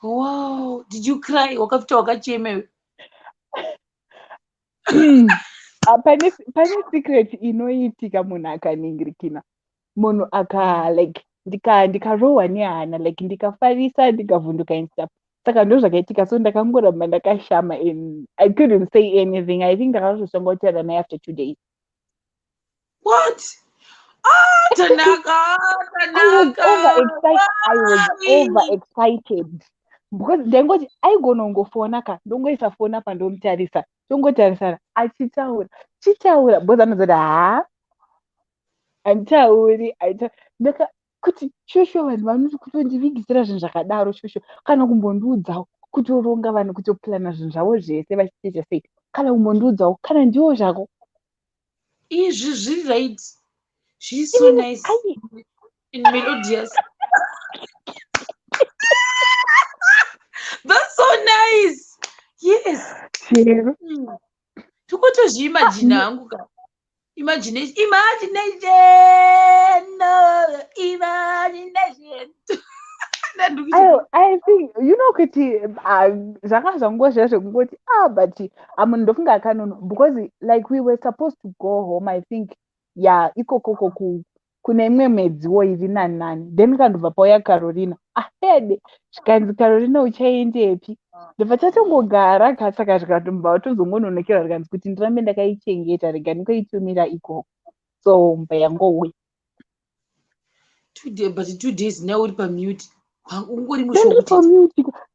Wow, did you cry? Wakafita wakachema. Pane secret inoitika munhu akaningirikina munhu aka like ndikarohwa nehana like ndikafarisa ndikavhunduka and stuff saka ndo zvakaitika so ndakangoramba ndakashama and I couldn't say anything. I think ndakazosongotaura naye after 2 days. What? Tanaka. I was overexcited because ndangoti aigonongofona ka ndongoisa fona apa ndomutarisa tongotarisana achitaura because anozoti handitauri kuti shosho vanhu vanoti kutondivigisira zvinhu zvakadaro shosho kana kumbondiudzawo kutoronga vanhu kutoplana zvinhu zvavo zvese vachitecha sei kana kumbondiudzawo kana ndiwo zvako izvi zviri right. She's so nice and melodious. That's so nice. Yes. Tukotozviimagine hangu ka. Imagination. I think kuti zvakazvangozva zvekungoti but ndofunga akanono because like we were supposed to go home I think ikokoko kune imwe mwedziwo iri nani then kandobva pauya Carolina ahede zvikanzi Carolina uchaendepi ndobva tatongogara kasaka zvikatomba tozongononekera rikanzi kuti ndirambe ndakaichengeta rega ndikoitumira ikoko so mba yangouya 2 days now uri pamute ungori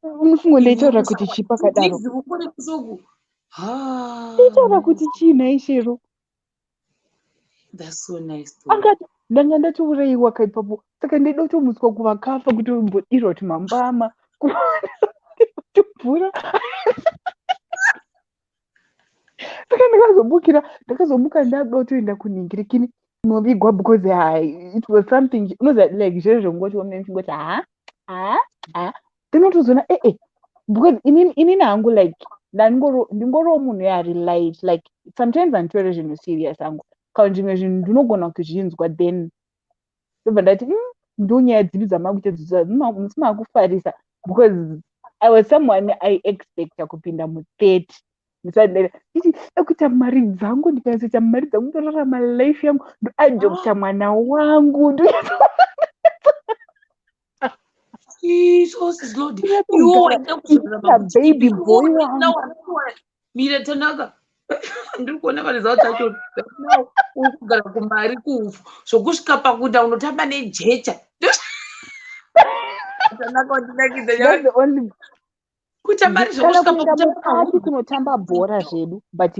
mufungo ndaitaura kuti chipakadaro ndaitaura kuti chiina ishero. That's so nice. Ndanga ndatourayiwa kaipapo saka ndaida kutomutswa kuvakafa kuti umbodirwa kuti mambama kutobvura saka ndakazomuka ndada kutoenda kuningirikini novigwa because it was something like zvezvo ngoti wamnechingoti ndinotozoona because inini hangu like ndingoriwo munhu yari light like sometimes anditore zvinhu serious hangu kana zvimwe zvinhu ndinogona kuzvinzwa then ndobva ndati ndonyaya dziri dzamakuita musina kufarisa because I was someone I expecta kupinda mu30 ekuita mari dzangu ndikazoita mari dzangu ndorarama life yangu ndoadopta mwana wangu Jesus Lord. Baby boy wangu mira Tanaka ndiri kuona mari zao dzacho uri kugara kumari kufu zvokusvika pakuda unotamba nejecha kuita mari zvokusvika kunotamba bhora zvedu but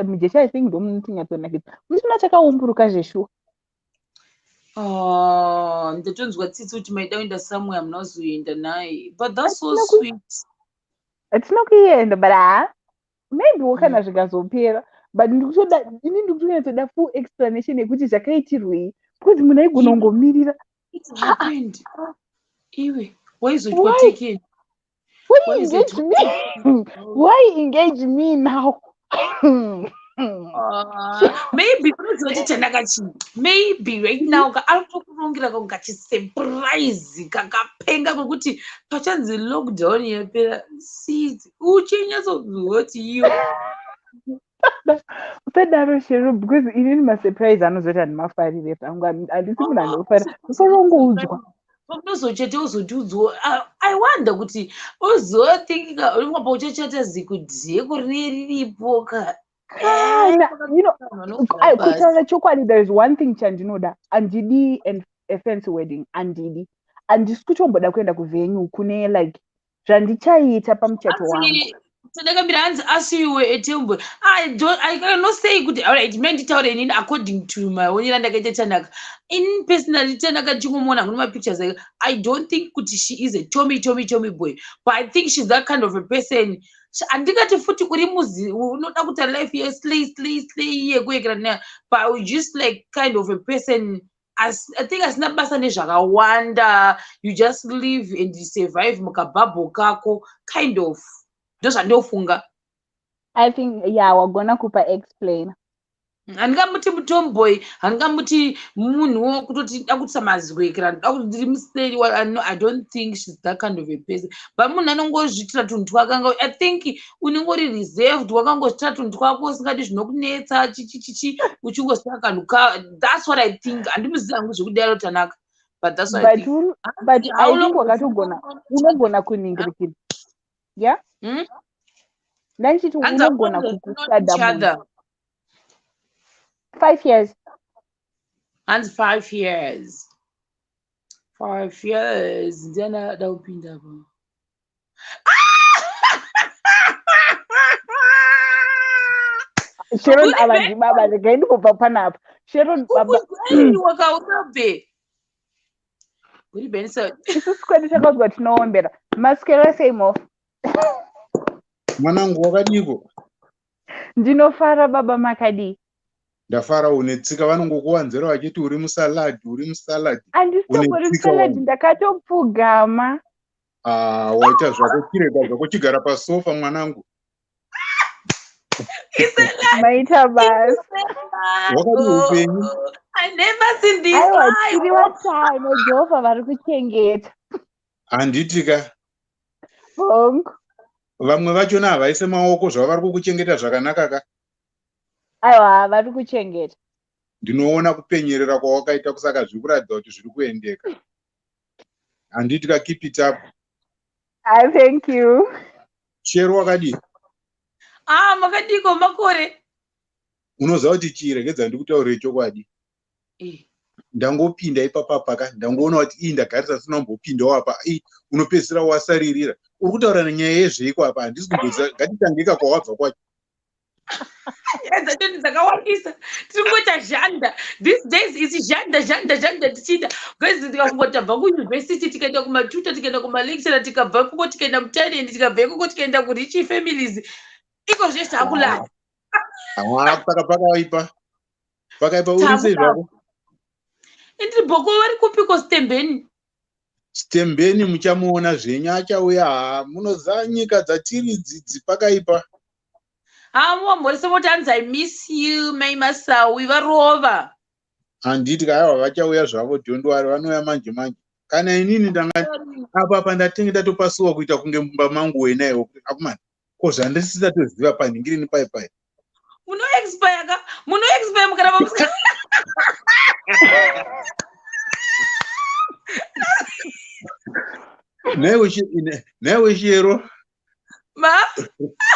mujecha I think ndomunotinyatsonakidza musina chakaumburuka zveshuwa ndatonzwa tsitsi kuti maida kuenda somewhere munazoenda naye but that's so sweet. Hatina kuenda but maybe kana zvikazopera but ndikutoda full explanation yekuti zvakaitirwei because munhu aigona kungomirira it happened iwe waizotwatekeni why engage me now maybe kunozoti Tanaka maybe right now ari kutokurongera kunga chisurprise kakapenga kwekuti pachanzi lockdown yapera seeds uchinyatsoziva kuti iyo usadaro shero because inini masurprise anozoti handimafarire pangu handisi munhu anofarira usorongoudzwa unozochete uzotiudzwa I wonder kuti uzothinka rimwapa uchachata zikudheko rine riripo ka kutaura chokwadi there is one thing chandinoda handidi a fancy wedding handisi kutomboda kuenda kuvenue kune like zvandichaita pamuchato wangu As you were a temple, I cannot say good. All right, meant it out in according to my when you in personality, my pictures. I don't think she is a chommy boy, but I think she's that kind of a person. And they got to foot not about her life here, slay, but we just like kind of a person. As I think as not I wonder you just live and you survive mukababo kako kind of. Those are no funga. I think, yeah, we're gonna Cooper explain. Hangamuti mutomboy, hangamuti munhu kutoti akutsa mazwe kana akuti misteri. I don't think she's that kind of a person. But munhu anongozvitira tunhu twakanga, I think unongori reserved, wakangozvitira tunhu twako usingadi zvinokunetsa chichichichi uchingosika kanhu ka. That's what I think. Andimuziva hangu zvekudaro tanaka. But that's what I think. But I think unogona kuningirikira. Yeah? Nanchiti unogona kukusada 5 years. And 5 years. 5 years. Then that would be double. Sharon Abadi Baba the game for Papa Nap. Sharon Baba. Work out of it. What you said? This is quite a got no one better. Mascara same off. Mwanangu wakadiko. Ndinofara baba makadi. Ndafara unetsika vanongokuwanzira vachiti uri musalad. Andisingori salad ndakatopfugama. Waita zvako chirega zvako chigara pasofa mwanangu. Maita bas. Wakadi upenyu. I never seen this. Aiwa chiri watano Jehovah vari kuchengeta. Handitika. Hongo. Vamwe vachona havaise maoko zvavari kukuchengeta zvakanaka ka. Aiwa vari kuchengeta. Ndinoona kupenyerera kwawakaita kusaka zviri kuratidza kuti zviri kuendeka. Handitika, keep it up. I thank you. Shero wakadi. Makadiko makore. Unoziva kuti chiregedza ndikutaurire chokwadi. Ndangopinda ipapa paka ndangoona kuti ndagarisa sina kumbopindawo apa. Unopedzisira wasaririra. Uri kutaura nenyaya yezveiko apa? Handisi kumboziva. Ngatitangika kwawabva kwacho. Dzakawandisa tiringoita zhanda these days is zhanda tichiita guys. Tikangotabva kuuniversity tikaenda kumatuta tikaenda kumalecturer tikabva ikoko tikaenda mutalent tikabva ikoko tikaenda kurich families iko zvese hakulala. Pakaipa uri sei zvako? Ndiri bhoko vari kupiko Stembeni muchamuona zvenyu achauya. Munoziva nyika dzatiri dzidzi pakaipa. Mwamorise moti hanzi I miss you mai Masawi varova. Handiti kaiwa vachauya zvavo dhondwari vanouya manje. Kana inini ndangati apa ndatenge ndatopasuwa kuita kunge mumba mangu wenaiwo. Akumani ko zvandisingatoziva paningirini pai. Muno expire mukana vamusa. Naiwe Shero. Ma?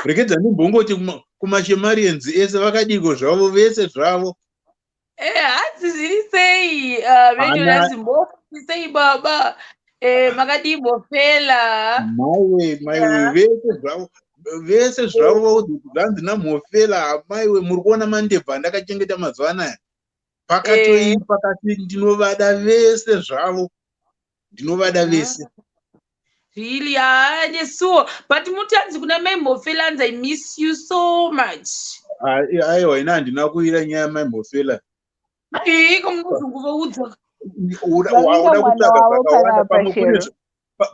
Rekedza ndimbongoti kumashemarians ese vakadiko zvavo vese zvavo. Hanzi zviri sei venyu raZimbabwe sei baba? Makadimbofela. Maiwe vese zvavo zvanzi namhofela. Maiwe muri kuona mandebva ndakachengeta mazuva anaya. Pakati ndinovada vese zvavo. Ndinovada vese. Really, so but mutanzi kuna mai Mofela and I miss you so much. Aiwa ina handina kuira nyaya mai Mofela. Kumuzunguva wauda kutsvaga zvakawanda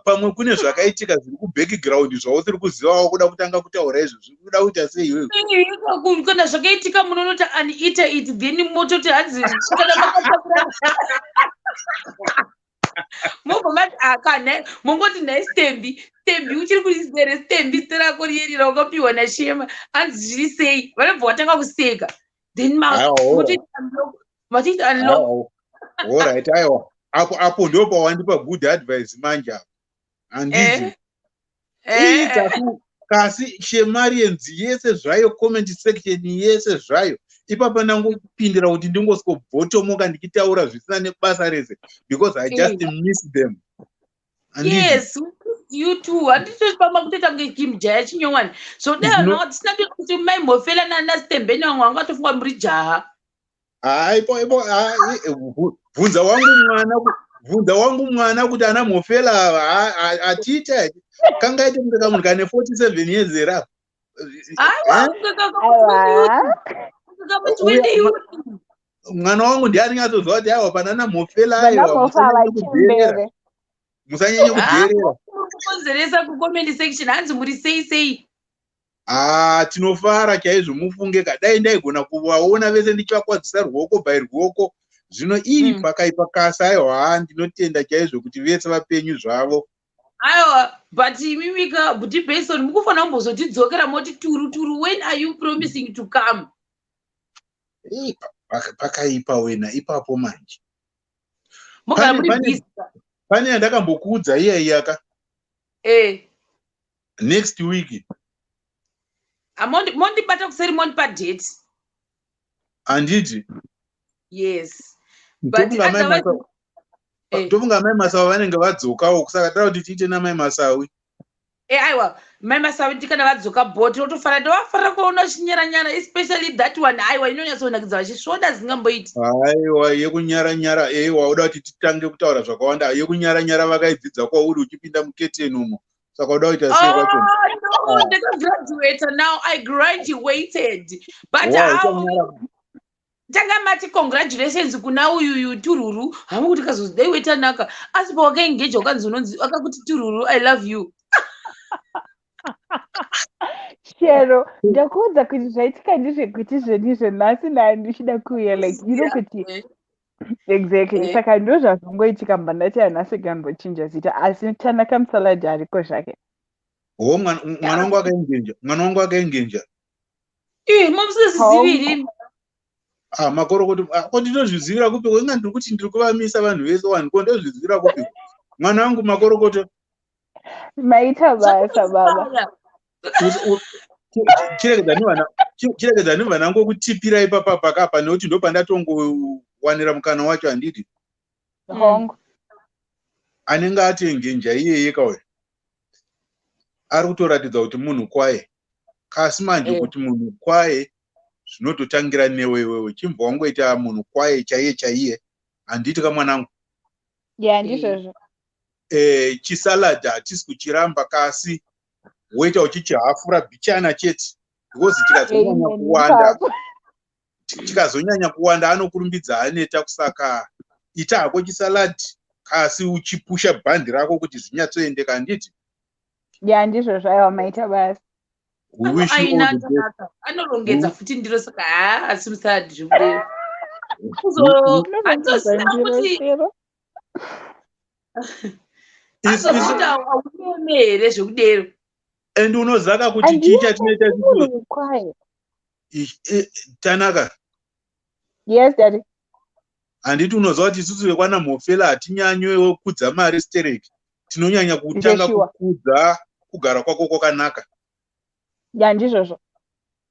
pamwe kune zvakaitika zviri kubackground zvavo tiri kuzivawo kuda kutanga kutaura izvo zviri kuda kuita sei iwewe. Kana zvakaitika munonoti uneater it then mototi hanzi mobomati akane mongoti naye stembi uchiri kurisere stembi terako riyerira wakapiwa naShema hanzi zviri sei vanobva watanga kuseka then vatiti unlock. Alright, aiwa apo ndo pawandipa good advice manje apo handiti kasi shemarians yese zvayo comment section yese zvayo ipapa ndangopindira kuti ndingosikobotomoka ndikitaura zvisina nebasa rese because I just miss them. Yes, you too. Handiti pama kutoita kunge Kim Jaya chinyowani. So there no tisina kuti mai mofela na stembeni wangu angatofunga muri jaha. Ipo bvunza wangu mwana kuti ana mofela atita kangaite mutaka munhu kane 47 years era. Mwana wangu ndiye anyatsozwa kuti aiwa panana mofela aiwa musanyanye kuderera. Kukonzeresa kucomment section hanzi muri sei. Tinofara chaizvo mufunge kadai ndaigona kuvaona vese ndichivakwadzisa ruoko by ruoko zvino iri pakaipa kasa aiwa ndinotenda chaizvo kuti vese vapenyu zvavo. Aiwa but mimika buti Benson mukufanira kumbozotidzokera moti turu when are you promising to come? Pakaipa wena ipapo manje. Pane yandakambokuudza iyaka. Next week. Mondibata kuseri moni padate. Anditi? Yes. Tofunga mai Masawi vanenge vadzokawo kusaka tara kuti tiite namai Masawi. Aiwa mai Masawi tikana vadzoka bot tofanira kuona chinyaranyara especially that one aiwa inonyatsonakidza vachisvoda zingamboiti. Aiwa yekunyaranyara wauda kuti titange kutaura zvakawanda yekunyaranyara vakaidzidza kwauri uchipinda muketeni umo. Saka uda kuita sei kwacho? No, graduated now. I graduated. But Tangamati congratulations kuna uyu Tururu. Hamu kuti kazozidai weta naka. Asi pa wakaengage wakanzi unonzi akakuti Tururu I love you. Shero, ndakuudza kuti zvaitika ndezvekuti zvenizvo nhasi ndichida kuuya like you know kuti exactly saka ndo zvazongoitika mba ndati hanhasi gambochinja zita asi Tanaka Musaladi ariko zvake. Mwana wangu akaengenja. Mumusiziviri. Makoro kuti ndinozvizivira kupi wenga ndiri kuti ndiri kuvamisa vanhu vese wani ko ndozvizivira kupi mwana wangu makoro kuti maita basa baba. Chirekedza nevana ngokutipira ipapa pakapa nekuti ndo pandatongowanira mukana wacho handiti. Hongo. Anenge atengenja iyeye kauya. Ari kutoratidza kuti munhu kwaye. Kasi manje kuti munhu kwaye zvinototangira newewewe chimbwa wangoita munhu kwaye chaiye handiti kamwanangu. Ndizvozvo. Chisalad hatisi kuchiramba kasi woita uchichihafura bichana chete because chikazonyanya kuwanda anokurumbidza aneta kusaka ita hako chisalad kasi uchipusha bhandi rako kuti zvinyatsoendeka handiti. Ndizvozvo aiwa maita basa. Anorongedza futi ndiro saka asi musaladi zvekudero. And unozaka kuti chicha chinoita Tanaka. Yes daddy. Handiti unoziva kuti isusu vekwana Mofela hatinyanywe kudza mari stereki. Tinonyanya kutanga kukudza kugara kwako kwakanaka. Ndizvozvo.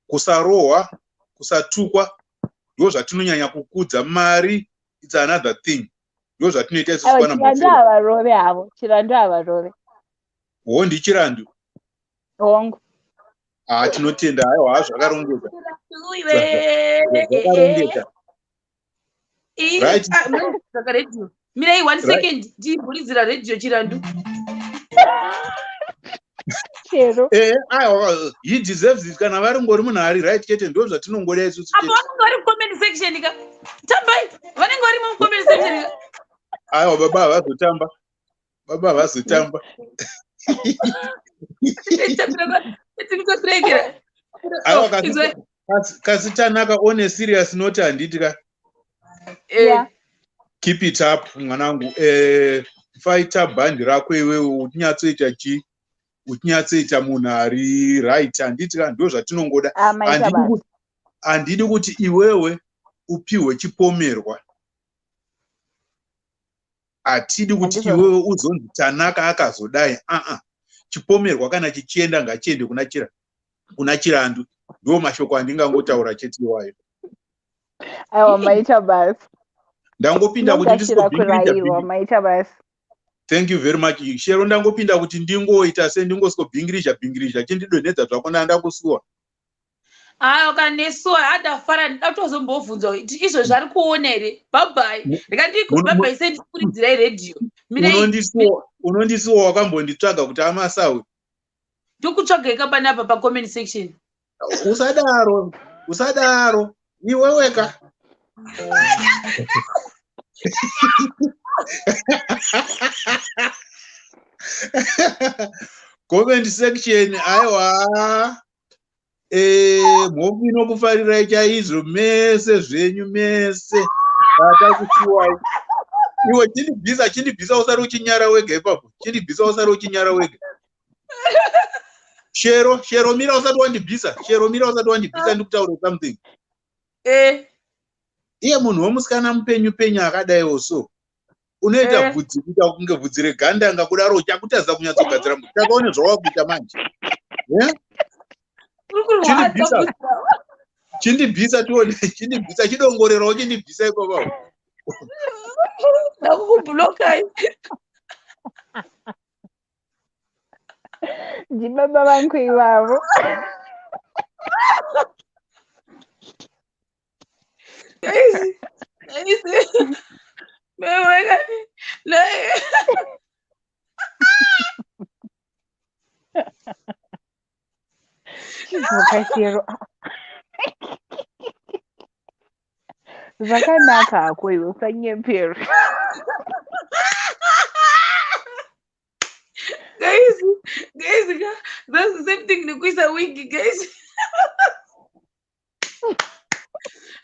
Kusarohwa, kusatukwa, ndo zvatinonyanya kukudza mari. It's another thing. Ndo zvatinoita isusu kwana Mofela. Chirando havarove. Ndichirandu. Hongo. Tinotenda aiwa zvakarongeka. Right. Mirai 1 second ndibhurizira radio chirandu. Chero. He deserves it kana vari ngori munhu ari right chete ndo zvatinongoda isusu. Apo vanenge vari comment section ka. Tambai, vanenge vari mu comment section ka. Aiwa baba havazotamba. Kasi Tanaka on a serious note handiti ka. Keep it up mwanangu. Fighter bandi rako iwewe utinyatsoita chi utinyatsoita munhu ari right handiti ka ndo zvatinongoda. Handidi kuti iwewe upiwe chipomerwa. Hatidi kuti iwewe uzonzi Tanaka akazodai. Chipomerwa kana chichienda ngachiende kuna chirandu. Ndo mashoko andingangotaura chete iwayo. Aiwa maita basi. Ndangopinda kuti ndisirayirwa maita basi. Thank you very much. Shero ndangopinda kuti ndingoita sendingosiko-bhingirizha chindidonhedza zvako ndandakusuwa. Hayi kanesuwa hadafara ndatozombobvunzwa kuti izvo zvari kuona here. Bye-bye. Bye-bye sendikuridzirai radio. Unondisuwa wakambonditsvaga kuti amasawi. Ndokutsvagai kapanapa pa-comment section. Usadaro. Iwe weka. Comment section aiwa. Mhopi inokufarirai chaizvo mese zvenyu mese. Tatakusuwai. Iwe chindibvisa usari uchinyara wega ipapo. Chindibvisa usari uchinyara wega. Shero mira usati wandibvisa. Ndikutaura something. Iye munhu womusikana mupenyu akadaiwo so. Unoita bvudzi kuita kunge bvudzi regandanga kudaro chakutadza kunyatsogadzira mbuti. Takaone zvawakuita manje. Chindibvisa tione. Chindibvisa chidongorerawo chindibvisa ipapo. Ndakukublokai. Ndibaba vangu ivavo. Guys. Chizokashiro. Zvakanaka hako iwe usanyepera. Guys, that's the same thing nekuisa wigi, guys.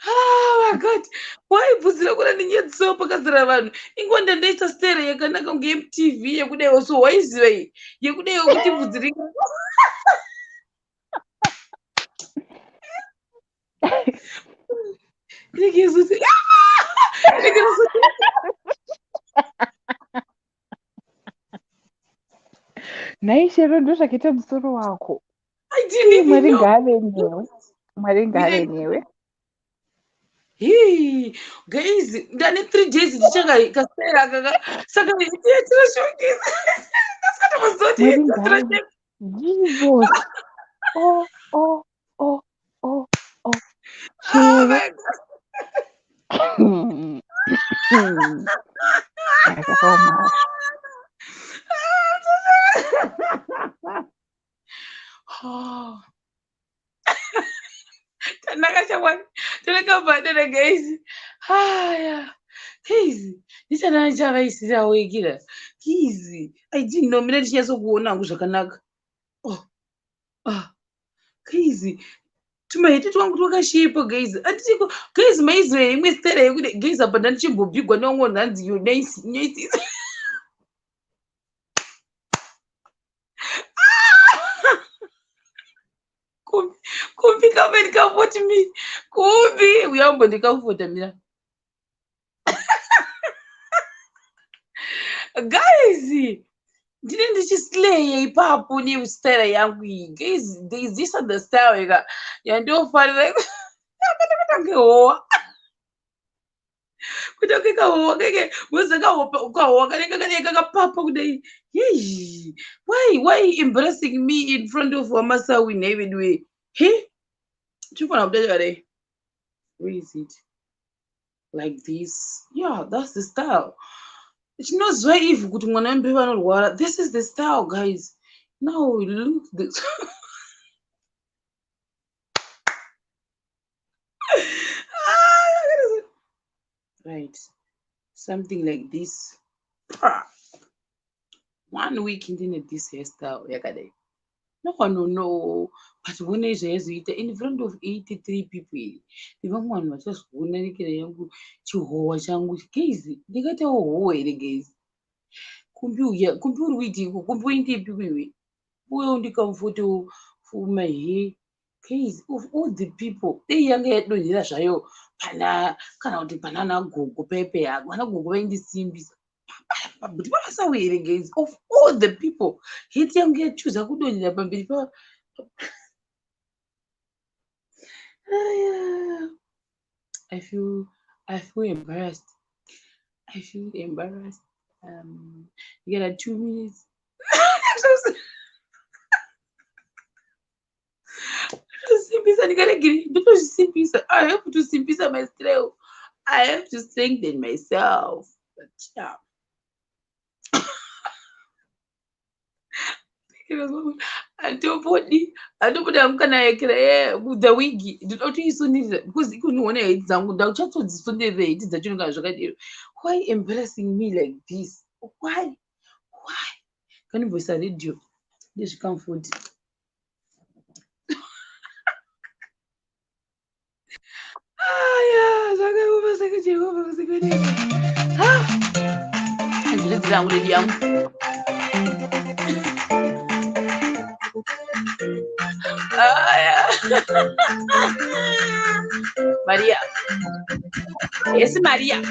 Oh my God. Why bvudzi rakona ndinyedzisawo pakazara vanhu. Ingonda ndaita stera yakanaka kunge MTV yekudaiwo so waiziva iyi. Yekudaiwo kuti bvudzi ringa. Nhai Shero ndozvakaita musoro wako. I didn't even know. Mwari ngave newe. Guys, ndane 3 days ndichanga kasera kaka. Saka ndiyetira showcase. Ndaskata mazoti. Jesus. Oh. Oh my God. Oh. Tanakabadana guys. Yeah. Guys, ndichanachaavaisira wekira. Guys, I didn't know mina ndichinyasokuona hangu zvakanaka. Guys, tumaiti twangu twakashipa guys. Atitiko guys maiziva imwe stera yekuti guys apa ndandichimbobhigwa neumwe nhanzi yo nice. Kumbi kama ndikavoti mi. Kumbi uyambo ndikavota mina. Guys, ndine ndichislaya ipapo nestera yangu iyi. Guys, this is the style yandofarira kutange hoa. Kutange kahoa keke muzaka ukahoa kanenge kakapapa kudai. Why embarrassing me in front of Wamasawi in every way? Where is it? Like this? Yeah, that's the style. It's not why if good water. This is the style, guys. Now look this. Right. Something like this. 1 week into this hairstyle. No. But when I say in front of 83 people, the one was just one yangu chihoa changu guys. They got a whole guys. Computer waiting, computer people. We only come for my hair. Guys, of all the people, they young head no nila shayo. Pana kana uti banana go pepe ya. Wana go in the simbis. But what's away guys? Of all the people, hit young get choose a good one in the people. I feel embarrassed. You got 2 minutes. I have to simpisa myself. I have to strengthen myself. But yeah. Andopoti amukanaekera the wigi ndinoda kuisundira because ikuniona head dzangu ndauchatodzisondera head dzachonga zvakadero. Why embarrassing me like this? Why kanimboisa radio ndezvikamfoti. Zvakaoma saka Jehovha kusekoneka. Andiridzira hangu redio yangu. Maria. Yes, Maria.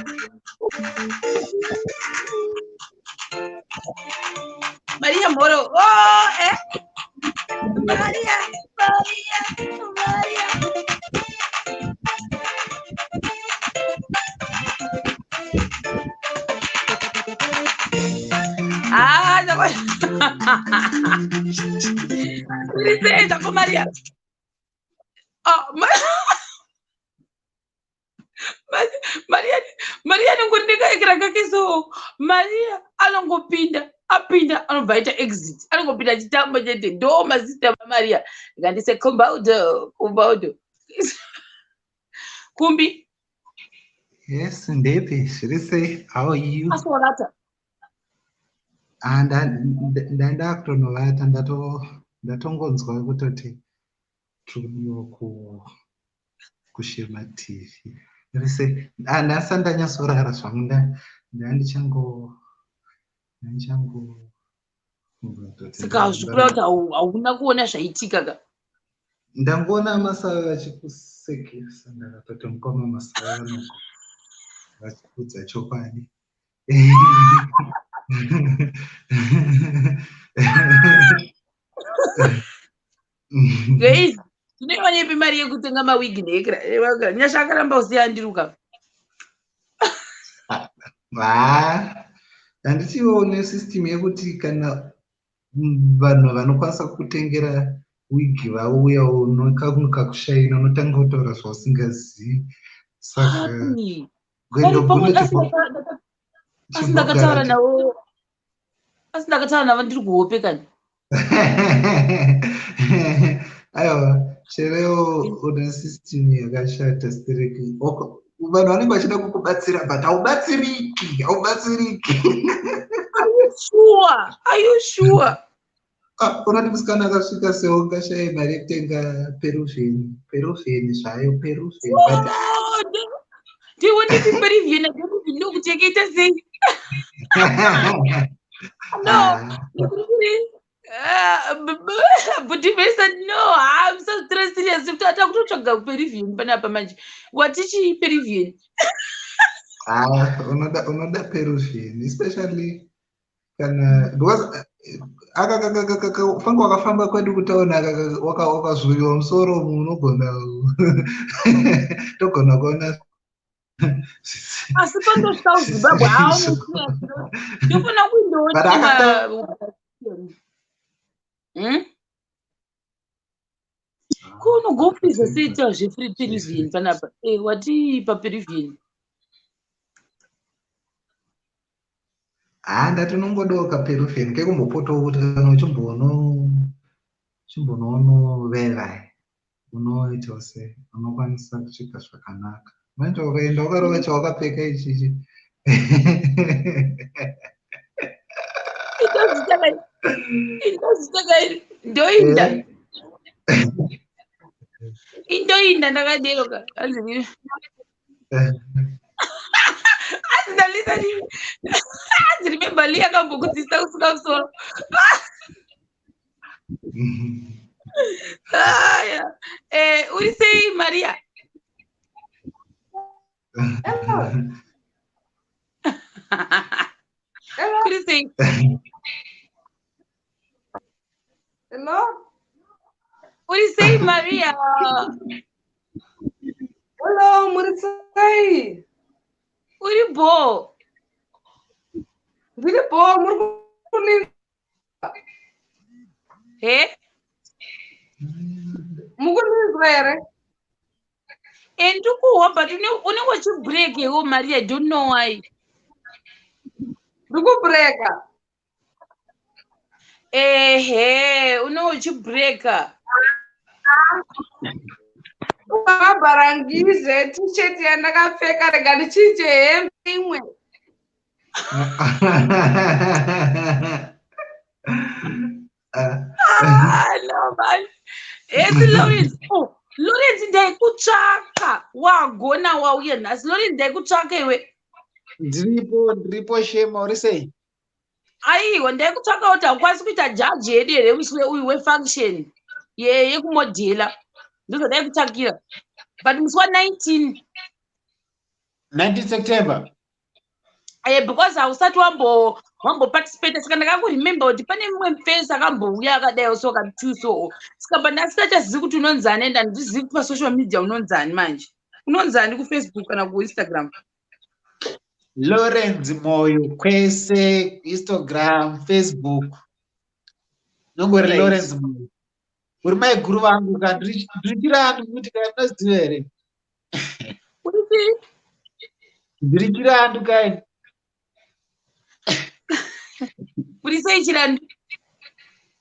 Maria Moro. Oh, eh? Maria. Licenza con Maria. Maria nongondikaekera kake so. Maria anongopinda apinda anobva aita exit anongopinda achitamba chete ndo masista maMaria ndikandise kumbaudo Kumbi. Yes, Ndepi, zviri sei? How are you? Aswalata. Ndakutonovata ndatongonzwa kutoti tiriyo kushema TV. Zviri sei? Ndasati ndanyatsorara zvangu ndichango saka zvikura kuti hauna kuona zvaitika ka. Ndangoona masawi achikusekesa ndakatoti mukoma masawi anoko vachikudza chokwadi. Guys, tinoiwanepi mari yekutenga mawigi neekera nyasha akaramba usiya ndiruka. Handichione system yekuti kana vanhu vanokwanisa kutengera wigi vauya unokakushaina unotanga kutaura zvausingazivi. Saka asi ndakataura navo ndiri kuhope kani. Aiwa cherewo una system yakashata stereki. Vanhu vanenge vachida kukubatsira but haubatsiriki. Are you sure? Unoti musikana akasvika seungashaya mari yekutenga Peruvian zvayo Peruvian. Ndiwonipi Peruvian ndokuchengeta sei? No. But if said no, I'm so serious. If I talk to Peruvian, panapa manje. What is she Peruvian? Unoda Peruvian, especially kana because fanga wakafamba kwedu kutaona wakazuiwa musoro unogona togona kuona asi pandosvika Zimbabwe ndofana kunogofisa seita zvefree Peruvian panapa. Wati paPeruvian ndati nongodoka Peruvian kekumbopotawo kuti kana uchimbonoonovera unoitawo sei unokwanisa kusvika zvakanaka. Manje ukaenda ukarova chawakapfeka ichichi indoinda ndakaderoka remember Lia kambokudzisa kusika musoro. Uri sei Maria? Uri sei? Hello? Uri sei Maria? Hello, muri sei? Uri bo? Ndiri bo muri kuninga. Mukuninga here. And to go, but you know, only what you break your Maria, I don't know why. Ndikubreka. You know what you break her. Ukabarangize t-shirt yandakapfeka rega ndichite hembe imwe. No, man. Yes, Lawrence. Oh, Lawrence, ndikutsvaka wagona wauya nhasi. Lawrence, ndikutsvaka iwe. Ndiripo shema uri sei? Aiwa, ndikutsvaka kuti hakukwanisi kuita jaji yedu here uyu wefunction yekumodhela. Ndizvo ndaikutsvakira. But musi wa 19 September. Because hausati wamboparticipate saka ndakakuremember kuti pane mumwe mufesi akambouya akadaiwo so katuso saka ndasi tachazivi kuti unonzani ende handizivi kuti pasocial media unonzani manje. Unonzani kufacebook kana kuinstagram? Lawrence Moyo kwese Instagram, Facebook. Nongori Yes. Lawrence Moyo. Uri mai guru vangu ndirichirani kuti kai munoziva here? Ndirichirani kai? Uri sei Chirandi?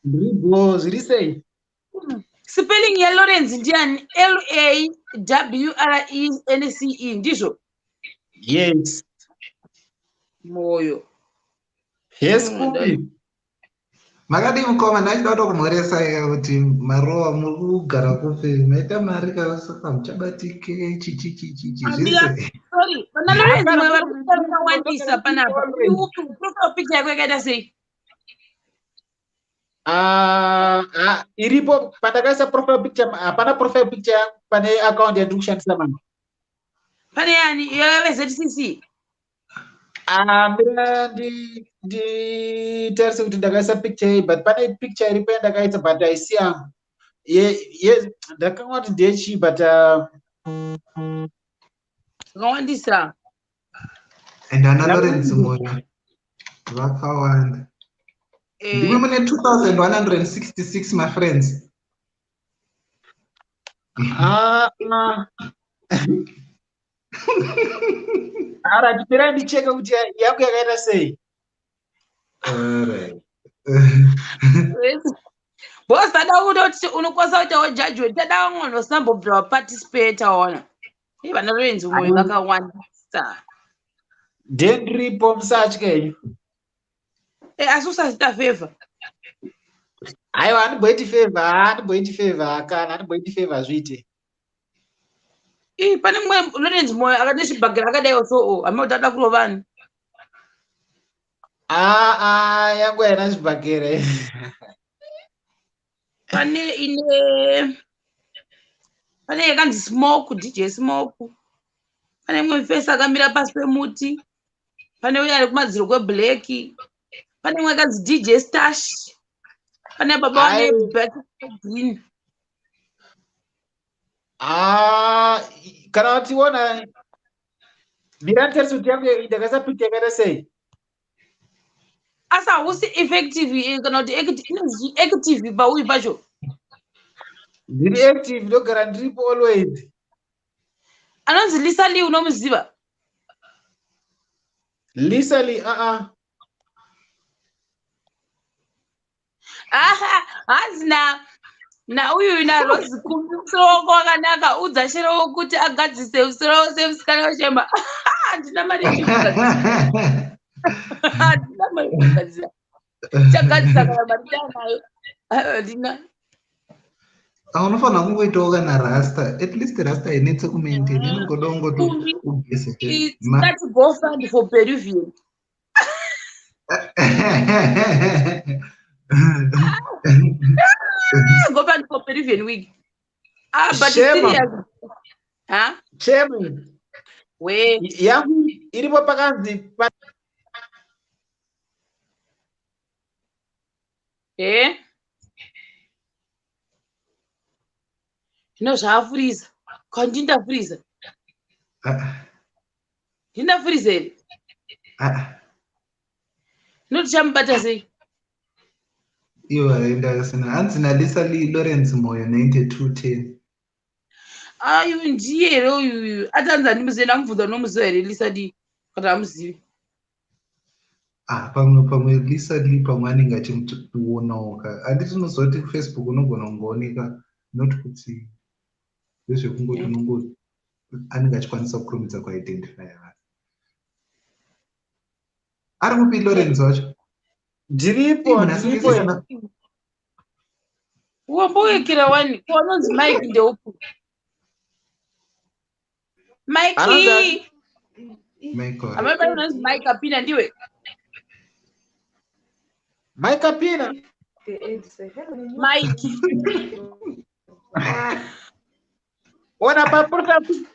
Ndiribo zviri sei? Spelling ya Lawrence ndiani? LAWRENCE ndizvo? Yes. Moyo. Yes, kupi. Makadii mukoma ndachida kutokumhoresa kuti marova muri kugara kupi maita mari kasaka muchabatike chichichichichi zviri sei? Sorry, pana Lawrence moyo vakawandisa panapa. Profile picture yako yakaita sei? Iripo pandakaisa profile picture, hapana profile picture pane account yandiri kushandisa manje. Pane yani yavezcc? Nditarise kuti ndakaisa picture but pane picture iripo yandakaisa but haisi yangu. Ndakanga kuti ndeyechii but Vakawandisa. And ana Lawrence Moyo vakawanda. Ndimwe mune 2166 my friends. Ara tipera ndicheka kuti yangu yakaita sei. Alright. Boss tada kuti unokwanisa kuita wajaji tada unosambobva waparticipate waona. Vana Lawrence moyo vakawandisa. Ndendiripo musatye. Asi usazita favor. Aiwa handimboiti favor kana handimboiti favor zviite. Pane mumwe Lawrence moyo akati chibhagera akadaiwo so hamuna kuti ada kurovana. Yangu haina zvibhagere. Pane yakanzi Smoke, DJ Smoke. Pane mumwe face akamira pasi pemuti. Pane uyo ari kumadziro kweBlack. Pane mumwe akanzi DJ Stash. Pane baba wane back green. Kana utiona ndirantarisa kuti yangu ndakaisa picture yakaita sei. Asa hausi effective kana kuti active pauyu pacho. Ndiri active ndogara ndiripo always. Anonzi Lisa Lee unomuziva? Lisa Lee Hanzi na uyu ina Rose kumbi musoro wako wakanaka udza shero kuti agadzise musoro wose musikana weshema. Handina mari yekugadzisa. Handina mari yekugadzisa. Chagadzisa kana mari ndanayo. Handina. Unofanira kungoitawo kana rasta, at least rasta inetse kumaintain inongoda kungoti ugeze. Let's go fund for Peruvian. Go fund for Peruvian wig. But serious. Chairman. We. Yangu iripo pakanzi. Zvino zvaafuriza. Kandi ndafuriza. Ndinafuriza here. Not chambata sei. Iwo aenda asina. Hanzi naLisa Lee Lawrence Moyo 9210. Ayu ndiye here uyu. Atanza ndimuzive ndamubvunza nomuziva here Lisa Lee. Kana amuzivi. Pamwe Lisa Lee pamwe anenge achimuonawo ka. Handiti unozoti Facebook unogona kungooneka not kuti zvezvekungoti unongoti anenge achikwanisa kukurumidza kuidentify vanhu. Ari kupi Lawrence wacho? Ndiripo. Wambowekera wani. Kuanonzi Mike ndeupu. Mikey. Michael. Amababa unonzi Mike apina ndiwe. Mike apina. Mike. Ona papurta pika.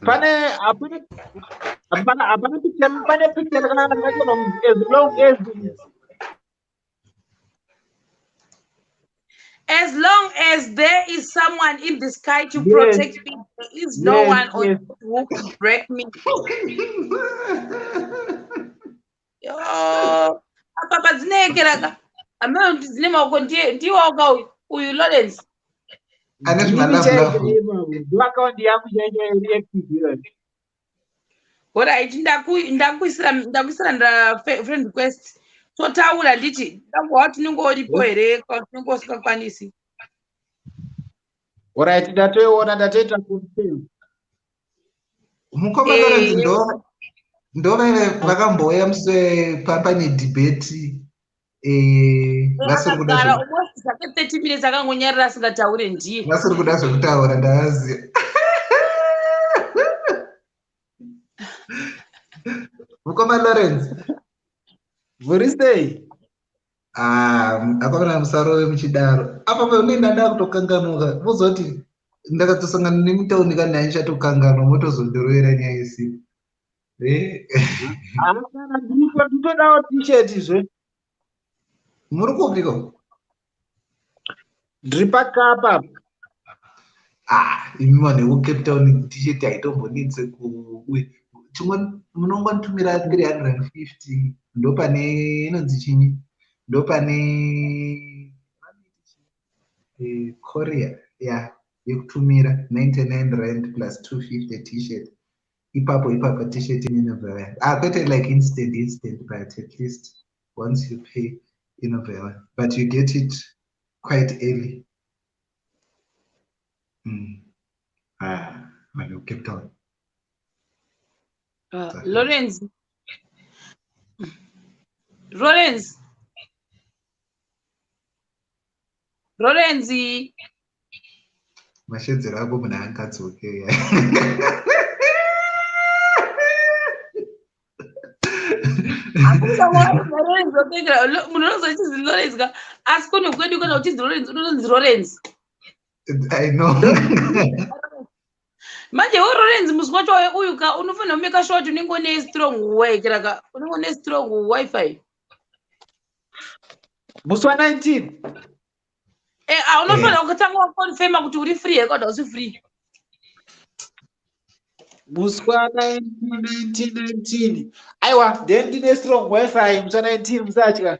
Pane apana picture kana as long as there is someone in the sky to protect me, there is no one on earth who could break me. Papa zinekera ameno ndizine mako ndiwo waka uyu Lawrence. Account yangu reactive. Alright, ndakuisira nda friend request. Totaura nditi ndangoti ningoripo here kwatinenge usingakwanisi. Alright, ndatoiona ndatoita confirm. Mukoma Lawrence ndovere vakambouya muswe pane debate vasiri kuda almost 30 minutes akangonyarira asingataure ndiye. Vasiri kuda zvekutaura ndavaziva. Mukoma Lawrence muri sei? Akavana musaro wemuchidaro. Apa paunoenda ndakutokanganuka. Vozoti ndakatosangana nemutauni kana aichatokanganwa motozondirovera nyaya isipo. Nditodawo t-shirt izve. Muri kupiko? Ndiri pakapa. Imi vanhu veku-Cape Town t-shirt haitombonitse chimwe munongotumira 350 ndopane inonzi chinyi ndopane courier yekutumira 99 rand plus 250 t-shirt ipapo t-shirt inobva kwete like instant but at least once you pay inobva but you get it quite early. Vanhu veku-Cape Town. Lawrence. Mashedzero ako munhu angadzoke. Lawrence asi kune kwedu kana uchinzi Lawrence unonzi Lawrence. I know. Manje Lawrence musi wacho uyu ka unofanira kumeka sure kuti unenge une strong wire unenge une strong wifi. Musi wa 19. Unofanira kutanga wakonfirma kuti uri free kana usi free. Musi wa 19. Aiwa, then ndine strong wifi musi wa 19 musatya.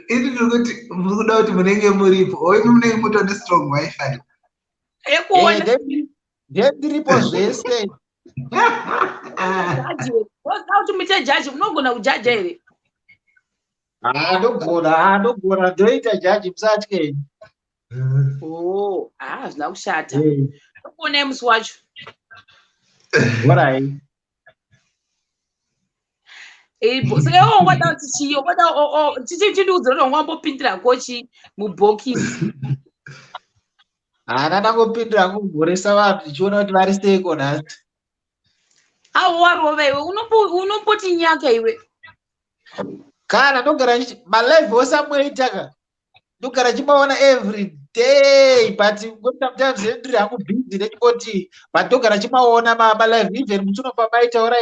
Ini ndikuti mukuda kuti munenge muripo oimi munenge mutone strong wifi. Then ndiripo zvese. Kuti muite jaji munogona kujaja here? Ndogona ndoita jaji musatya. Zvina kushata. Ndokuonai musi wacho. Alright. Saka wangwada chichiudzira kuti wangambopindira kochi mubhokisi. Ndangopindira kugoresa vanhu ndichiona kuti vari seiko nhasi. Warova iwe unomboti nyaka iwe. Kana ndogara malive osamuitaka ndogara chimaona every day but sometimes ndiri hangu busy nechikoti but ndogara chimaona malive even muchinofamba aitaura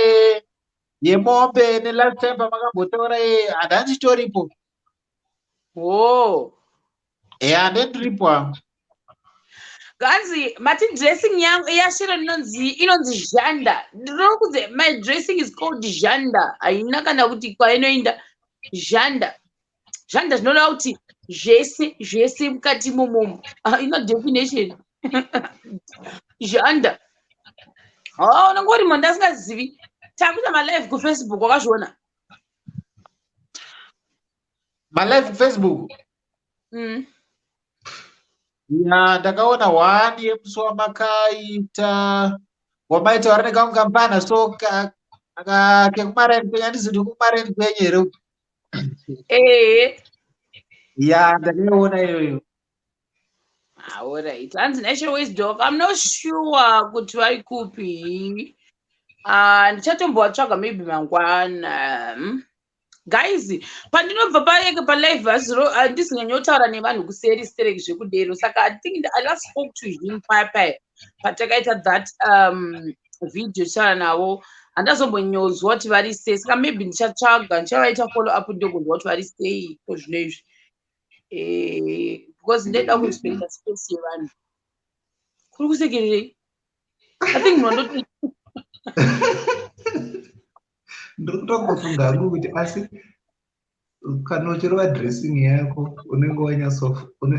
yemombe nelast time pamakambotaura handanditoripo. Yeah, ndendiripo. Ganzi, Martin dressing young yashira inonzi janda. My dressing is called janda. Aina kana kuti kwainoinda janda. Janda zvinoda kuti zvese mukati momomo. Ino definition. Janda. Oh, unongori munhu asingazivi. Takuita malive kuFacebook wakazviona. Malive kuFacebook. Ya, ndakaona one yemusi wamakaita wamaita vari nekaungambana so kekumareni kwenyu handizoti kumareni kwenyu here. Ya, ndakaiona iyoyo. Alright. Hanzi National Waste Dog. I'm not sure kuti vari kupi. Ndichatombovatsvaga maybe mangwana. Guys, pandinobva payeke palive handisinganyotaura nevanhu kuseri stereki zvekudero. Saka I think I last spoke to him paya patakaita that video chara navo. Handazombonyozwa kuti vari sei. Saka maybe ndichatsvaga ndichavaita follow up ndokunzwa kuti vari sei zvino izvi. Because ndeda kuspenda space yevanhu. Kuri kusekererei? I think munondoti ndikutongofunga hangu kuti asi kana uchirova dressing yako unenge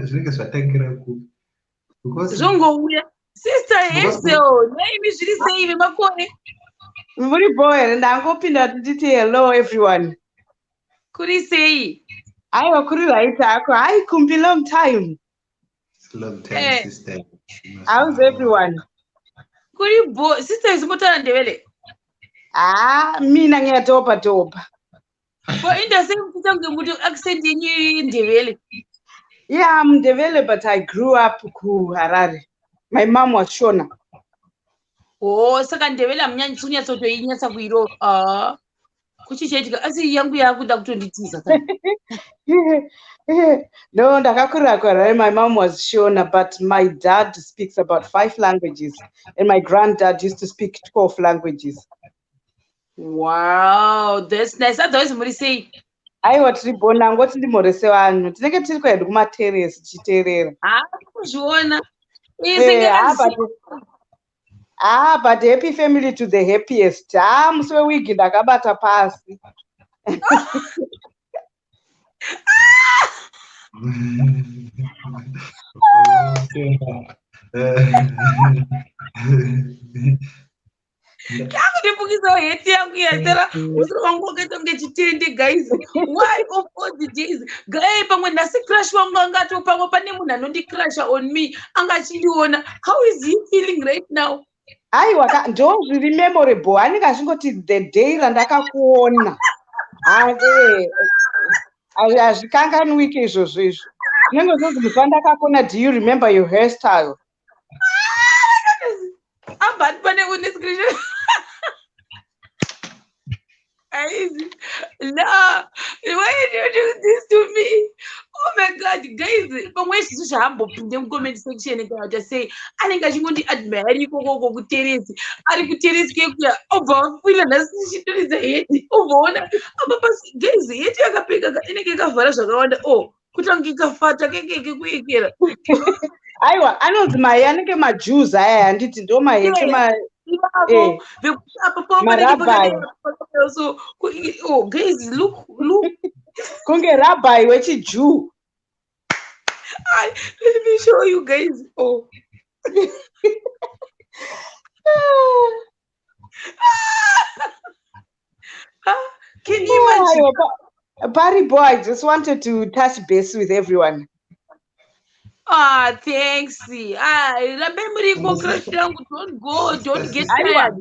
zvinenge zvatangira kupi zvongouya sister Hazel naimi zviri sei vemakore muri bo here ndangopinda nditi hello everyone kuri sei aiwa kuri right ako hai kumbi long time sister. How's everyone kuri bo sister izimbotaura ndevele mina ngiyatopa topa ko indasekuita kunge muti accent yenyu ndevele. Yeah, I'm Ndebele, but I grew up ku Harare. My mom was Shona. Oh, saka ndevele amunyatsotoinyatsa kuiro kuchichaitika asi yangu yakuda kutonditiza No, ndakakurira kuHarare. My mom was Shona, but my dad speaks about 5 languages, and my granddad used to speak 12 languages. Wow, that's nice. Otherwise, muri sei? Aiwa tiribona ngoti ndimhorese vanhu tinenge tiri kuenda kumateresi tichiteerera. Kuzviona. But happy family to the happiest. Musi wewigi ndakabata pasi. Ndakundipukisa heti yangu yatera musoro wangu wakaita kunge chitende guys. Why of all the days? Guy pamwe ndasi crush wangu angato pamwe pane munhu anondicrusha on me angachindiona. How is he feeling right now? Aiwa ndo zviri memorable. Anenge achingoti the day randakakuona. Hazvikanganwiki izvozvo izvo. Zvinenge zvozi musi wandakakuona, do you remember your hairstyle? But pane une screenshot. No, why did you do this to me? Oh my God, guys, pamwe zvisu zvahambopinde mucomment section kana kuti anenge achingoti admire ikoko kuteresi ari kuteresi kekuya obva wafila nhasi chitoridza heti obvaona apa pasi guys heti yakapfeka inenge yakavhara zvakawanda kutanga ikafata kekeke kuyekera. Aiwa anonzi mai anenge majews aya handiti ndo maheti so guys look kunge rabbi wechijew. Let me show you guys. Can you imagine? Barry boy, I just wanted to touch base with everyone. Thanks. Remember, don't go, don't get tired.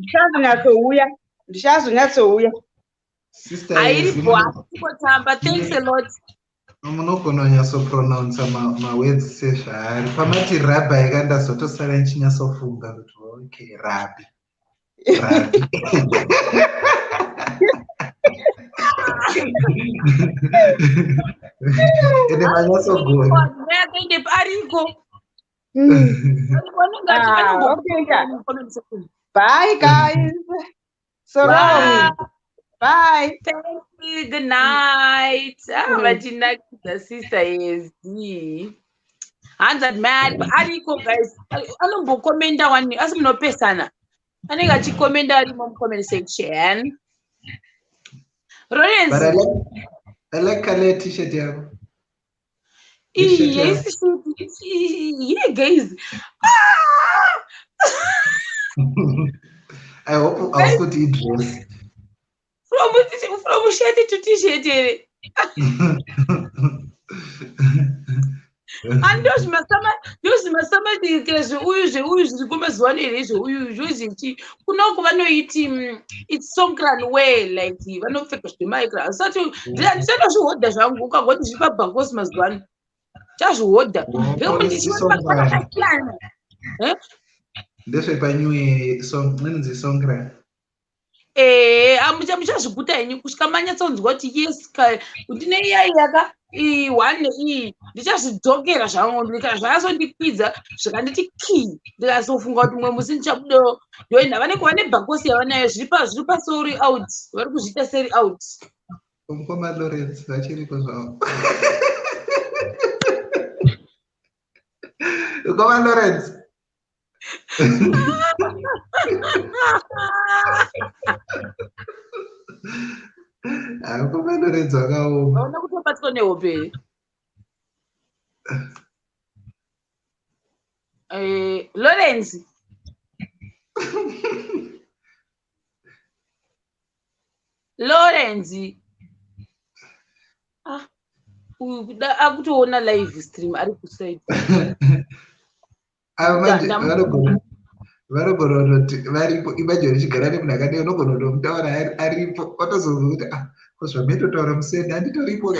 Sister, thanks a lot. Munogona nyatsopronounce mawords sezvaari pamati rabbi kandazotosara nichinyasofunga kuti okay rabbi ende manyatsogona bye guys, so long. Bye. Thank you. Good night. But you know, the sister is Hands mad, ariko guys. Anombokomenda wani asi munopesana. Anenge achikomenda ari mu comment section. Lawrence. But I like color t-shirt yako. Yes, yeah, guys. I hope I'll put it dress. From shirt to t-shirt. And those must it's some grand way like even no fake to my class. So to what the Shanguka what is Papa Cosmas one. Just what the This way I knew a song, song grand. I'm just good and you kuskamanya sounds what yes, Udine Yaga. One just dogera shango because aso ndipidza zvakanditi key ndikazofunga kuti mwe musincha budo ndoenda vane kuva nebhakosi yavanayo zviri pasori out vari kuzviita seri out Mukoma Lawrence vachiriko zvavo Mukoma Lawrence Mukoma Lawrence wakaoma aona kutobatwa nehope Lawrence Lawrence akutoona live stream ari kuside varogona kuti varipo imagine uchigara nemunhu akadai unogona kutomutaura aripo watozonzwa kuti kozvametotaura museni handitoripo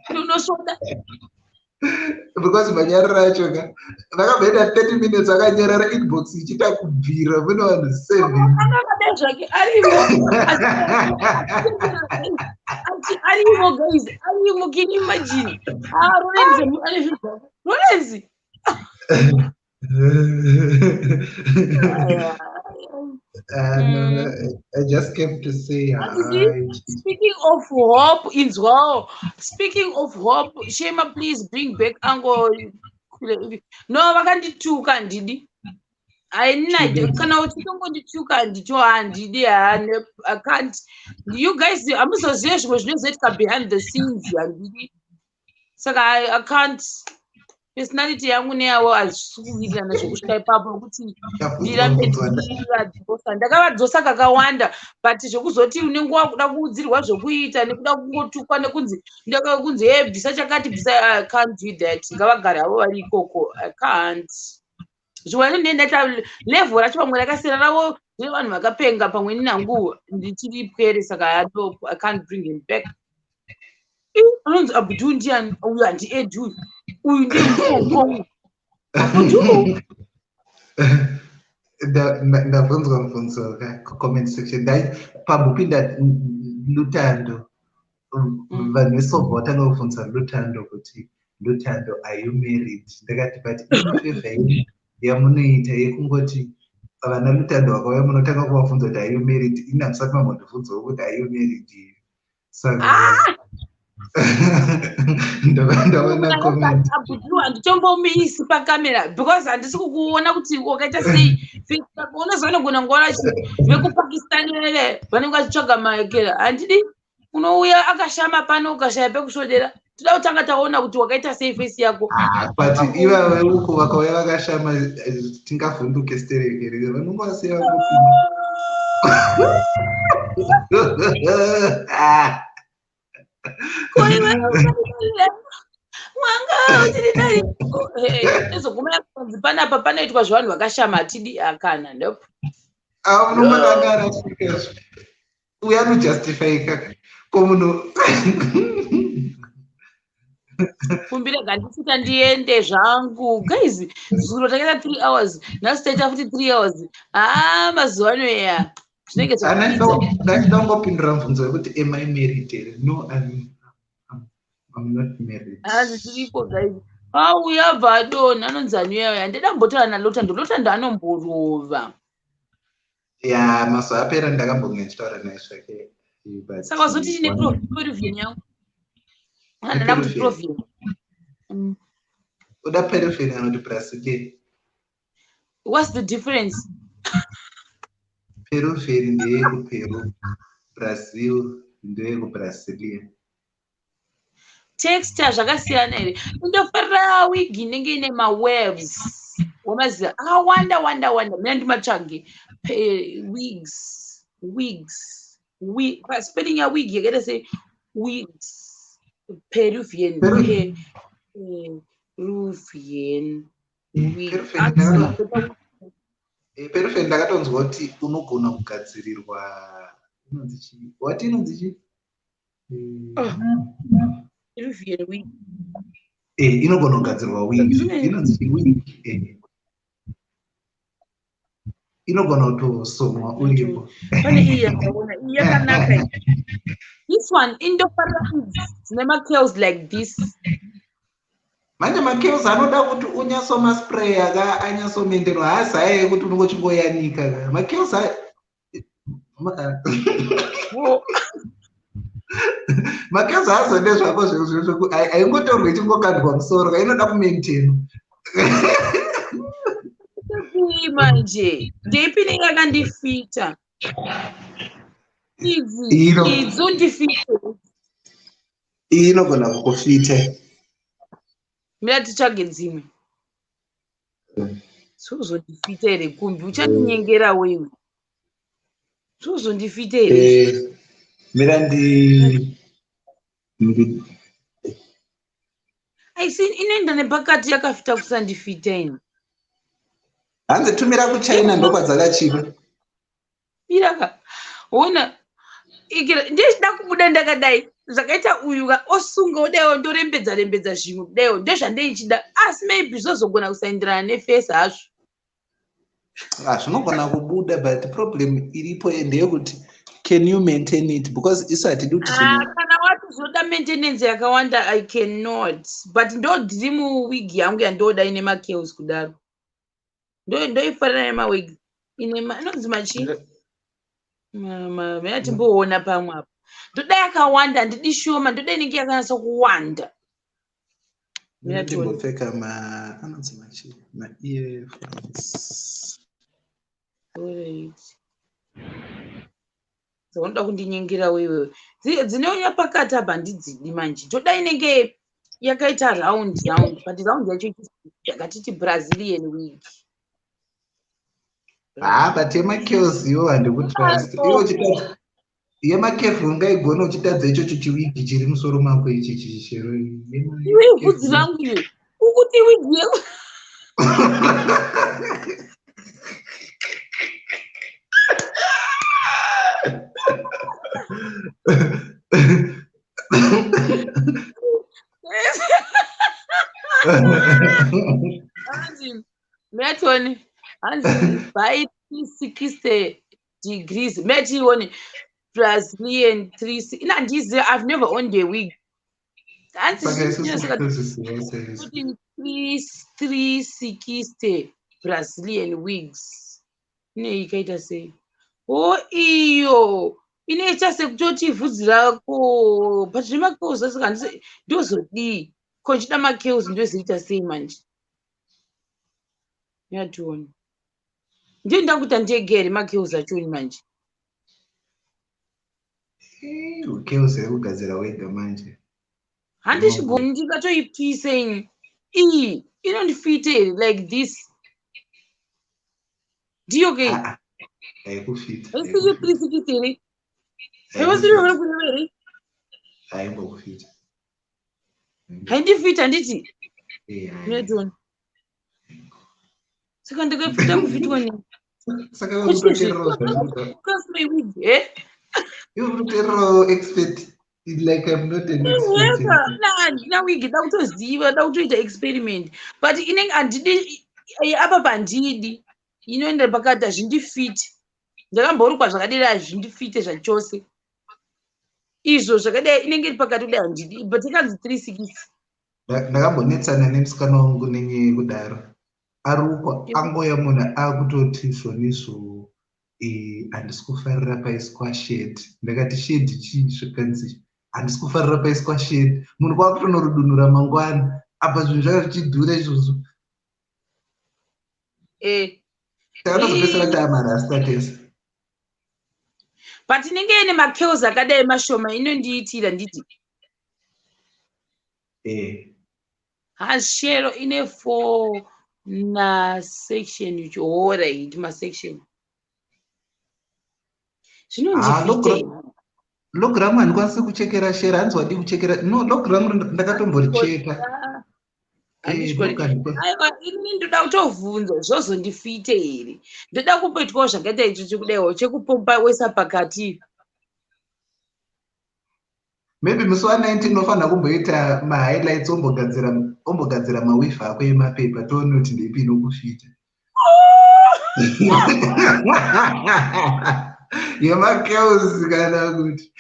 unosvoda because manyariro acho ka vakabvaenda 30 minutes akanyarara inbox ichiita kubvira mune vanhu 7 akakadai zvake arimo guys arimo can you imagine Lawrence I just came to say hi. Speaking of hope in well. Speaking of hope, Shema, please bring back Uncle. No, vakandituka ndidi. Kana uchitongondituka ndicho handidi I can't. You guys, amuzoziva zvimwe zvinozoitika behind the scenes handidi. Saka I can't. Personality yangu neyawo hazvikuwirirana zvokusvika ipapo kuti ndirambe ndiradzosa ndakavadzosa kakawanda but zvokuzoti unenge wakuda kuudzirwa zvokuita nekuda kungotukwa nekunzi kunzi bvisa chakati bvisa I can't do that ngavagare havo vari ikoko I can't zvimwe ndaita level racho pamwe rakasiyana ravo vanhu vakapenga pamwe nangu ndichiripwere saka I can't bring him back anonzi Abdul ndiani uyu handi Edu uyu ndiye mukongo Abdul ndabvunzwa mubvunzo comment section dai pambopinda Lutando vanhu vesobva vatanga kubvunza Lutando kuti Lutando are you married ndakati but inofevha yamunoita yekungoti vana Lutando vakauya munotanga kuvabvunza kuti are you married ina musati mambondibvunzawo kuti are you married saka ndaona comment Abdul handitombomuisi pakamera because handisi kukuona kuti wakaita sei unozvanogona ngora vekupakistani veve vanenge vachitsvaga maekera handidi unouya akashama pano ukashaya pekusvodera toda kutanga taona kuti wakaita sei fesi yako but ivave uko vakauya vakashama tingavhunduke sterekere vanonge vasiya panapa panoitwa zvavanhu vakashama hatidi akana ndopo unombodangara uya anojustify kaka komunhu kumbirega ndisita ndiende zvangu guys zuro takaita 3 hours nhasi taita futi 3 hours mazuva ano eya zvinenge ndangopindura mubvunzo wekuti am I married no I'm not married hazviripo guys auya bvadona anonzi anuya ndida mbotaura naLutando anomborova ya mazuva apera ndakambonge ndichitaura naye zvake saka zoti ine provision yangu Another to profile. Uda periphery and the Brazilian. What's the difference? Periphery in the Peru, Brazil, in the Brazilian. Texture zvakasiyana here. Undofarira wig inenge ine mawaves. Wamaziva. Wanda. Mina ndimatsvage wigs. Spelling ya wig yakaita sei wigs. Peruvian. Peruvian wig. Peruvian ndakatonzwa kuti unogona kugadzirirwa wati inonzi chii? Peruvian wig. Inogona kugadzirwa wig. Inonzi chi wig. Inogona kutosomwa uripo. Pane iyi yakaona iyi yakanaka. This one indofarira dzine makels like this. Manje makels anoda kuti unyasoma spray anyasomenderwa haasi kuti unongochingoyanika. Makels makels haazode zvako zvekuti aingotorwe ichingokandwa musoro inoda kumaintainwa. Manje ndeipi inenge yakandifita idzi undifite inogona kukufita. Mina titsvage dzimwe sozondifita here kumbi uchandinyengera wewe sozondifita here Mira aisi inoenda nepakati yakafita kusandifita ino hanzi tumira kuchina ndokwadzakachiva iraka ona ndechida kubuda ndakadai zvakaita uyu osunga udaiwo ndorembedza zvimwe kudaiwo ndezvandeichida asi maybe zvozogona kusaindirana nefesi hazvo zvinogona kubuda but problem iripo ndeyekuti can you maintain it because isu hatidi kuti kana wati zvoda maintenance yakawanda I cannot but ndodiri muwigi yangu yandoda ine makels kudaro ndoifarira nemawigi inonzi machi mina timboona pamwe apo ndoda yakawanda ndidi shoma ndoda inenge yakanasa kuwanda timbopfeka anonzi machi ma-earphones. Unoda kundinyengera wewe dzinouya pakati apa handidzidi manje ndoda inenge yakaita round but round yacho yakatiti Brazilian wig. But yemakels iwo handikutrust iwo chitadza yemakels ungaigona uchitadza ichocho chiwigi chiri musoro mako ichi chero iwe bvudzi rangu iwe ukuti wigi yeko Metoni by 360 degrees. Metioni Brazilian 360. I've never owned a wig. 360 Brazilian wigs. Ikaita sei. Oh iyo. Inoita sekutoti vhudzi rako but remakels asikandise ndozodii konchida makels ndozoita sei manje yationa ndiyo ndakuta ndegere makels achoni manje ukels ekugadzira wega manje handishigoni ndikatoipisa ini iyi inondifite like this ndiyo ke haikufita aisiri 360 here haivasiri vana kunevere haimbokufita haindifita nditi ndationa saka ndakafita kufitwa ni saka you're expert like I'm not an expert na wigi da kutoziva da kutoita experiment but inenge handidi apa pandidi inoenda pakati hazvindifiti ndakamborukwa zvakadai hazvindifite zvachose izvo zvakadai inenge iri pakati kudai handidi but ikanzi 360 ndakambonetsana nemusikana wangu nenyaya yekudaro arukwa angoya munhu akutoti zvoniso handisi kufarira paiswa shedi ndakati shedi chii zvakanzi handisi kufarira paiswa shedi munhu kwakutonorudunura mangwana apa zvinhu zvanga zvichidhura izvozvo takanozopesera taamarasta tese but inenge ine makills akadai mashoma inondiitira nditi hashero ine 4 nasection ichihora iti masection zvinondifita logramu handikwanisi kuchekera shera hanzi wadi kuchekera no logramu ndakatomboricheka ini ndoda kutovhunza zvozondifite here ndoda kumboitwawo zvakaita ichocho kudaiwo chekupomba wesa pakati maybe musi wa19 unofanira kumboita mahighlights ombogadzira mawifa ako emapepa toone kuti ndeipi inokufita yemakels kana kuti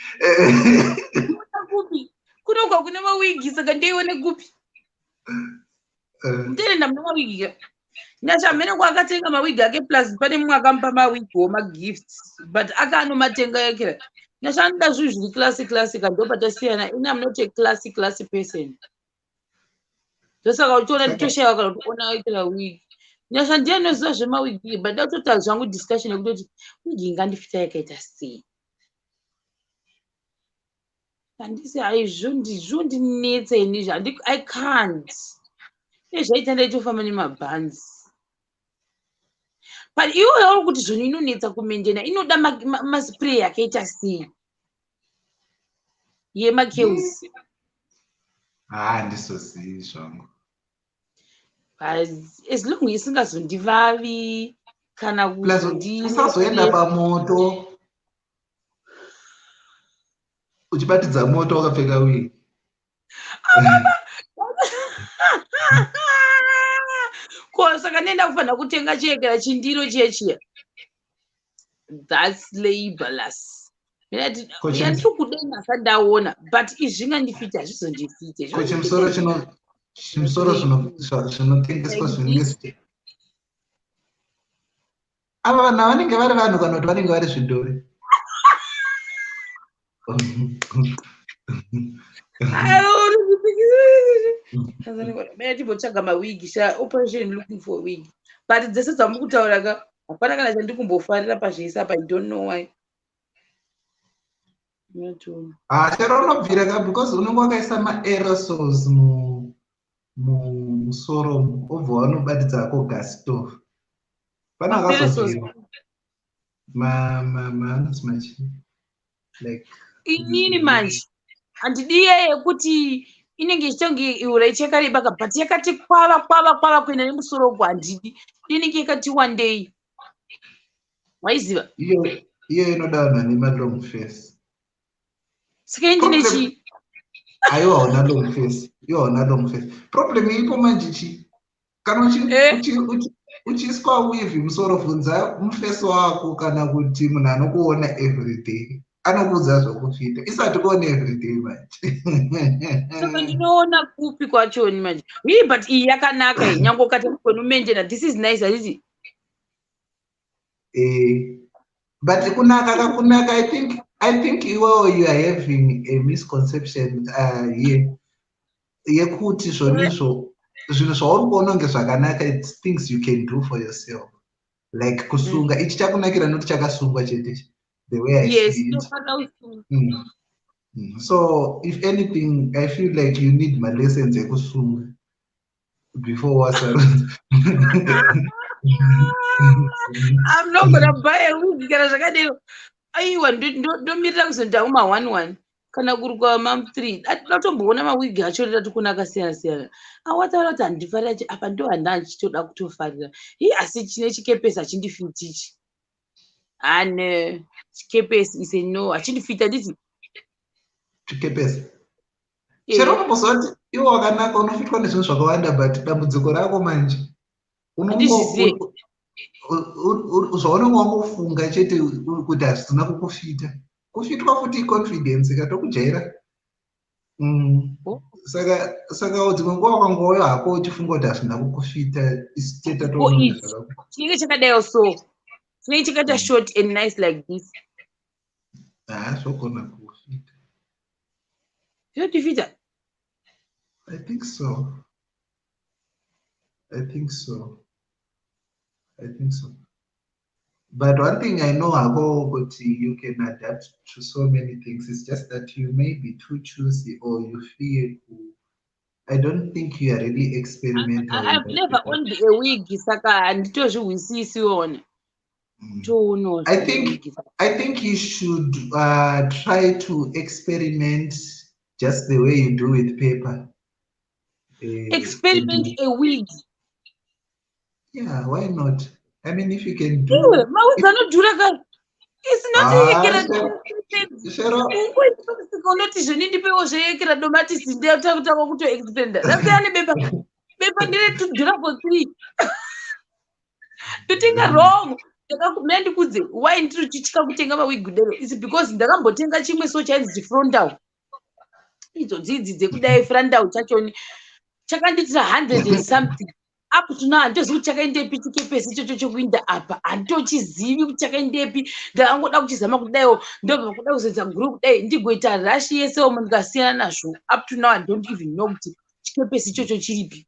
kupi kunokwa kune mawigi saka ndeione kupi ndinenda muna mawigi nyashamene kwakatenga mawigi ake plus pane mumwe akampa mawigi womagifts but akanomatenga yakira nyashanda zvinhu zviri classic kandopatasiyana ina am not a classic person ndosaka uchiona nditoshayiwa kana kuona wakira wigi nyasha ndiyanoziva zvemawigi but ndakutota zvangu discussion yekutoti wigi ingandifita yakaita sei handisi zvondinetsa inizvi I can't zvaita ndaitofamba nemabhanzi but iwo yauri kuti zvinhu inonetsa kumendena inoda maspray akaita sei yemakels handisozii zvangu as long isingazondivavi kana usazoenda pamoto uchibatidza moto wakapfeka wigi ko saka nenda kufanira kutenga chiekera chindiro chiya that's labeless yandiri kudai nasa ndaona but izvingandifita hazvizondifite chimusoro zvinotengeswa zvinenge ava vanhu vanenge vari vanhu kana kuti vanenge vari zvidhori timbotsvaga mawigi operation looking for wig but dzese dzamuri kutaura hapana kana chandiri kumbofarira pazvese apa I don't know why chero unobvira ka because unenge wakaisa maaerosols musoro obva wanobatidza ako gas stove pana akazobvira like inini manje handidi yekuti inenge ichitonge iura ichakareba but yakati kwava kuenda nemusoro uku handidi inenge yakati one day waiziva iyo inoda vanhu vane malong face saka indinechi aiwa hauna long face problem ipo manje chi kana uchiiswa wivi musoro bvunza mufesi wako kana kuti munhu anokuona everyday anokuudza zvokufita isati kuona everyday manje saka ndinoona kupi kwachoni manje but iyi yakanaka nyange ukati kwenomendena this is nice hazviti but kunaka I think you are having a misconception here yekuti zvonizvo zvinhu zvauri kuona kunge zvakanaka it's things you can do for yourself like kusunga ichi chakunakira noti chakasungwa chete the way I see it. So if anything I feel like you need my lessons ekusunga before wasarudzo I'm not gonna buy a wig kana zvakadero aiwa ndomirira kuzondawo ma11 kana kuri kwama3 atotomboona mawigi acho rati kunaka siyana awataura kuti handifarira apa ndo handanchitoda kutofarira asi chine chikepesi hachindifitichi ane chikepesi ise no hachindifita nditi chikepesi chero unombozoti iwo wakanaka unofitwa nezvinhu zvakawanda but dambudziko rako manje zvaunenge wangofunga chete kuti hazvina kukufita kufitwa futi confidence ikatokujaira saka dzimwe nguva wakangouya hako uchifunga kuti hazvina kukufita chinenge chakadaiwo so chinenge chakaita short and nice like this zvogona kufita Zvinodifita. I think so. I think so. But one thing I know about you can adapt to so many things. It's just that you may be too choosy or you fear. I don't think you are really experimental. I've never owned a wig, saka handitozvihwisisi ona. I think you should try to experiment just the way you do with paper. Experiment a wig. Yeah, why not? I mean, if you can do. Mawigs anodhura. It's not unoti zvenindipewo zveekera domatisi ndeyakutanga kutoexpenda rasiyane bepa nderetudhura for 3 totenga wrong. Muna ndikudze why ndiri tichika kutenga mawig dero is because ndakambotenga chimwe so chainzi frontal. Idzo dzidzi dzekudai frontal chachoni chakanditira 100 and something. Up to now handitozivi kuti chakaendepi chikepesi ichocho chokuinda apa handitochizivi kuti chakaendepi. Ndakangoda kuchizama kudaiwo ndobva kuda kuzoita group dai ndigoita rashi yesewo ndikasiyana nazvo. Up to now I don't even know kuti chikepesi ichocho chiripi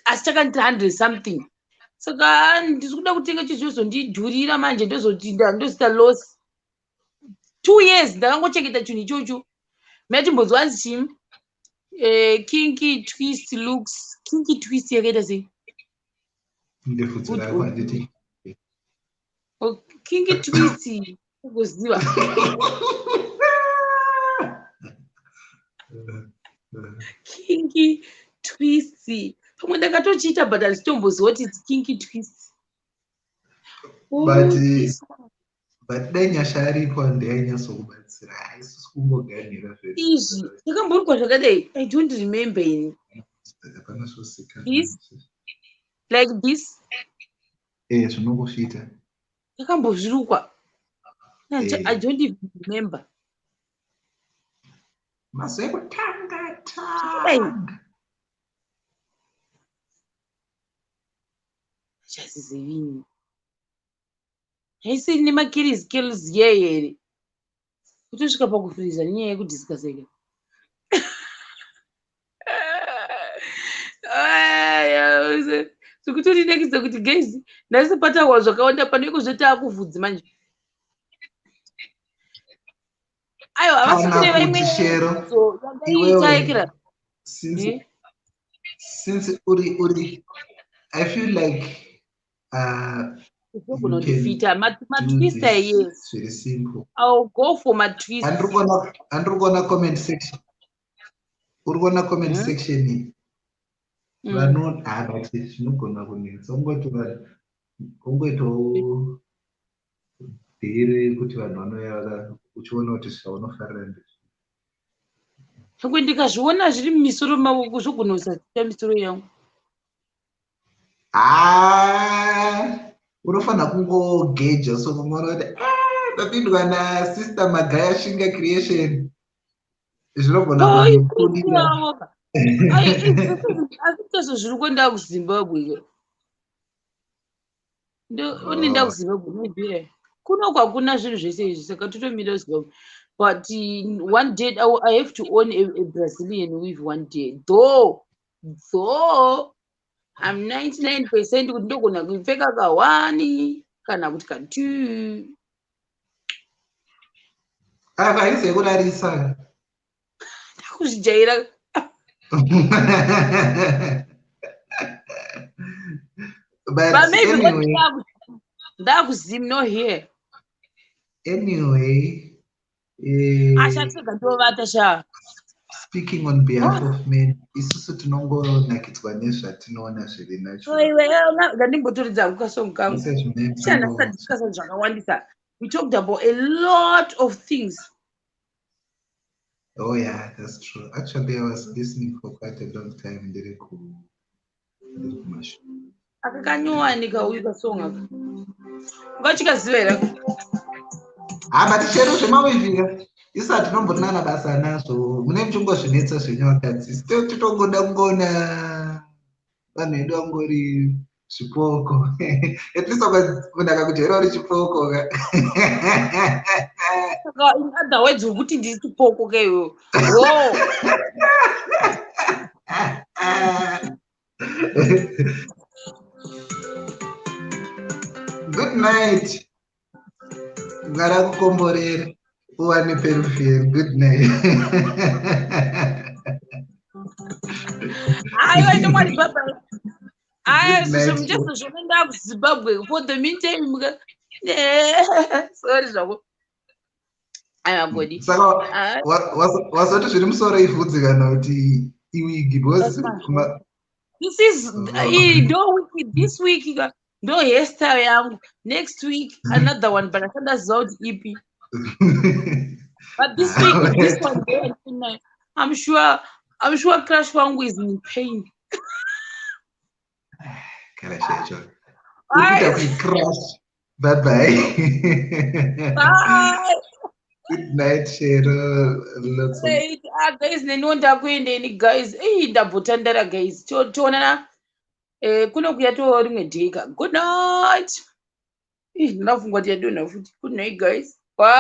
asi chakanditira 100 something. Saka ndiri kuda kutenga chizozondidhurira manje ndozita loss 2 years ndakangochengeta chinhu ichocho. Matimbonzwa anzi chimi kinky twist looks kinky twist yakaita sei? Kinky twist kuziva. Kinky twist pamwe ndakatochiita but handitomboziva kuti it's kinky twist. But dai nyasha aripo ndainyatsokubatsira haisi kungoganira izvi ndakamborukwa zvakadai. I don't remember ini. This like this zvinongofita ndakambozvirukwa. I don't even remember. mazekutanga chazizivini haisi nemakills here kutosvika pakufiriza nenyaya yekudhiskaseka. Zvikutorinekidza kuti gezi ndasipatawa zvakawanda pane kuzvoti akuvhudzi manje. Aiwa havasipireva imwe yakaitaikira. Since uri I feel like you can matwister, yes. Very simple. I'll go for my twist. And we're gonna comment section. We're gonna comment section. But it's not gonna go. So I'm going to kuti vanhu vanoyava uchiona kuti zvaunofarira ndizvo. Chakwe ndikazviona zviri mumisoro mavo zvogona kusasita misoro yangu. Unofanira kungogeja so kumona kuti ndapindwa nasister Magaya Shinga creation. Zvinogona kukudira. Azvitazvo zviri kuenda kuZimbabwe. Unoenda kuZimbabwe maybe. Kuno kwakuna zvinhu zvese izvi saka totomira kuZimbabwe. But one day I have to own a Brazilian weave one day. Though I'm 99% kuti ndogona kupfeka ka1 kana kuti ka2. Haisi kurarisa. Ndakuzvijaira. But maybe anyway, ndakuzim no here. Anyway, speaking on behalf of men, isusu tinongonakidzwa nezvatinoona zviri nacho. Ndandimbotoridza kukasongo kangu. Discussion zvakawandisa. We talked about a lot of things. Oh yeah, that's true. Actually, I was listening for quite a long time. Ndiri kumashu. Akakanyowanika uyu kasongo aka. Ungachikaziva but chero zvemawivira isu hatinomborinana basa nazvo. Mune muchingozvinetsa zvenyowakadzi. Still titongoda kungoona vanhu vedu vangori chipoko. At least unaka kujera uri chipoko ka. In other words, ukuthi ndisipoko ke yo. Whoa. Good night. Ngara kukomborera. Uwane periferi. Good night. Hayi wena baba. Hayi Good night. sisomjeza zvonenda ku Zimbabwe for the meantime. Sorry zvako. Ayabodi. Saka wasati zviri musoro ivhudzi kana kuti iwigi because This is this week no hairstyle yangu. Next week another one, but I can't out EP. But this week this one I'm sure Crash Wangu is in pain. Crash. Bye bye. Bye. Good night, Cheryl. Guys, nenonda kuendeni guys. Ndabvotandara guys. Tionana kuno kuya to rimwe dheka. Good night. Ndinofungwa kuti yadonha futi. Good night guys.